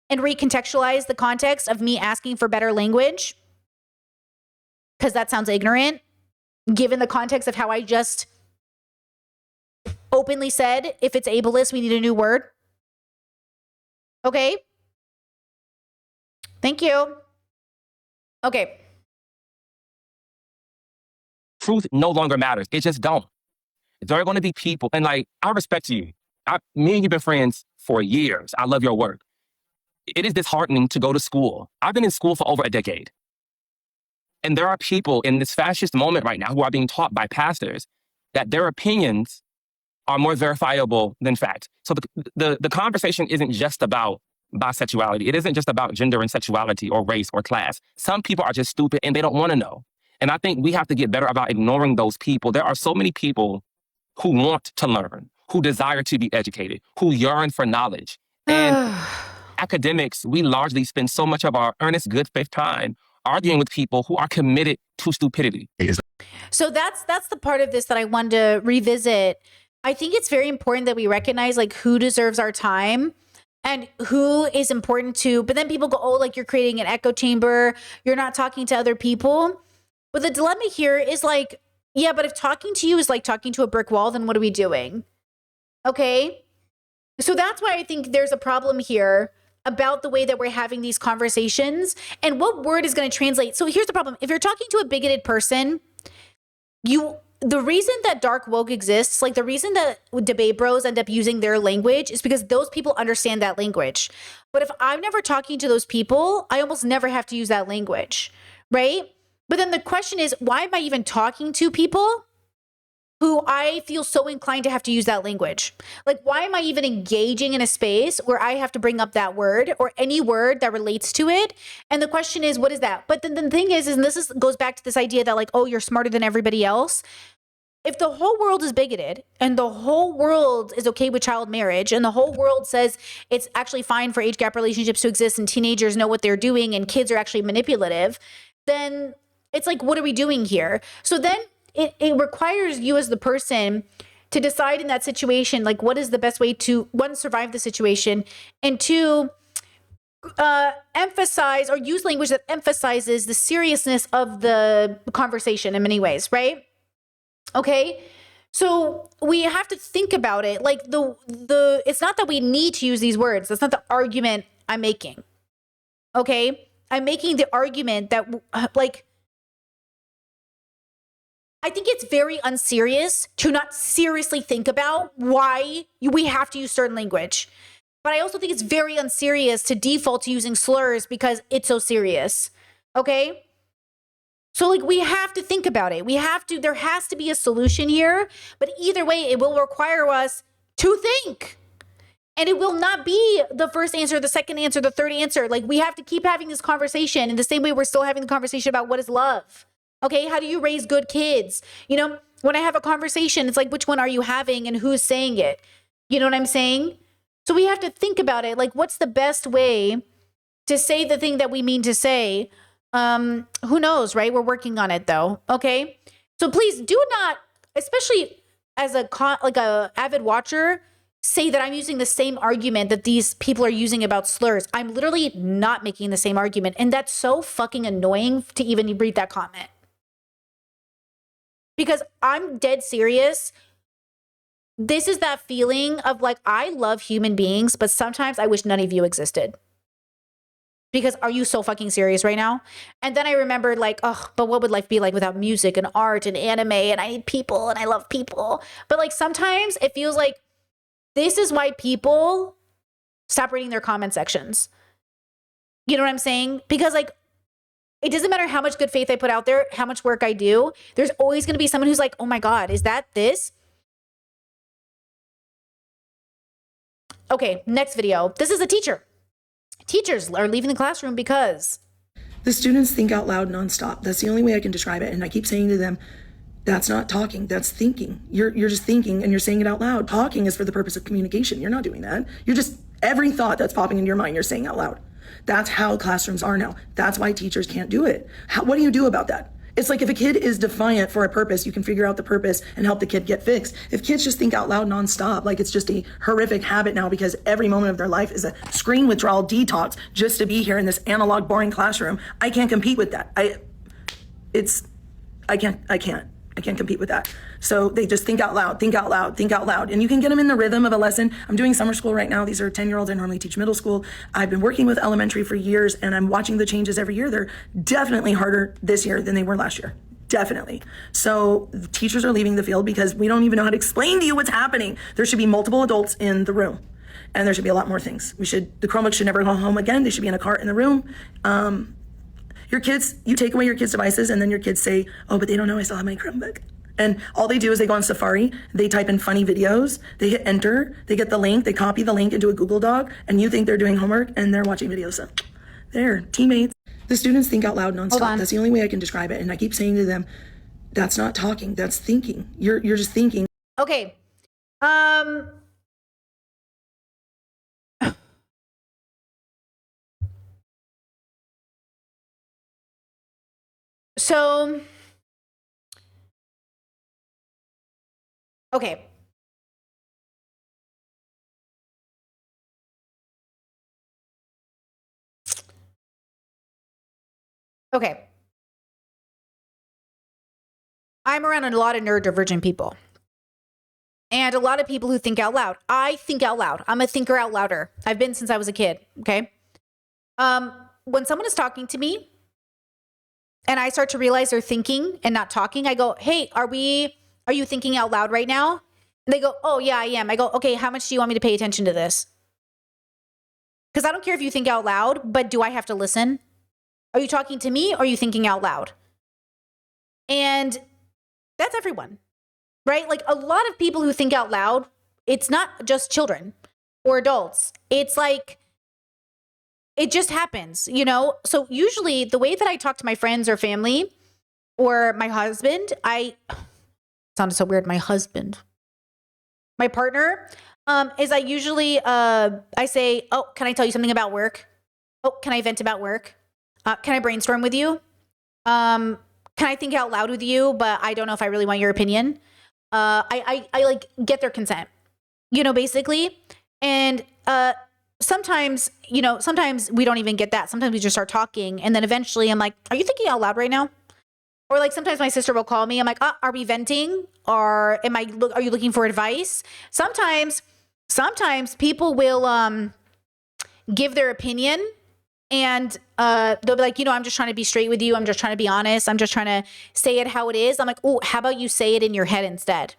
and recontextualize the context of me asking for better language, because that sounds ignorant, given the context of how I just openly said, if it's ableist, we need a new word. Okay. Thank you. Okay. Truth no longer matters. It just don't. There are going to be people, and like, I respect you. Me and you've been friends for years. I love your work. It is disheartening to go to school. I've been in school for over a decade. And there are people in this fascist moment right now who are being taught by pastors that their opinions are more verifiable than fact. So the conversation isn't just about bisexuality. It isn't just about gender and sexuality or race or class. Some people are just stupid and they don't want to know. And I think we have to get better about ignoring those people. There are so many people who want to learn, who desire to be educated, who yearn for knowledge. And academics, we largely spend so much of our earnest good faith time arguing with people who are committed to stupidity. So that's the part of this that I wanted to revisit. I think it's very important that we recognize like who deserves our time and who is important to, but then people go, oh, like you're creating an echo chamber. You're not talking to other people. But the dilemma here is like, yeah, but if talking to you is like talking to a brick wall, then what are we doing? Okay. So that's why I think there's a problem here about the way that we're having these conversations and what word is going to translate. So here's the problem. If you're talking to a bigoted person, the reason that dark woke exists, like the reason that debate bros end up using their language is because those people understand that language. But if I'm never talking to those people, I almost never have to use that language, right? But then the question is, why am I even talking to people who I feel so inclined to have to use that language? Like, why am I even engaging in a space where I have to bring up that word or any word that relates to it? And the question is, what is that? But then the thing is, and this goes back to this idea that like, oh, you're smarter than everybody else. If the whole world is bigoted and the whole world is okay with child marriage and the whole world says it's actually fine for age gap relationships to exist and teenagers know what they're doing and kids are actually manipulative, then it's like, what are we doing here? So then it requires you as the person to decide in that situation, like what is the best way to, one, survive the situation, and two, emphasize or use language that emphasizes the seriousness of the conversation in many ways, right? Okay. So we have to think about it. Like it's not that we need to use these words. That's not the argument I'm making. Okay. I'm making the argument that like, I think it's very unserious to not seriously think about why we have to use certain language. But I also think it's very unserious to default to using slurs because it's so serious. Okay? So like we have to think about it. There has to be a solution here, but either way, it will require us to think. And it will not be the first answer, the second answer, the third answer. Like we have to keep having this conversation in the same way we're still having the conversation about what is love. Okay, how do you raise good kids? You know, when I have a conversation, it's like, which one are you having and who's saying it? You know what I'm saying? So we have to think about it. Like, what's the best way to say the thing that we mean to say? Who knows, right? We're working on it though. Okay. So please do not, especially as a avid watcher, say that I'm using the same argument that these people are using about slurs. I'm literally not making the same argument. And that's so fucking annoying to even read that comment. Because I'm dead serious. This is that feeling of like, I love human beings, but sometimes I wish none of you existed. Because are you so fucking serious right now? And then I remembered like, oh, but what would life be like without music and art and anime? And I need people and I love people. But like sometimes it feels like this is why people stop reading their comment sections. You know what I'm saying? Because like, it doesn't matter how much good faith I put out there, how much work I do. There's always going to be someone who's like, oh my God, is that this? Okay, next video. This is a teacher. Teachers are leaving the classroom because the students think out loud nonstop. That's the only way I can describe it. And I keep saying to them, that's not talking, that's thinking. You're just thinking and you're saying it out loud. Talking is for the purpose of communication. You're not doing that. You're just, every thought that's popping into your mind, you're saying out loud. That's how classrooms are now. That's why teachers can't do it. What do you do about that? It's like if a kid is defiant for a purpose, you can figure out the purpose and help the kid get fixed. If kids just think out loud nonstop, like it's just a horrific habit now because every moment of their life is a screen withdrawal detox just to be here in this analog, boring classroom, I can't compete with that. I can't compete with that. So they just think out loud, think out loud, think out loud. And you can get them in the rhythm of a lesson. I'm doing summer school right now. These are 10-year-olds. I normally teach middle school. I've been working with elementary for years and I'm watching the changes every year. They're definitely harder this year than they were last year. Definitely. So the teachers are leaving the field because we don't even know how to explain to you what's happening. There should be multiple adults in the room and there should be a lot more things. The Chromebooks should never go home again. They should be in a cart in the room. Your kids, you take away your kids' devices and then your kids say, oh, but they don't know I still have my Chromebook. And all they do is they go on Safari, they type in funny videos, they hit enter, they get the link, they copy the link into a Google Doc, and you think they're doing homework and they're watching videos. So they're teammates. The students think out loud nonstop. That's the only way I can describe it. And I keep saying to them, that's not talking, that's thinking. You're just thinking. Okay. So, okay. Okay. I'm around a lot of neurodivergent people. And a lot of people who think out loud. I think out loud. I'm a thinker out louder. I've been since I was a kid, okay? When someone is talking to me and I start to realize they're thinking and not talking, I go, hey, are you thinking out loud right now? And they go, oh yeah, I am. I go, okay, how much do you want me to pay attention to this? Because I don't care if you think out loud, but do I have to listen? Are you talking to me or are you thinking out loud? And that's everyone, right? Like a lot of people who think out loud, it's not just children or adults. It's like, it just happens, you know? So usually the way that I talk to my friends or family or my husband, sounded so weird, my husband, my partner, is I usually, I say, oh, can I tell you something about work? Oh, can I vent about work? Can I brainstorm with you? Can I think out loud with you, but I don't know if I really want your opinion? I like get their consent, you know, basically. And sometimes we don't even get that. Sometimes we just start talking. And then eventually I'm like, are you thinking out loud right now? Or like sometimes my sister will call me. I'm like, are we venting? Or are you looking for advice? Sometimes people will give their opinion. And they'll be like, I'm just trying to be straight with you. I'm just trying to be honest. I'm just trying to say it how it is. I'm like, oh, how about you say it in your head instead?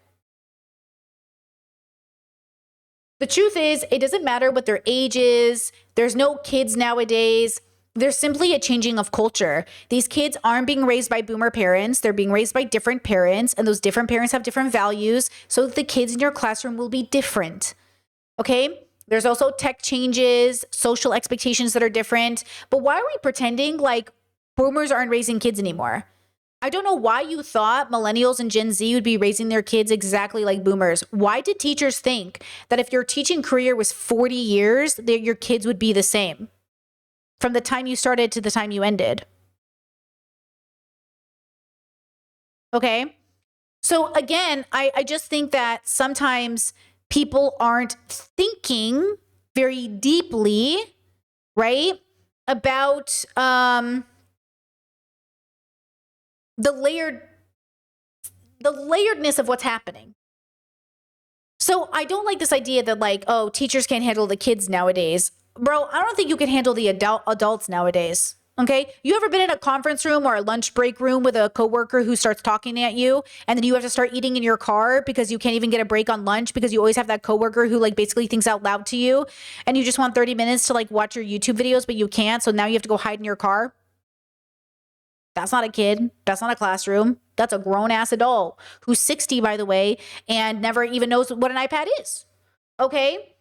The truth is, it doesn't matter what their age is. There's no kids nowadays. There's simply a changing of culture. These kids aren't being raised by boomer parents. They're being raised by different parents, and those different parents have different values. So the kids in your classroom will be different. Okay? There's also tech changes, social expectations that are different. But why are we pretending like boomers aren't raising kids anymore? I don't know why you thought millennials and Gen Z would be raising their kids exactly like boomers. Why did teachers think that if your teaching career was 40 years, that your kids would be the same from the time you started to the time you ended? Okay. So again, I just think that sometimes people aren't thinking very deeply, right, about the layeredness of what's happening. So I don't like this idea that like, oh, teachers can't handle the kids nowadays. Bro, I don't think you can handle the adults nowadays. Okay. You ever been in a conference room or a lunch break room with a coworker who starts talking at you and then you have to start eating in your car because you can't even get a break on lunch because you always have that coworker who like basically thinks out loud to you and you just want 30 minutes to like watch your YouTube videos, but you can't. So now you have to go hide in your car. That's not a kid. That's not a classroom. That's a grown ass adult who's 60, by the way, and never even knows what an iPad is. Okay.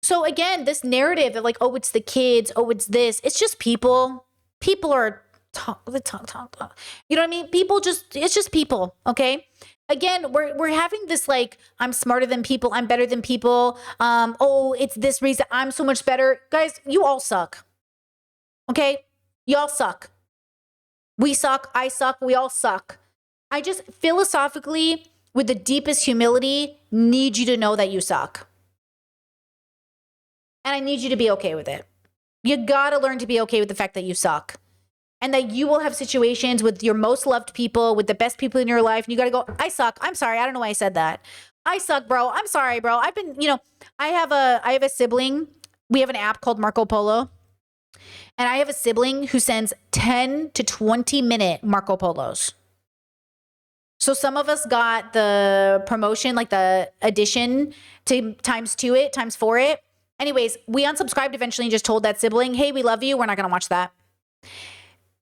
So again, this narrative that like, oh, it's the kids. Oh, it's this. It's just people. People are talk. You know what I mean? It's just people. Okay. Again, we're having this like, I'm smarter than people. I'm better than people. Oh, it's this reason. I'm so much better. Guys, you all suck. Okay. Y'all suck. We suck. I suck. We all suck. I just philosophically, with the deepest humility, need you to know that you suck. And I need you to be okay with it. You gotta learn to be okay with the fact that you suck. And that you will have situations with your most loved people, with the best people in your life. And you gotta go, I suck. I'm sorry. I don't know why I said that. I suck, bro. I'm sorry, bro. I've been, I have a sibling. We have an app called Marco Polo. And I have a sibling who sends 10 to 20 minute Marco Polos. So some of us got the promotion, like the addition to times 4 it. Anyways, we unsubscribed eventually and just told that sibling, hey, we love you. We're not going to watch that.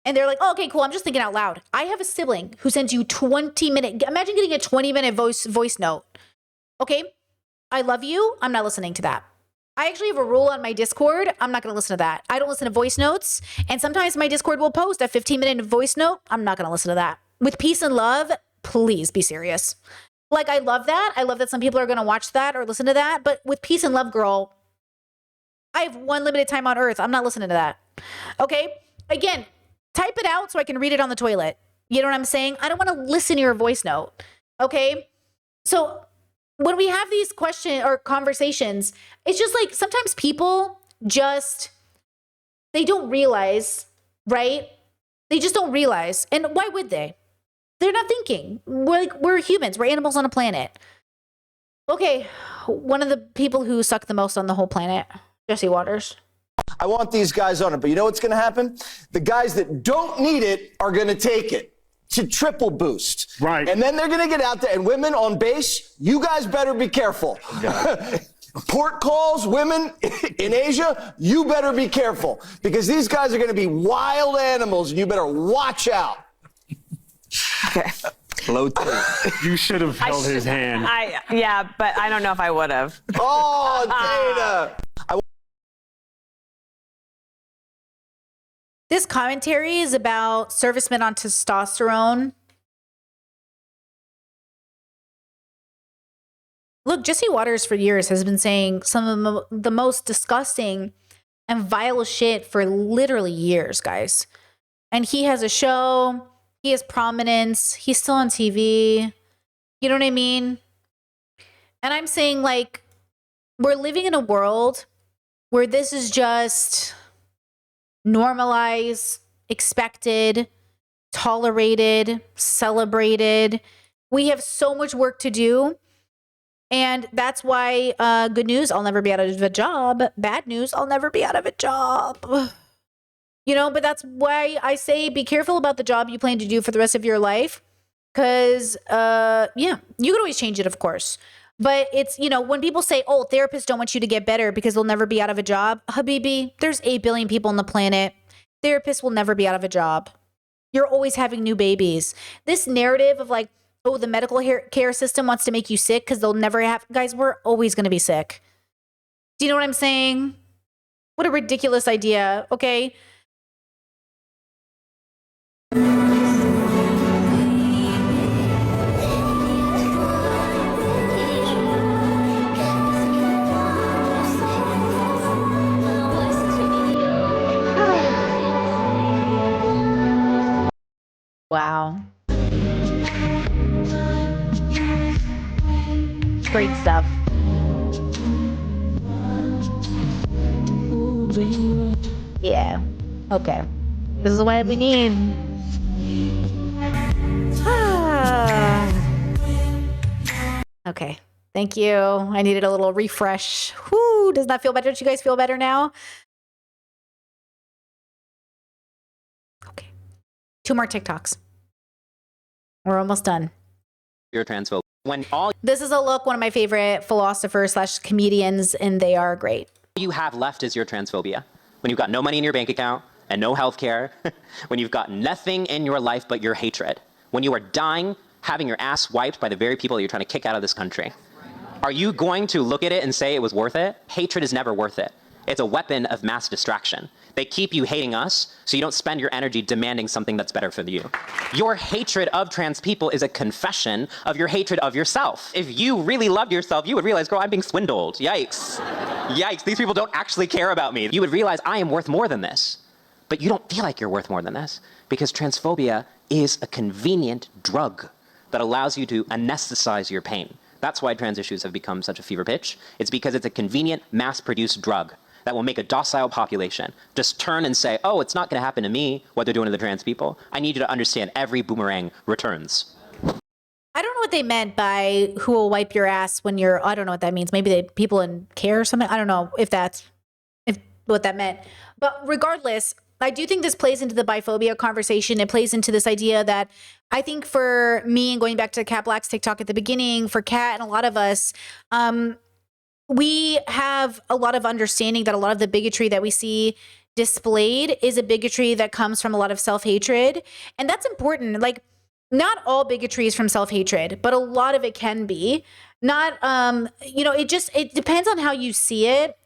And they're like, oh, okay, cool. I'm just thinking out loud. I have a sibling who sends you 20-minute, imagine getting a 20-minute voice note. Okay. I love you. I'm not listening to that. I actually have a rule on my Discord. I'm not going to listen to that. I don't listen to voice notes. And sometimes my Discord will post a 15-minute voice note. I'm not going to listen to that. With peace and love, please be serious. Like, I love that. I love that some people are going to watch that or listen to that. But with peace and love, girl, I have one limited time on earth. I'm not listening to that. Okay? Again, type it out so I can read it on the toilet. You know what I'm saying? I don't want to listen to your voice note. Okay? So when we have these questions or conversations, it's just like sometimes people just, they don't realize, right? They just don't realize. And why would they? They're not thinking. We're humans. We're animals on a planet. Okay, one of the people who suck the most on the whole planet, Jesse Waters. I want these guys on it, but you know what's going to happen? The guys that don't need it are going to take it. To triple boost. Right. And then they're going to get out there, and women on base, you guys better be careful. Yeah. Port calls, women in Asia, you better be careful because these guys are going to be wild animals and you better watch out. Okay. Low tape. You should have held his hand. Yeah, but I don't know if I would have. Oh, Dana. This commentary is about servicemen on testosterone. Look, Jesse Waters for years has been saying some of the most disgusting and vile shit for literally years, guys. And he has a show. He has prominence. He's still on TV. You know what I mean? And I'm saying, like, we're living in a world where this is just normalized, expected, tolerated, celebrated. We have so much work to do. And that's why, good news, I'll never be out of a job. Bad news, I'll never be out of a job. You know, but that's why I say be careful about the job you plan to do for the rest of your life. Because, yeah, you can always change it, of course. But it's, you know, when people say, oh, therapists don't want you to get better because they'll never be out of a job. Habibi, there's 8 billion people on the planet. Therapists will never be out of a job. You're always having new babies. This narrative of like, oh, the medical care system wants to make you sick because they'll never have, guys, we're always going to be sick. Do you know what I'm saying? What a ridiculous idea, okay? Wow. Great stuff. Yeah. Okay. This is what we need. Okay. Thank you. I needed a little refresh. Whoo, does that feel better? Do you guys feel better now? Okay. 2 more TikToks. We're almost done. You're transphobic. When all This is a look, one of my favorite philosophers / comedians, and they are great. you have left is your transphobia. When you've got no money in your bank account and no health care, when you've got nothing in your life but your hatred, when you are dying, having your ass wiped by the very people that you're trying to kick out of this country. Are you going to look at it and say it was worth it? Hatred is never worth it. It's a weapon of mass distraction. They keep you hating us so you don't spend your energy demanding something that's better for you. Your hatred of trans people is a confession of your hatred of yourself. If you really loved yourself, you would realize, girl, I'm being swindled. Yikes. Yikes, these people don't actually care about me. You would realize I am worth more than this. But you don't feel like you're worth more than this because transphobia is a convenient drug that allows you to anesthetize your pain. That's why trans issues have become such a fever pitch. It's because it's a convenient, mass-produced drug that will make a docile population just turn and say, oh, it's not going to happen to me, what they're doing to the trans people. I need you to understand every boomerang returns. I don't know what they meant by who will wipe your ass when you're, I don't know what that means. Maybe they people in care or something. I don't know if what that meant. But regardless, I do think this plays into the biphobia conversation. It plays into this idea that I think for me, and going back to Kat Black's TikTok at the beginning, for Kat and a lot of us, we have a lot of understanding that a lot of the bigotry that we see displayed is a bigotry that comes from a lot of self-hatred. And that's important. Like, not all bigotry is from self-hatred, but a lot of it can be. Not, it depends on how you see it.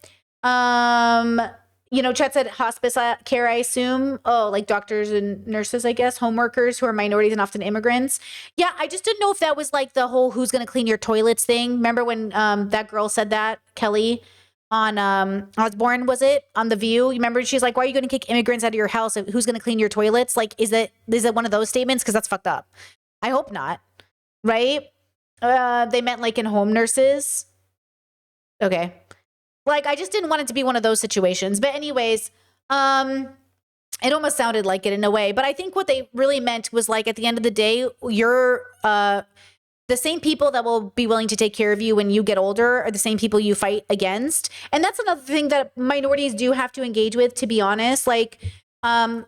Chet said hospice care, I assume. Oh, like doctors and nurses, I guess, home workers who are minorities and often immigrants. Yeah, I just didn't know if that was like the whole who's going to clean your toilets thing. Remember when that girl said that, Kelly, on Osborne, was it? On The View? You remember she's like, why are you going to kick immigrants out of your house? Who's going to clean your toilets? Like, is it one of those statements? Because that's fucked up. I hope not. Right? They meant like in home nurses. Okay. Like, I just didn't want it to be one of those situations. But anyways, it almost sounded like it in a way. But I think what they really meant was like, at the end of the day, you're the same people that will be willing to take care of you when you get older are the same people you fight against. And that's another thing that minorities do have to engage with, to be honest. Like, a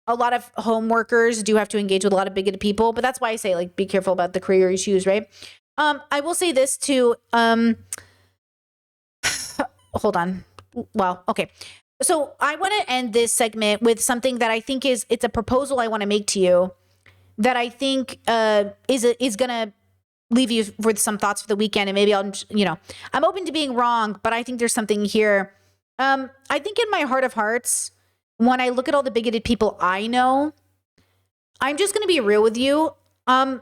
lot of home workers do have to engage with a lot of bigoted people. But that's why I say, like, be careful about the career you choose, right? I will say this too. Hold on. Well, okay. So I want to end this segment with something that I think it's a proposal I want to make to you that I think is going to leave you with some thoughts for the weekend. And maybe I'm open to being wrong, but I think there's something here. I think in my heart of hearts, when I look at all the bigoted people I know, I'm just going to be real with you. I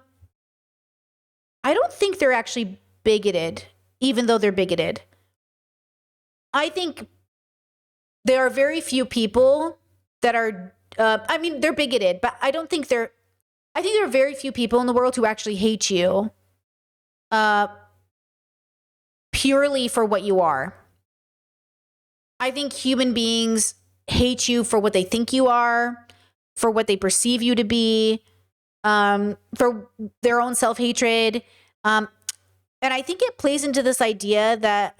don't think they're actually bigoted, even though they're bigoted. I think there are very few people that are, they're bigoted, but I think there are very few people in the world who actually hate you purely for what you are. I think human beings hate you for what they think you are, for what they perceive you to be, for their own self-hatred. And I think it plays into this idea that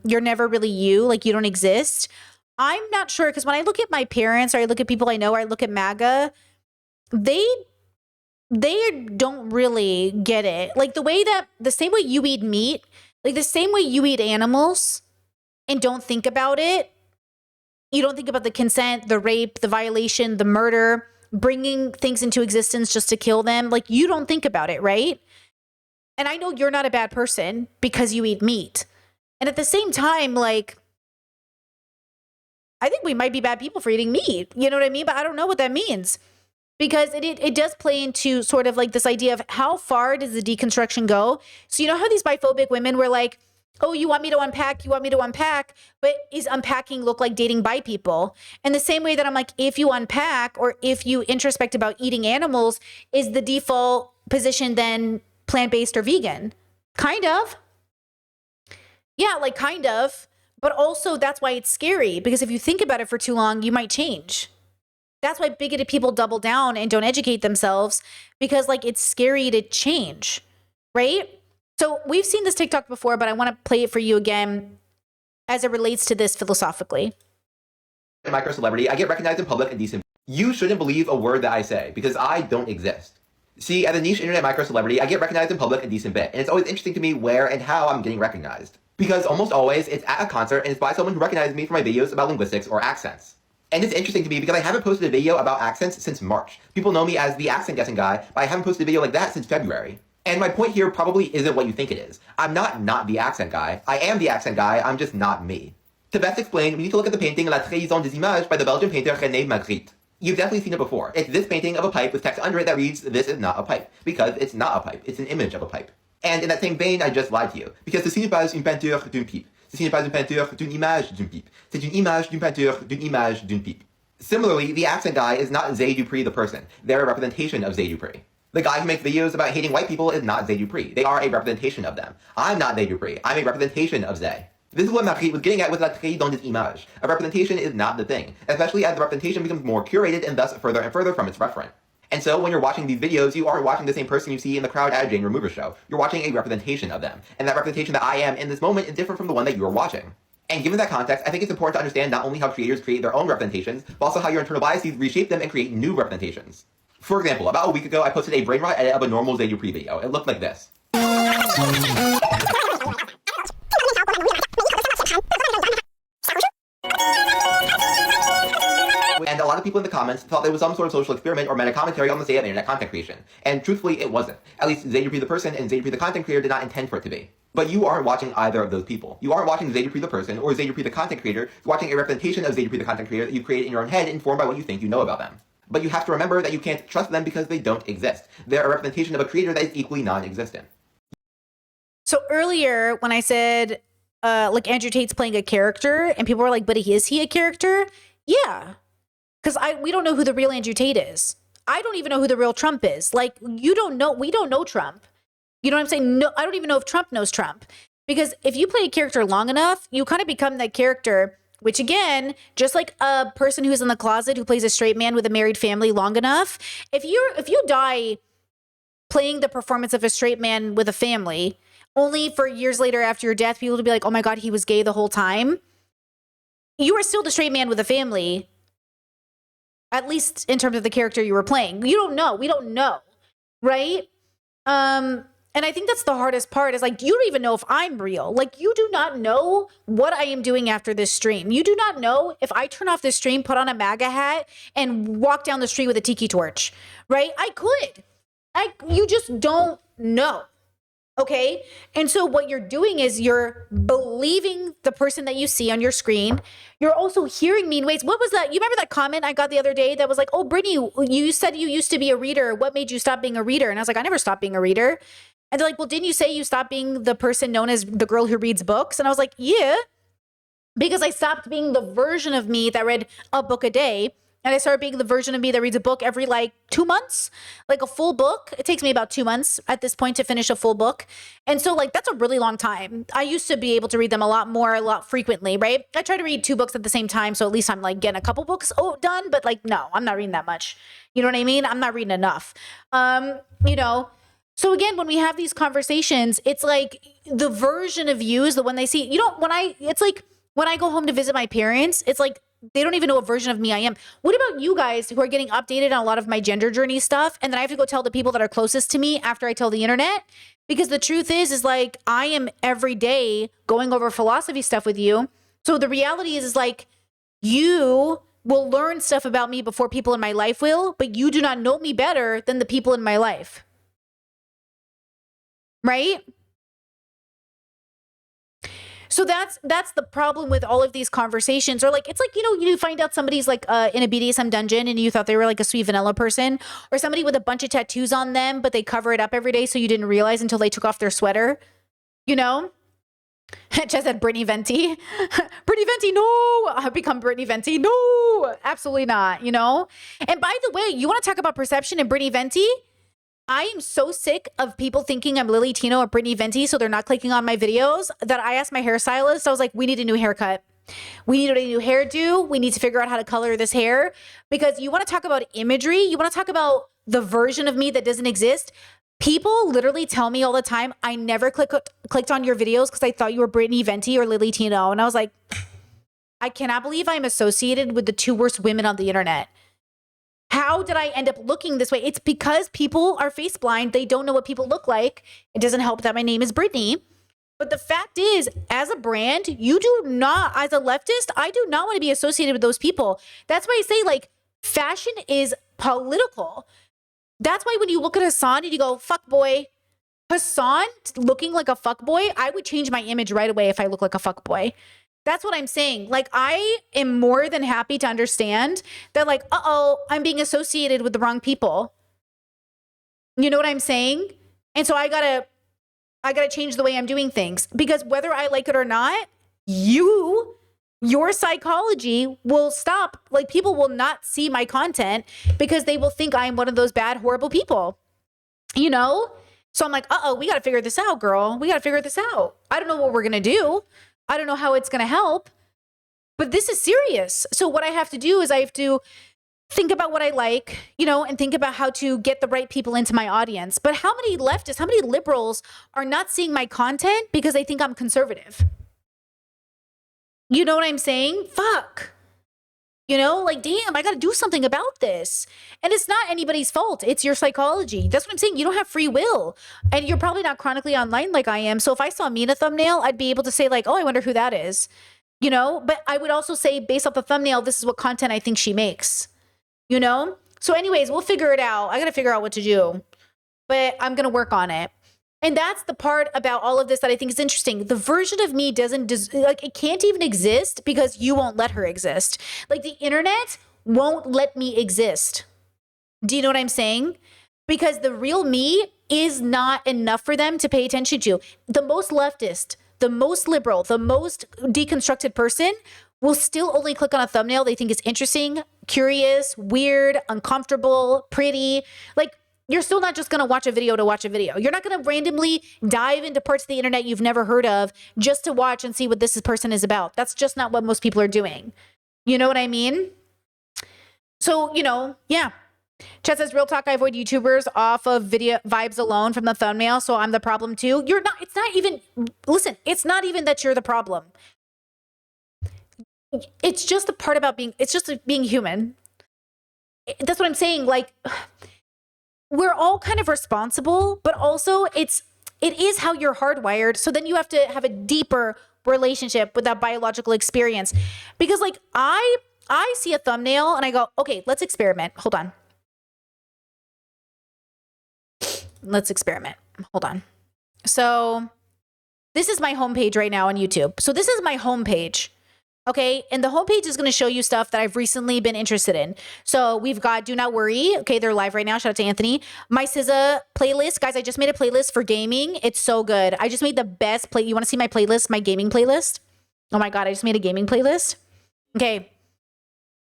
you're never really you, like you don't exist. I'm not sure, because when I look at my parents or I look at people I know or I look at MAGA, they don't really get it. Like the same way you eat meat, like the same way you eat animals and don't think about it. You don't think about the consent, the rape, the violation, the murder, bringing things into existence just to kill them. Like, you don't think about it, right? And I know you're not a bad person because you eat meat. And at the same time, like, I think we might be bad people for eating meat. You know what I mean? But I don't know what that means. Because it does play into sort of like this idea of how far does the deconstruction go? So you know how these biphobic women were like, oh, you want me to unpack, but is unpacking look like dating bi people? And the same way that I'm like, if you unpack or if you introspect about eating animals, is the default position then plant-based or vegan? Kind of. Yeah, like kind of. But also that's why it's scary, because if you think about it for too long, you might change. That's why bigoted people double down and don't educate themselves, because like it's scary to change, right? So we've seen this TikTok before, but I want to play it for you again as it relates to this philosophically. Micro celebrity, I get recognized in public and decent. You shouldn't believe a word that I say, because I don't exist. See, as a niche internet micro celebrity, I get recognized in public and decent bit, and it's always interesting to me where and how I'm getting recognized. Because almost always, it's at a concert and it's by someone who recognizes me for my videos about linguistics or accents. And it's interesting to me because I haven't posted a video about accents since March. People know me as the accent guessing guy, but I haven't posted a video like that since February. And my point here probably isn't what you think it is. I'm not the accent guy. I am the accent guy, I'm just not me. To best explain, we need to look at the painting La Trahison des Images by the Belgian painter René Magritte. You've definitely seen it before. It's this painting of a pipe with text under it that reads, "This is not a pipe," because it's not a pipe, it's an image of a pipe. And in that same vein, I just lied to you, because ceci n'est pas une peinture d'une pipe. Ceci n'est pas une peinture d'une image d'une pipe. C'est une image d'une peinture d'une image d'une pipe. Similarly, the accent guy is not Zay Dupree the person. They're a representation of Zay Dupree. The guy who makes videos about hating white people is not Zay Dupree. They are a representation of them. I'm not Zay Dupree. I'm a representation of Zay. This is what Magritte was getting at with La Trahison des Images. A representation is not the thing, especially as the representation becomes more curated and thus further and further from its referent. And so when you're watching these videos, you aren't watching the same person you see in the crowd at a Jane Remover show. You're watching a representation of them. And that representation that I am in this moment is different from the one that you're watching. And given that context, I think it's important to understand not only how creators create their own representations, but also how your internal biases reshape them and create new representations. For example, about a week ago, I posted a brain rot edit of a normal Zay Dupree video. It looked like this. of people in the comments thought it was some sort of social experiment or meta commentary on the state of internet content creation. And truthfully, it wasn't. At least Zayd Dupree the person and Zayd Dupree the content creator did not intend for it to be. But you aren't watching either of those people. You aren't watching Zayd Dupree the person or Zayd Dupree the content creator. You're watching a representation of Zayd Dupree the content creator that you created in your own head, informed by what you think you know about them. But you have to remember that you can't trust them because they don't exist. They're a representation of a creator that is equally non-existent. So earlier when I said, like Andrew Tate's playing a character and people were like, but is he a character? Yeah. Because we don't know who the real Andrew Tate is. I don't even know who the real Trump is. Like, you don't know. We don't know Trump. You know what I'm saying? No, I don't even know if Trump knows Trump. Because if you play a character long enough, you kind of become that character, which again, just like a person who's in the closet who plays a straight man with a married family long enough, if you die playing the performance of a straight man with a family, only for years later after your death, people to be like, oh my God, he was gay the whole time. You are still the straight man with a family, at least in terms of the character you were playing. You don't know. We don't know. Right? And I think that's the hardest part is like, you don't even know if I'm real. Like, you do not know what I am doing after this stream. You do not know if I turn off this stream, put on a MAGA hat, and walk down the street with a tiki torch, right? I could. You just don't know. Okay? And so what you're doing is you're believing the person that you see on your screen. You're also hearing me in ways. What was that? You remember that comment I got the other day that was like, oh, Brittany, you said you used to be a reader. What made you stop being a reader? And I was like, I never stopped being a reader. And they're like, well, didn't you say you stopped being the person known as the girl who reads books? And I was like, yeah, because I stopped being the version of me that read a book a day. And I started being the version of me that reads a book every like 2 months, like a full book. It takes me about 2 months at this point to finish a full book. And so like, that's a really long time. I used to be able to read them a lot frequently, right? I try to read 2 books at the same time. So at least I'm like getting a couple books done, but like, no, I'm not reading that much. You know what I mean? I'm not reading enough. You know, so again, when we have these conversations, it's like the version of you is the one they see. You know, it's like when I go home to visit my parents, it's like they don't even know what version of me I am. What about you guys who are getting updated on a lot of my gender journey stuff? And then I have to go tell the people that are closest to me after I tell the internet? Because the truth is like I am every day going over philosophy stuff with you. So the reality is like you will learn stuff about me before people in my life will, but you do not know me better than the people in my life. Right? So that's the problem with all of these conversations. Or like, it's like, you know, you find out somebody's like in a BDSM dungeon and you thought they were like a sweet vanilla person, or somebody with a bunch of tattoos on them, but they cover it up every day so you didn't realize until they took off their sweater, you know? Just said Brittany Venti. Brittany Venti, no! I've become Brittany Venti. No! Absolutely not, you know? And by the way, you want to talk about perception and Brittany Venti? I am so sick of people thinking I'm Lily Tino or Brittany Venti, so they're not clicking on my videos, that I asked my hairstylist, I was like, we need a new haircut. We need a new hairdo. We need to figure out how to color this hair. Because you want to talk about imagery, you want to talk about the version of me that doesn't exist. People literally tell me all the time, I never clicked on your videos because I thought you were Brittany Venti or Lily Tino. And I was like, I cannot believe I'm associated with the 2 worst women on the internet. How did I end up looking this way? It's because people are face blind. They don't know what people look like. It doesn't help that my name is Brittany. But the fact is, as a brand, you do not, as a leftist, I do not want to be associated with those people. That's why I say, like, fashion is political. That's why when you look at Hassan and you go, fuck boy, Hassan looking like a fuck boy, I would change my image right away if I look like a fuck boy. That's what I'm saying. Like, I am more than happy to understand that, like, I'm being associated with the wrong people. You know what I'm saying? And so I gotta change the way I'm doing things, because whether I like it or not, your psychology will stop. Like, people will not see my content because they will think I'm one of those bad, horrible people, you know? So I'm like, we got to figure this out, girl. We got to figure this out. I don't know what we're going to do. I don't know how it's going to help, but this is serious. So what I have to do is I have to think about what I like, you know, and think about how to get the right people into my audience. But how many leftists, how many liberals are not seeing my content because they think I'm conservative? You know what I'm saying? Fuck. You know, like, damn, I got to do something about this. And it's not anybody's fault. It's your psychology. That's what I'm saying. You don't have free will. And you're probably not chronically online like I am. So if I saw me in a thumbnail, I'd be able to say like, oh, I wonder who that is. You know, but I would also say based off the thumbnail, this is what content I think she makes. you know? So anyways, we'll figure it out. I got to figure out what to do, but I'm going to work on it. And that's the part about all of this that I think is interesting. The version of me it can't even exist because you won't let her exist. Like the internet won't let me exist. Do you know what I'm saying? Because the real me is not enough for them to pay attention to. The most leftist, the most liberal, the most deconstructed person will still only click on a thumbnail they think is interesting, curious, weird, uncomfortable, pretty. Like, you're still not just going to watch a video to watch a video. You're not going to randomly dive into parts of the internet you've never heard of just to watch and see what this person is about. That's just not what most people are doing. You know what I mean? So, yeah. Chet says, real talk, I avoid YouTubers off of video vibes alone from the thumbnail, so I'm the problem too. You're not, it's not even, listen, it's not even that you're the problem. It's just the part about being human. That's what I'm saying. Like, we're all kind of responsible, but also it is how you're hardwired. So then you have to have a deeper relationship with that biological experience. Because like I see a thumbnail and I go, okay, let's experiment. Hold on. Let's experiment. Hold on. So this is my homepage right now on YouTube. So this is my homepage. Okay. And the homepage is going to show you stuff that I've recently been interested in. So we've got Do Not Worry. Okay. They're live right now. Shout out to Anthony. My SZA playlist. Guys, I just made a playlist for gaming. It's so good. I just made the best You want to see my playlist? My gaming playlist? Oh my God. I just made a gaming playlist. Okay.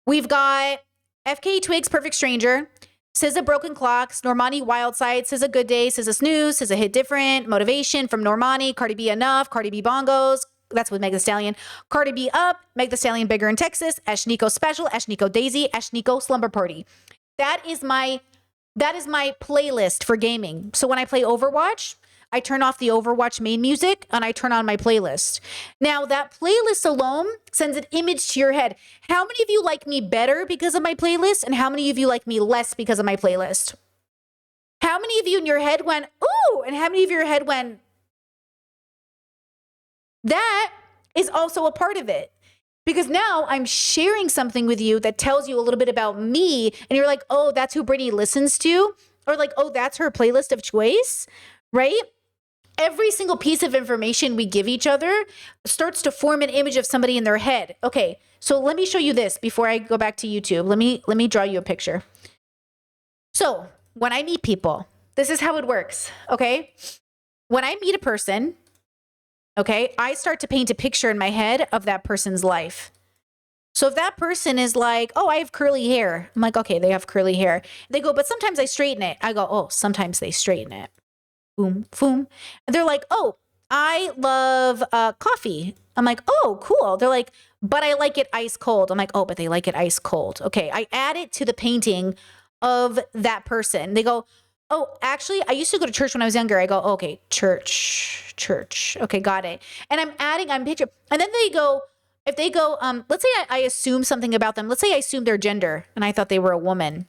We've got FK Twigs, Perfect Stranger. SZA Broken Clocks, Normani Wild Side, SZA Good Day, SZA Snooze, SZA Hit Different, Motivation from Normani, Cardi B Enough, Cardi B Bongos, that's with Meg Thee Stallion, Cardi B Up, Meg Thee Stallion Bigger in Texas, Ashniko Special, Ashniko Daisy, Ashniko Slumber Party. That is my playlist for gaming. So when I play Overwatch, I turn off the Overwatch main music and I turn on my playlist. Now that playlist alone sends an image to your head. How many of you like me better because of my playlist? And how many of you like me less because of my playlist? How many of you in your head went, ooh, and how many of your head went, that is also a part of it. Because now I'm sharing something with you that tells you a little bit about me. And you're like, oh, that's who Brittany listens to. Or like, oh, that's her playlist of choice, right? Every single piece of information we give each other starts to form an image of somebody in their head. Okay, so let me show you this before I go back to YouTube. Let me draw you a picture. So when I meet people, this is how it works, okay? When I meet a person, okay, I start to paint a picture in my head of that person's life. So if that person is like, oh, I have curly hair. I'm like, okay, they have curly hair. They go, but sometimes I straighten it. I go, oh, sometimes they straighten it. Boom, boom. And they're like, oh, I love coffee. I'm like, oh, cool. They're like, but I like it ice cold. I'm like, oh, but they like it ice cold. Okay, I add it to the painting of that person. They go, oh, actually, I used to go to church when I was younger. I go, oh, okay, church. Okay, got it. And I'm picture. And then they go, if they go, let's say I assume something about them. Let's say I assume their gender and I thought they were a woman.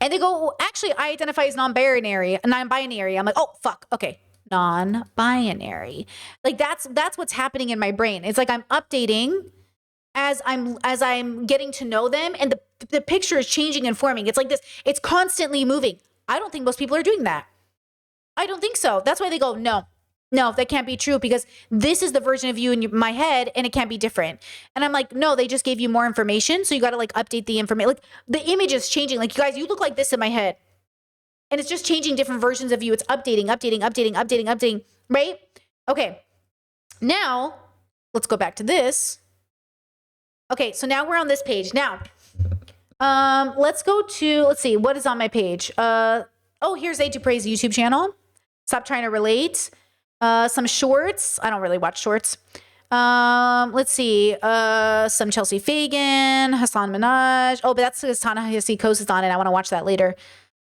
And they go, well, actually, I identify as non-binary. I'm like, oh, fuck. Okay. Non-binary. Like that's what's happening in my brain. It's like I'm updating as I'm getting to know them and the picture is changing and forming. It's like this, it's constantly moving. I don't think most people are doing that. I don't think so. That's why they go, no, that can't be true because this is the version of you in my head and it can't be different. And I'm like, no, they just gave you more information. So you got to like update the information. Like the image is changing. Like you guys, you look like this in my head and it's just changing different versions of you. It's updating, right? Okay. Now let's go back to this. Okay. So now we're on this page. Now, let's see what is on my page. Here's A Dupre's YouTube channel. Stop trying to relate. Some shorts. I don't really watch shorts. Let's see. Some Chelsea Fagan, Hassan Minaj. Oh, but that's Ta-Nehisi Coates is on it. I want to watch that later.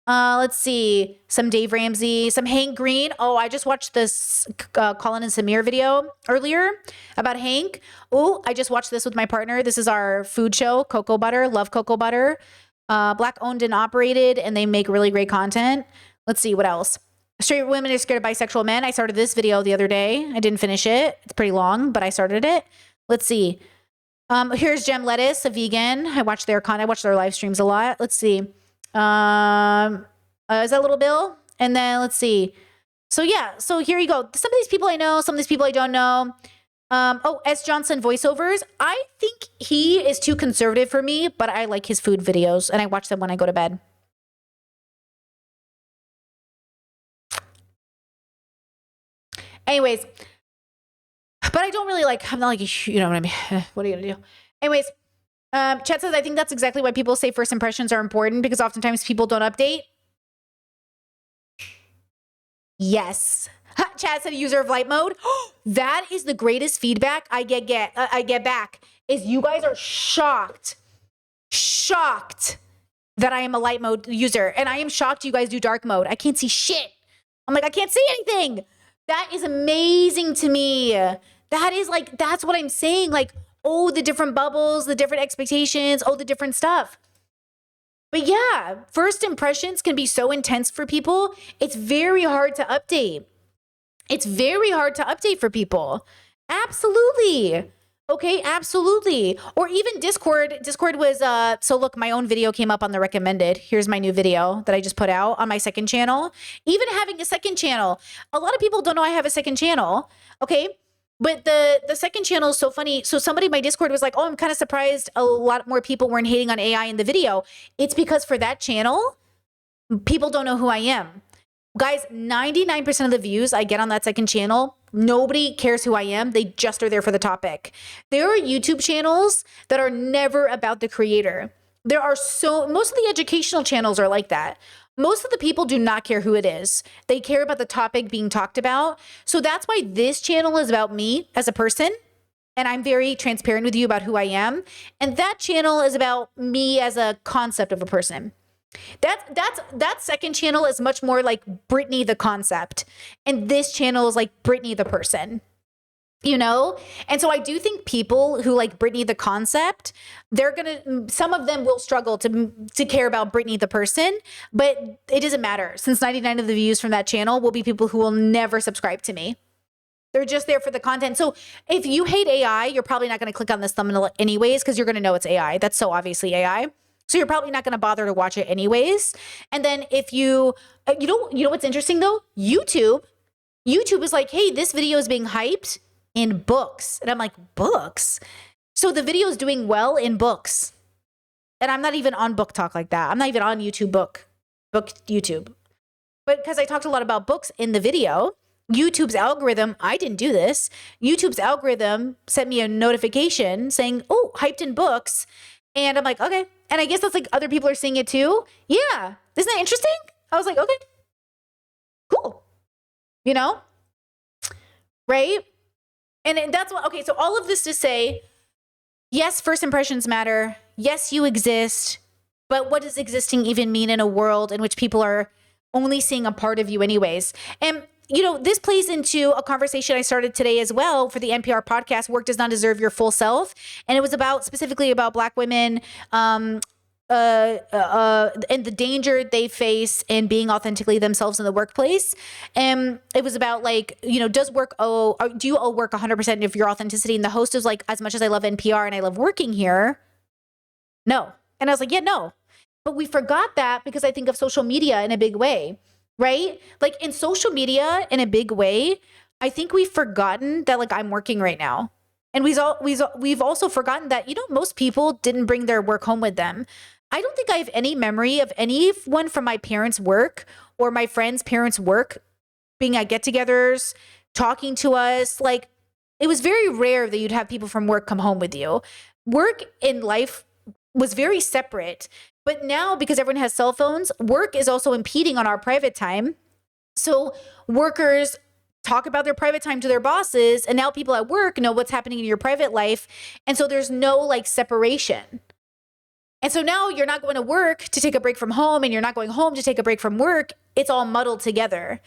Let's see. Some Dave Ramsey, some Hank Green. Oh, I just watched this Colin and Samir video earlier about Hank. Oh, I just watched this with my partner. This is our food show, Cocoa Butter. Love Cocoa Butter. Black owned and operated, and they make really great content. Let's see what else. Straight women are scared of bisexual men. I started this video the other day. I didn't finish it. It's pretty long, but I started it. Let's see. Here's Gem Lettuce, a vegan. I watch their content. I watch their live streams a lot. Let's see. Is that Little Bill? And then let's see. So yeah, so here you go. Some of these people I know, some of these people I don't know. S. Johnson voiceovers. I think he is too conservative for me, but I like his food videos and I watch them when I go to bed. Anyways, but I don't really like, I'm not like, you know what I mean? What are you gonna do? Anyways, Chet says, I think that's exactly why people say first impressions are important because oftentimes people don't update. Yes. Chad said user of light mode. That is the greatest feedback I get back is you guys are shocked that I am a light mode user. And I am shocked you guys do dark mode. I can't see shit. I'm like, I can't see anything. That is amazing to me. That is like, that's what I'm saying. Like, oh, the different bubbles, the different expectations, oh, the different stuff. But yeah, first impressions can be so intense for people. It's very hard to update. It's very hard to update for people. Absolutely. Okay, absolutely. Or even Discord. Discord was, so look, my own video came up on the recommended. Here's my new video that I just put out on my second channel. Even having a second channel. A lot of people don't know I have a second channel. Okay. But the second channel is so funny. So somebody in my Discord was like, oh, I'm kind of surprised a lot more people weren't hating on AI in the video. It's because for that channel, people don't know who I am. Guys, 99% of the views I get on that second channel, nobody cares who I am. They just are there for the topic. There are YouTube channels that are never about the creator. Most of the educational channels are like that. Most of the people do not care who it is. They care about the topic being talked about. So that's why this channel is about me as a person. And I'm very transparent with you about who I am. And that channel is about me as a concept of a person. That second channel is much more like Brittany the concept. And this channel is like Brittany the person. You know? And so I do think people who like Brittany the concept, some of them will struggle to care about Brittany the person, but it doesn't matter since 99 of the views from that channel will be people who will never subscribe to me. They're just there for the content. So if you hate AI, you're probably not going to click on this thumbnail anyways, because you're going to know it's AI. That's so obviously AI. So you're probably not going to bother to watch it anyways. And then if you know what's interesting though? YouTube is like, hey, this video is being hyped in books. And I'm like, books? So the video is doing well in books. And I'm not even on Book Talk like that. I'm not even on YouTube book YouTube. But because I talked a lot about books in the video, YouTube's algorithm, I didn't do this. YouTube's algorithm sent me a notification saying, oh, hyped in books. And I'm like, okay. And I guess that's like other people are seeing it too. Yeah. Isn't that interesting? I was like, okay, cool. You know? Right? And that's what, okay, so all of this to say, yes, first impressions matter. Yes, you exist. But what does existing even mean in a world in which people are only seeing a part of you anyways? And, you know, this plays into a conversation I started today as well for the NPR podcast, Work Does Not Deserve Your Full Self. And it was specifically about Black women, and the danger they face in being authentically themselves in the workplace. And it was about like, you know, do you owe work 100% of your authenticity? And the host was like, as much as I love NPR and I love working here, no. And I was like, yeah, no. But we forgot that because I think of social media in a big way, right? Like in social media in a big way, I think we've forgotten that like I'm working right now. And we've also forgotten that, you know, most people didn't bring their work home with them. I don't think I have any memory of anyone from my parents' work or my friends' parents' work being at get-togethers, talking to us. Like, it was very rare that you'd have people from work come home with you. Work in life was very separate. But now, because everyone has cell phones, work is also impeding on our private time. So workers talk about their private time to their bosses, and now people at work know what's happening in your private life. And so there's no like separation. And so now you're not going to work to take a break from home and you're not going home to take a break from work. It's all muddled together.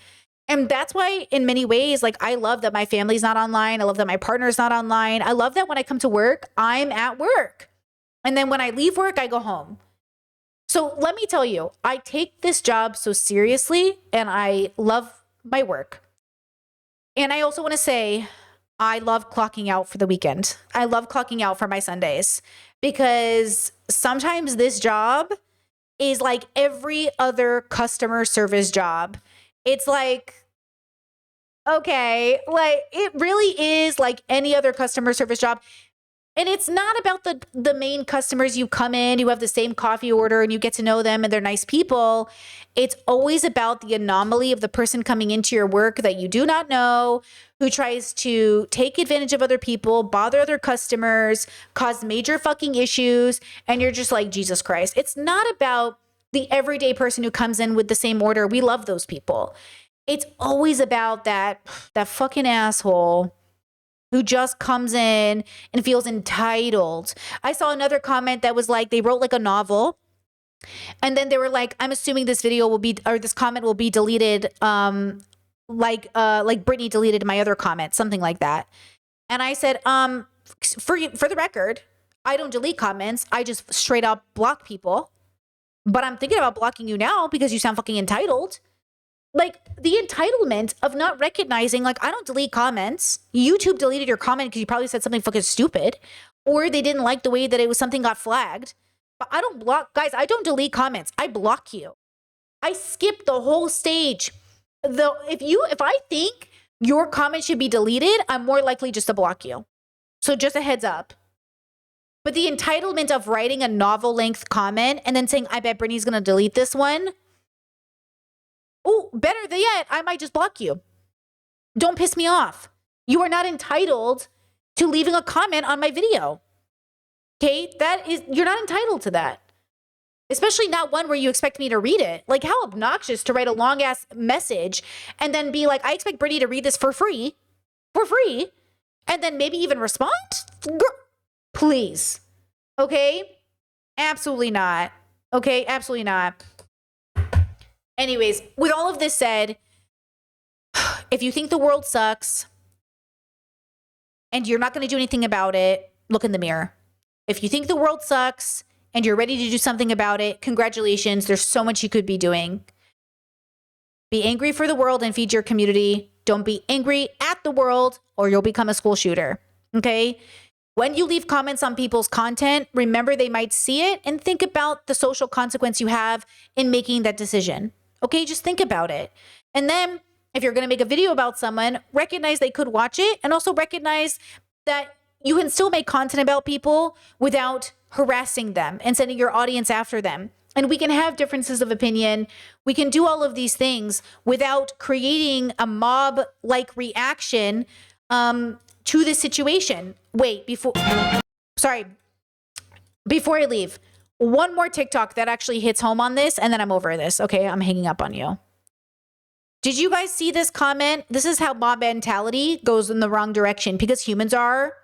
And that's why in many ways, like I love that my family's not online. I love that my partner's not online. I love that when I come to work, I'm at work. And then when I leave work, I go home. So let me tell you, I take this job so seriously and I love my work. And I also want to say, I love clocking out for the weekend. I love clocking out for my Sundays because sometimes this job is like every other customer service job. It's like, okay, like it really is like any other customer service job. And it's not about the main customers. You come in, you have the same coffee order and you get to know them and they're nice people. It's always about the anomaly of the person coming into your work that you do not know, who tries to take advantage of other people, bother other customers, cause major fucking issues. And you're just like, Jesus Christ. It's not about the everyday person who comes in with the same order. We love those people. It's always about that fucking asshole who just comes in and feels entitled. I saw another comment that was like, they wrote like a novel. And then they were like, I'm assuming this video will be, or this comment will be deleted, like Brittany deleted my other comment, something like that. And I said, for the record, I don't delete comments. I just straight up block people. But I'm thinking about blocking you now because you sound fucking entitled. Like the entitlement of not recognizing, like, I don't delete comments. YouTube deleted your comment because you probably said something fucking stupid, or they didn't like the way that it was something got flagged. But I don't block, guys. I don't delete comments. I block you. I skip the whole stage. Though, if I think your comment should be deleted, I'm more likely just to block you. So just a heads up. But the entitlement of writing a novel length comment and then saying, I bet Brittany's going to delete this one. Oh, better than yet, I might just block you. Don't piss me off. You are not entitled to leaving a comment on my video. Okay? You're not entitled to that. Especially not one where you expect me to read it. Like, how obnoxious to write a long ass message and then be like, I expect Brittany to read this for free, and then maybe even respond? Please. Okay? Absolutely not. Okay? Absolutely not. Anyways, with all of this said, if you think the world sucks and you're not going to do anything about it, look in the mirror. If you think the world sucks and you're ready to do something about it, congratulations. There's so much you could be doing. Be angry for the world and feed your community. Don't be angry at the world or you'll become a school shooter. Okay? When you leave comments on people's content, remember they might see it and think about the social consequence you have in making that decision. Okay, just think about it. And then if you're going to make a video about someone, recognize they could watch it and also recognize that you can still make content about people without harassing them and sending your audience after them. And we can have differences of opinion. We can do all of these things without creating a mob-like reaction to this situation. Wait, before I leave, one more TikTok that actually hits home on this, and then I'm over this. Okay, I'm hanging up on you. Did you guys see this comment? This is how mob mentality goes in the wrong direction because humans are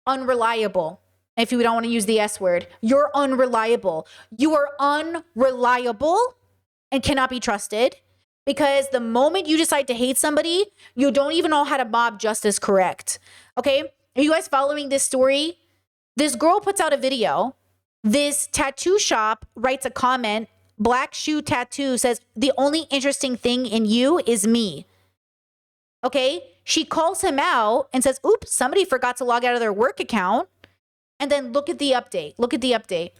unreliable. If you don't want to use the S word, you're unreliable. You are unreliable and cannot be trusted because the moment you decide to hate somebody, you don't even know how to mob justice correct. Okay? Are you guys following this story? This girl puts out a video. This tattoo shop writes a comment. Black Shoe Tattoo says, the only interesting thing in you is me. Okay? She calls him out and says, oops, somebody forgot to log out of their work account. And then look at the update. Look at the update.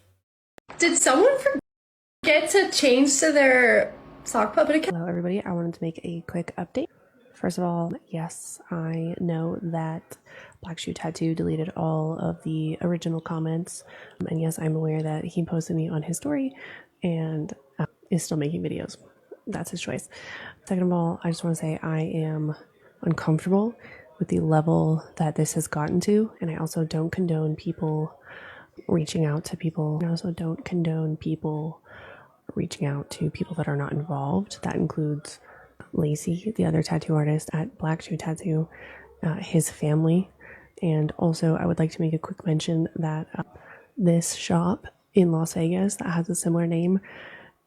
Did someone forget to change to their sock puppet account? Hello, everybody. I wanted to make a quick update. First of all, yes, I know that Black Shoe Tattoo deleted all of the original comments. And yes, I'm aware that he posted me on his story and is still making videos. That's his choice. Second of all, I just want to say I am uncomfortable with the level that this has gotten to. And I also don't condone people reaching out to people. I also don't condone people reaching out to people that are not involved. That includes Lacey, the other tattoo artist at Black Shoe Tattoo, his family. And also I would like to make a quick mention that this shop in Las Vegas that has a similar name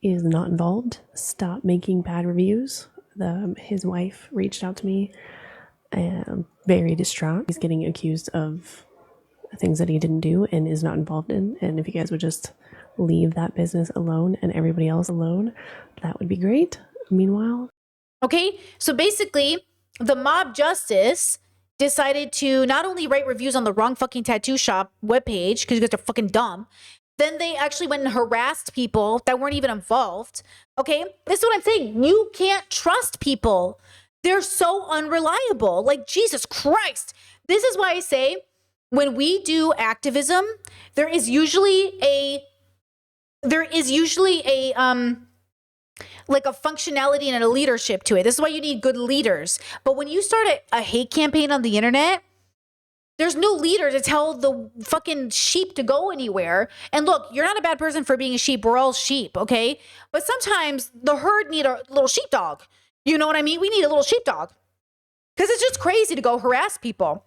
is not involved. Stop making bad reviews. His wife reached out to me and very distraught. He's getting accused of things that he didn't do and is not involved in. And if you guys would just leave that business alone and everybody else alone, that would be great. Meanwhile, okay, so basically the mob justice decided to not only write reviews on the wrong fucking tattoo shop webpage because you guys are fucking dumb, then they actually went and harassed people that weren't even involved. Okay? This is what I'm saying. You can't trust people. They're so unreliable. Like, Jesus Christ. This is why I say when we do activism, there is usually a like a functionality and a leadership to it. This is why you need good leaders. But when you start a hate campaign on the internet, there's no leader to tell the fucking sheep to go anywhere. And look, you're not a bad person for being a sheep. We're all sheep, okay? But sometimes the herd need a little sheepdog. You know what I mean? We need a little sheepdog. Because it's just crazy to go harass people.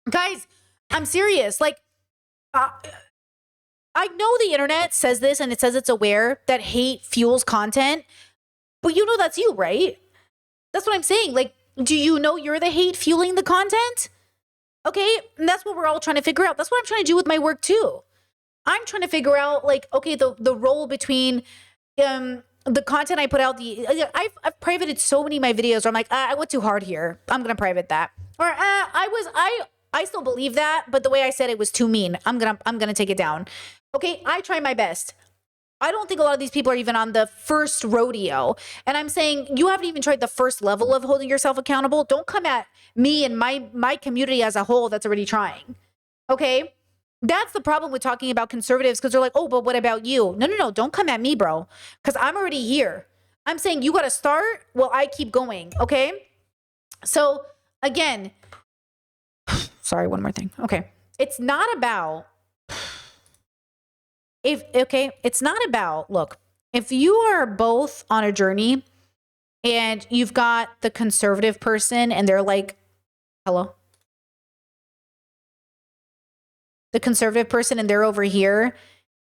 Guys, I'm serious. Like, I know the internet says this and it says it's aware that hate fuels content, but you know that's you, right? That's what I'm saying. Like, do you know you're the hate fueling the content? Okay, and that's what we're all trying to figure out. That's what I'm trying to do with my work too. I'm trying to figure out, like, okay, the role between the content I put out. I've privated so many of my videos where I'm like, I went too hard here. I'm gonna private that. Or I still believe that, but the way I said it was too mean. I'm gonna take it down. Okay, I try my best. I don't think a lot of these people are even on the first rodeo. And I'm saying you haven't even tried the first level of holding yourself accountable. Don't come at me and my community as a whole that's already trying. Okay? That's the problem with talking about conservatives, because they're like, oh, but what about you? No. Don't come at me, bro. Because I'm already here. I'm saying you got to start while I keep going. Okay? So, again, sorry, one more thing. Okay. It's not about... it's not about, look, if you are both on a journey and you've got the conservative person and they're like, hello? The conservative person and they're over here,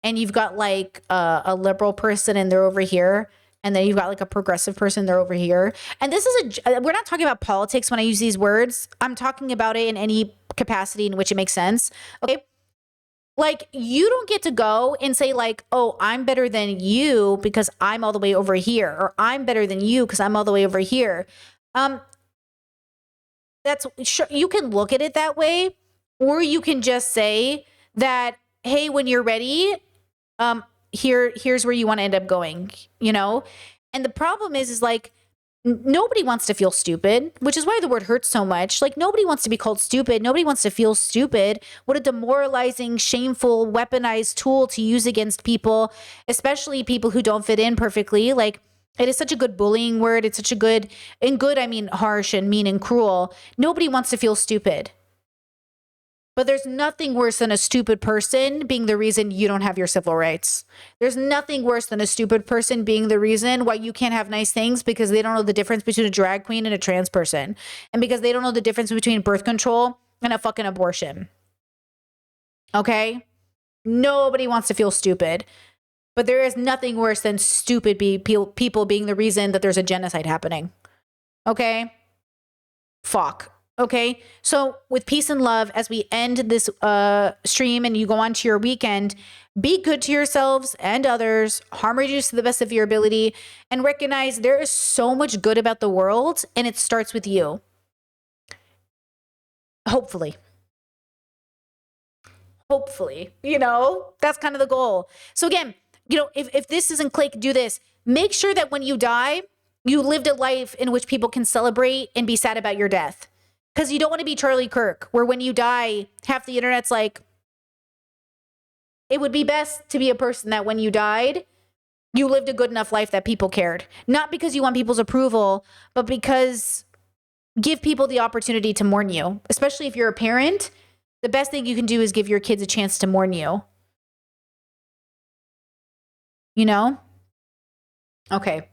and you've got like a liberal person and they're over here, and then you've got like a progressive person, they're over here. And this is we're not talking about politics when I use these words. I'm talking about it in any capacity in which it makes sense. Okay? Like, you don't get to go and say like, oh, I'm better than you because I'm all the way over here, or I'm better than you because I'm all the way over here. That's sure, you can look at it that way, or you can just say that, hey, when you're ready, here's where you want to end up going, you know? And the problem is like, nobody wants to feel stupid, which is why the word hurts so much. Like, nobody wants to be called stupid. Nobody wants to feel stupid. What a demoralizing, shameful, weaponized tool to use against people, especially people who don't fit in perfectly. Like, it is such a good bullying word. It's such a good, and good, I mean harsh and mean and cruel. Nobody wants to feel stupid. But there's nothing worse than a stupid person being the reason you don't have your civil rights. There's nothing worse than a stupid person being the reason why you can't have nice things, because they don't know the difference between a drag queen and a trans person. And because they don't know the difference between birth control and a fucking abortion. Okay? Nobody wants to feel stupid. But there is nothing worse than stupid people being the reason that there's a genocide happening. Okay? Fuck. Okay, so with peace and love, as we end this stream and you go on to your weekend, be good to yourselves and others, harm reduce to the best of your ability, and recognize there is so much good about the world, and it starts with you. Hopefully. Hopefully, you know, that's kind of the goal. So again, you know, if this isn't click, do this. Make sure that when you die, you lived a life in which people can celebrate and be sad about your death. Because you don't want to be Charlie Kirk, where when you die, half the internet's like, it would be best to be a person that when you died, you lived a good enough life that people cared. Not because you want people's approval, but because give people the opportunity to mourn you. Especially if you're a parent, the best thing you can do is give your kids a chance to mourn you. You know? Okay.